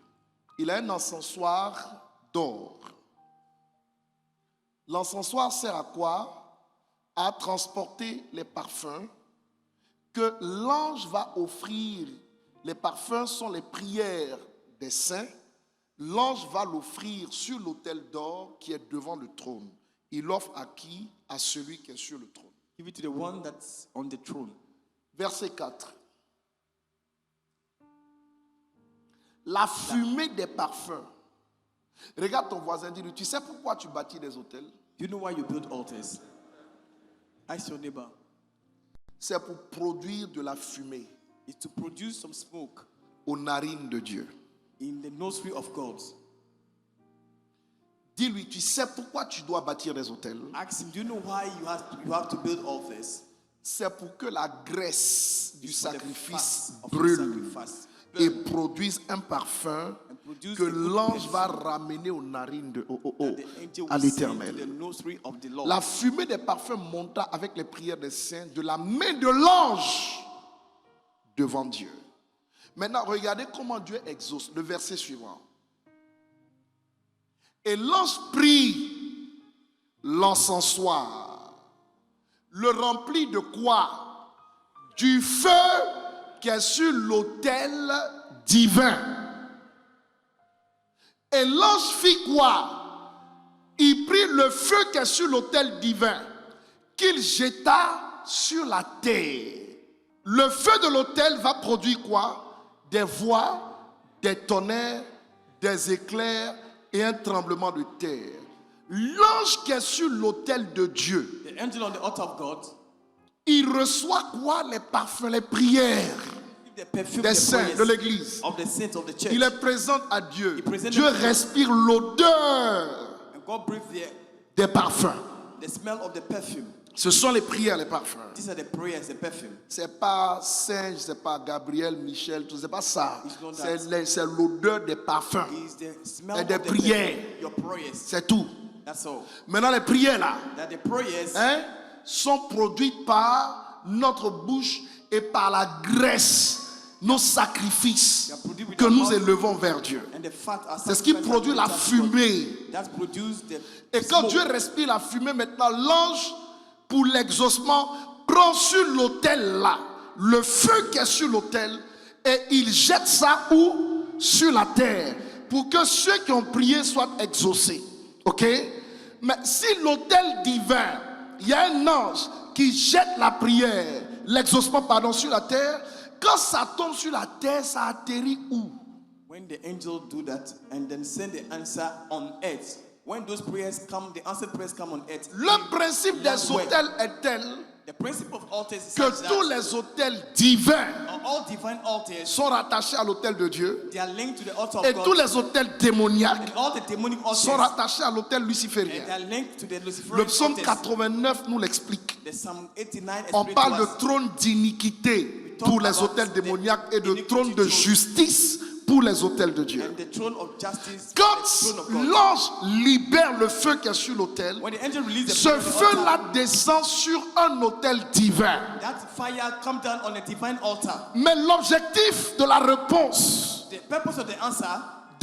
Il a un encensoir d'or. L'encensoir sert à quoi? À transporter les parfums que l'ange va offrir. Les parfums sont les prières des saints. L'ange va l'offrir sur l'autel d'or qui est devant le trône. Il l'offre à qui? À celui qui est sur le trône. Give it to the one that's on the throne. Verset 4. La fumée des parfums. Regarde ton voisin, dis-lui, tu sais pourquoi tu bâtis des hôtels? Do you know why you build altars? Ask your neighbor. C'est pour produire de la fumée It's to produce some smoke aux narines de Dieu. in the nostril of God. Dis-lui, tu sais pourquoi tu dois bâtir des hôtels? Ask him, do you know why you have to build altars? C'est pour que la graisse du It's for the sacrifice fat of the brûle sacrifice. et produise un parfum And produce que a good l'ange va perfume ramener aux narines that the angel à will send to the l'Éternel. nostril of the Lord. La fumée des parfums monta avec les prières des saints de la main de l'ange devant Dieu. Maintenant, regardez comment Dieu exauce. Le verset suivant. Et l'ange prit l'encensoir, le remplit de quoi? Du feu qui est sur l'autel divin. Et l'ange fit quoi? Il prit le feu qui est sur l'autel divin, qu'il jeta sur la terre. Le feu de l'autel va produire quoi? Des voix, des tonnerres, des éclairs et un tremblement de terre. L'ange qui est sur l'autel de Dieu, The angel on the altar of God, il reçoit quoi? Les parfums, les prières the perfume, des the saints prayers de l'église. of the saints of the church. Il les présente à Dieu. Il présente Dieu à Dieu. respire l'odeur And God breathed des parfums. the smell of the perfume. Ce sont les prières, les parfums. These are the prayers, the perfume. C'est pas Saint, c'est pas Gabriel, Michel, tout, c'est pas ça. It's not that. C'est l'odeur des parfums. It's the smell Et of des the prières. perfume, your prayers. C'est tout. That's all. Maintenant, les prières là, That the prayers hein, sont produites par notre bouche et par la graisse, nos sacrifices que nous élevons vers Dieu. and the fat are C'est ce qui sacrificed produit on the la altar of God. fumée. That produce the Et quand smoke. Dieu respire la fumée, maintenant, l'ange, pour l'exaucement, prend sur l'autel là, le feu qui est sur l'autel, et il jette ça où? Sur la terre, pour que ceux qui ont prié soient exaucés. Ok? Mais si l'autel divin, il y a un ange qui jette la prière, l'exaucement, pardon, sur la terre, quand ça tombe sur la terre, ça atterrit où? When the angel do that and then send the answer on earth, when those prayers come, the answered prayers come on earth. Le principe des hôtels est tel The principle of altars is que such tous that les hôtels divins all divine altars, sont rattachés à l'autel de Dieu they are linked to the altar of et God, tous les hôtels démoniaques and all the demonic sont altars, rattachés à l'autel and they luciférien. are linked to the Le Luciferian psaume altars. 89 nous l'explique. The Psalm 89 On explains parle to de us. trône d'iniquité pour les hôtels démoniaques et de trône de justice pour les hôtels de Dieu. And the throne of justice, Quand the throne of God. l'ange libère le feu qui est sur l'autel, When the angel releases the ce fire on the altar, feu-là descend sur un autel divin. that fire come down on a divine altar. Mais l'objectif de la réponse The purpose of the answer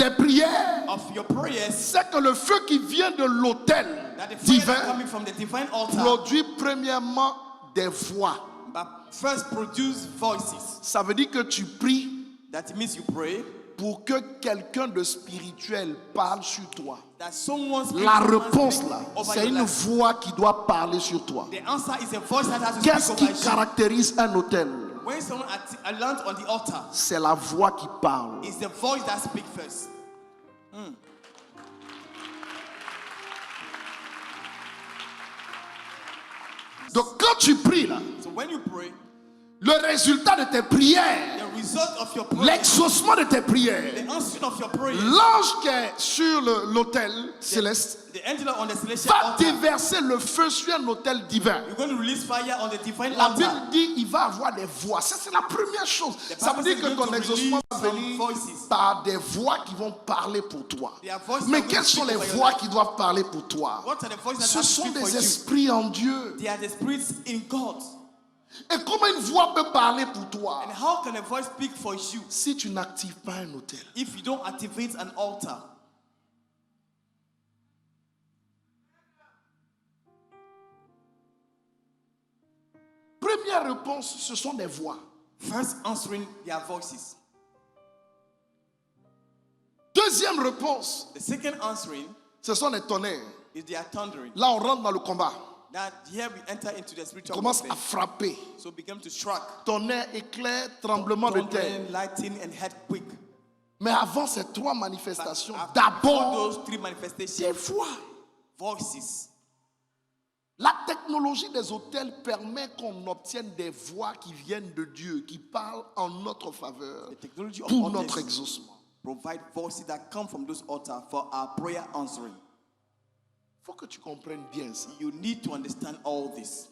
tes prières, of your prayers, c'est que le feu qui vient de l'autel that the fire divin that's coming from the divine altar, produit premièrement des voix. but first produce voices. Ça veut dire que tu pries That means you pray pour que quelqu'un de spirituel parle sur toi. that someone speaks La someone réponse speaks là, over c'est your une life. voix qui doit parler sur toi. The answer is a voice that has to Qu'est-ce speak qui over you. caractérise un autel? When someone lands on the altar, C'est la voix qui parle. it's the voice that speaks first. Donc quand tu pries là, So when you pray, le résultat de tes prières, the result of your prayer, l'exaucement de tes prières, the answering of your prayer, l'ange qui est sur l'autel céleste the angel on the celestial va altar, déverser le feu sur un autel divin. you're going to release fire on the divine La altar. Bible dit il va avoir des voix. Ça c'est la première chose. Ça veut dire que ton exaucement va venir par des voix qui vont parler pour toi. Mais quelles sont les voix qui doivent parler pour toi? What are the voices that Ce have to sont speak for des you? esprits en Dieu. They are the spirits in God. Et comment une voix peut parler pour toi And how can a voice speak for you si tu n'actives pas un autel? if you don't activate an altar? Première réponse, ce sont des voix. First answering their voices. Deuxième réponse, The second answering ce sont des tonnerres. is their thundering. Là, on rentre dans le combat. That here we enter into the On spiritual commence warfare. à frapper. So begin to strike. Tonnerre, éclair, tremblement de terre. Thundering, lightning, and earthquake. Mais avant ces trois manifestations, After all d'abord, those three des manifestations, voix. voices. La technologie des hôtels permet qu'on obtienne des voix qui viennent de Dieu, qui parlent en notre faveur The technology of pour altars notre exaucement. provide voices that come from those altars for our prayer answering. Il faut que tu comprennes bien ça. You need to understand all this.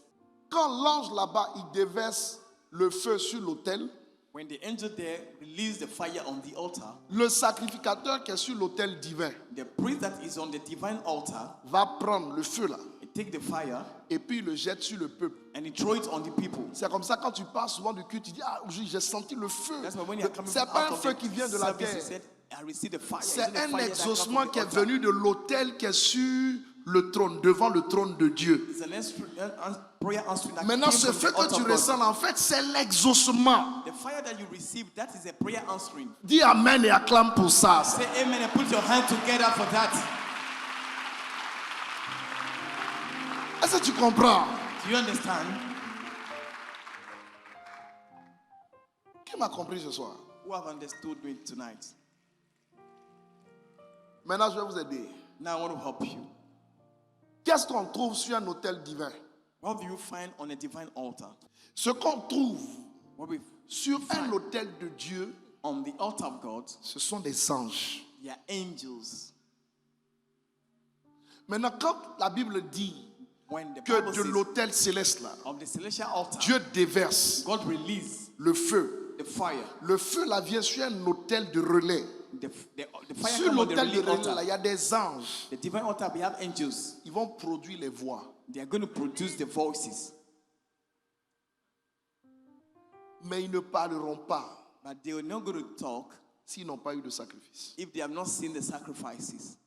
Quand l'ange là-bas, il déverse le feu sur l'autel, When the angel there released the fire on the altar, le sacrificateur qui est sur l'autel divin the priest that is on the divine altar, va prendre le feu là he take the fire et puis il le jette sur le peuple. and he throw it on the people. C'est comme ça quand tu pars souvent du culte, tu dis ah aujourd'hui j'ai senti le feu. That's why when you are coming C'est out pas un of feu the qui vient de la service, he terre. said, I received the fire. C'est It's the un fire that comes exaucement from qui the est altar. venu de l'autel qui est sur le trône, devant le trône de Dieu. It's prayer answering that Maintenant, came ce from feu the que altar tu of God. ressens, en fait, c'est l'exaucement. The fire that you receive, that is a prayer answering. Dis Amen et acclame pour ça. Say amen and put your hand together for that. Est-ce que tu comprends? Do you understand? Qui m'a compris ce soir? Who have understood me tonight? Maintenant, je vais vous aider. Now I want to help you. Qu'est-ce qu'on trouve sur un autel divin? What do you find on a divine altar? Ce qu'on trouve What we sur un autel de Dieu, on the altar of God, ce sont des anges. they are angels. Maintenant, quand la Bible dit When the que Bible de says l'autel céleste là, on the celestial altar, Dieu déverse God release le feu. the fire. Le feu là vient sur un autel de relais. The fire Sur comes on the l'autel de relay relais là, altar. il y a des anges. The divine altar, we have angels. Ils vont produire les voix. They are going to produce the voices, Mais ils ne parleront pas but they are not going to talk s'ils n'ont pas eu de sacrifice. if they have not seen the sacrifices.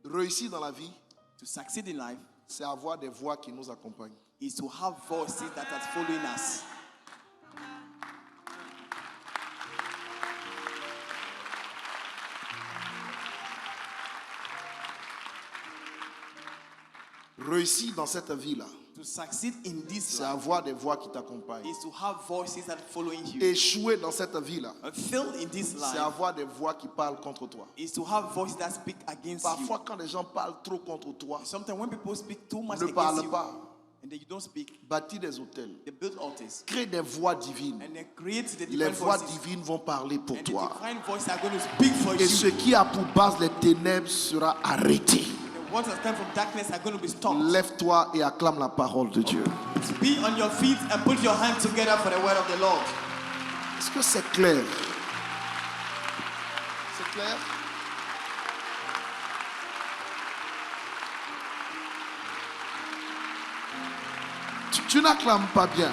Réussir dans la vie, To succeed in life c'est avoir des voix qui nous accompagnent. is to have voices that are following us. Réussir dans cette vie-là, To succeed in this c'est life avoir des voix qui t'accompagnent. is to have voices that are following you. Échouer dans cette vie-là, Fail in this c'est life avoir des voix qui parlent contre toi. is to have voices that speak against Parfois, quand les gens parlent trop contre toi, you. Sometimes when people speak too much ne against parle you pas. and then you don't speak, Bâtis des hôtels. they build altars Crée des voix divines. and they create the Les divine voix voices. divines vont parler pour And the toi. divine voices are going to speak for Et you. ce qui a pour base les ténèbres sera arrêté. The ones that come from darkness are going to be stopped. Lève-toi et acclame la parole de Dieu. Be on your feet and put your hands together for the word of the Lord. Est-ce que c'est clair? C'est clair? Tu n'acclames pas bien.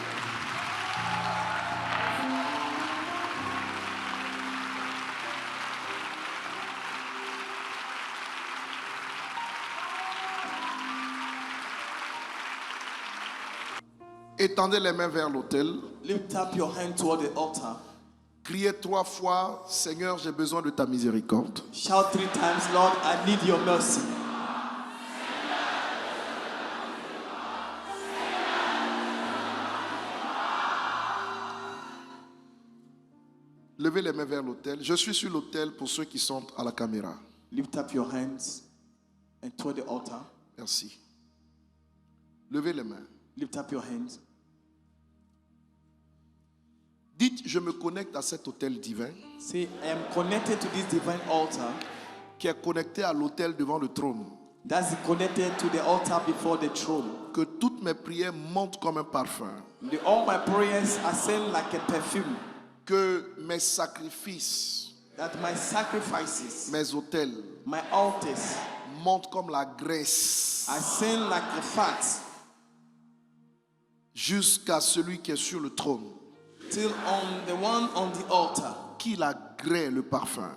Étendez les mains vers l'autel. Lift up your hand toward the altar. Criez 3 fois, Seigneur, j'ai besoin de ta miséricorde. Shout 3 times, Lord, I need your mercy. Levez les mains vers l'autel. Je suis sur l'autel pour ceux qui sont à la caméra. Lift up your hands and toward the altar. Merci. Levez les mains. Lift up your hands. Dites, je me connecte à cet autel divin Say, I am connected to this divine altar qui est connecté à l'autel devant le trône. that's connected to the altar before the throne. Que toutes mes prières montent comme un parfum. All my prayers ascend like a perfume. Que mes sacrifices, That my sacrifices, mes autels my altars, montent comme la graisse ascend like a fat jusqu'à celui qui est sur le trône. till on the one on the altar, Qu'il agrée le parfum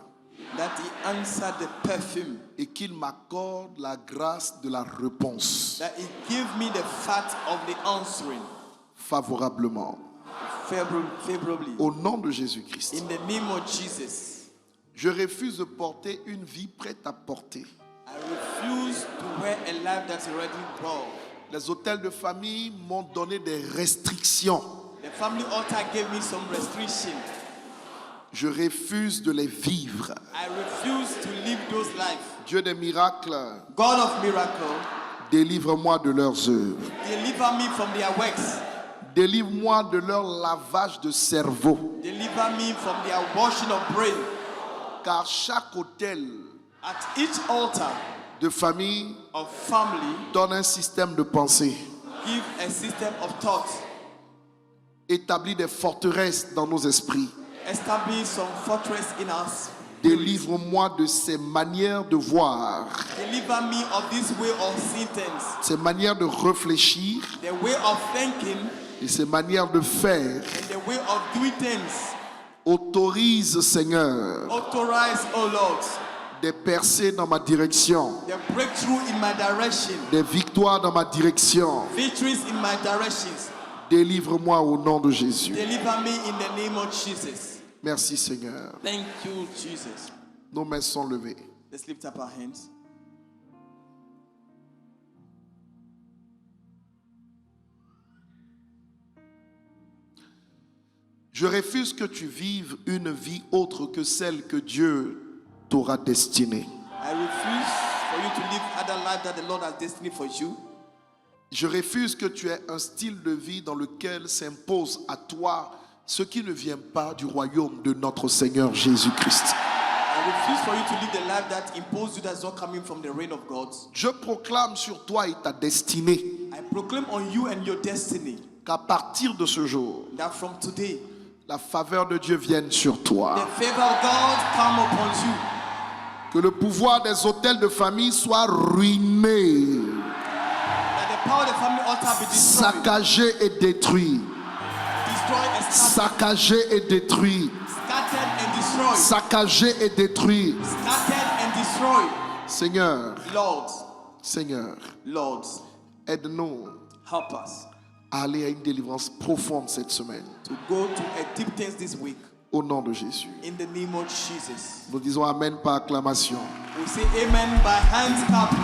that he answered the perfume, et qu'il m'accorde la grâce de la réponse that he give me the fat of the answering favorablement. favorably. Au nom de Jésus-Christ. In the name of Jesus, Je refuse de porter une vie prête à porter. I refuse to wear a life that's already born. Les hôtels de famille m'ont donné des restrictions. The family altar gave me some restriction. Je refuse de les vivre. I refuse to live those lives. Dieu des miracles, God of miracle, délivre-moi de leurs œuvres. deliver me from their works. Délivre-moi de leur lavage de cerveau. Deliver me from their washing of brain. Car chaque hôtel At each altar de famille of family, donne un système de pensée. give a system of thought. Établit des forteresses dans nos esprits. Establish some fortress in us. Délivre-moi de ces manières de voir, Deliver me of this way of seeing things. ces manières de réfléchir The way of thinking et ces manières de faire. and the way of doing things. Autorise, Seigneur, Authorize, oh Lord, des percées dans ma direction, the breakthrough in my direction. des victoires dans ma direction. Victories in my directions. Délivre-moi au nom de Jésus. Deliver me in the name of Jesus. Merci, Seigneur. Thank you, Jesus. Nos mains sont levées. Let's lift up our hands. Je refuse que tu vives une vie autre que celle que Dieu t'aura destinée. I refuse for you to live other life that the Lord has destined for you. Je refuse que tu aies un style de vie dans lequel s'impose à toi ce qui ne vient pas du royaume de notre Seigneur Jésus-Christ. I refuse for you to live the life that imposed you that's not coming from the reign of God. Je proclame sur toi et ta destinée I proclaim on you and your destiny qu'à partir de ce jour, that from today, la faveur de Dieu vienne sur the toi. favor of God come upon you. Que le pouvoir des hôtels de famille soit ruiné, That the power of the family altar be destroyed. saccagé et détruit. Destroyed and scattered. Saccagé et détruit. Scattered and destroyed. Saccagé et détruit. Scattered and destroyed. Seigneur, Lord, Seigneur, Lord, aide-nous help us à aller à une délivrance profonde cette semaine. to go to a deep things this week. Au nom de Jésus. In the name of Jesus. Nous disons Amen par acclamation. We say amen by hands clapping.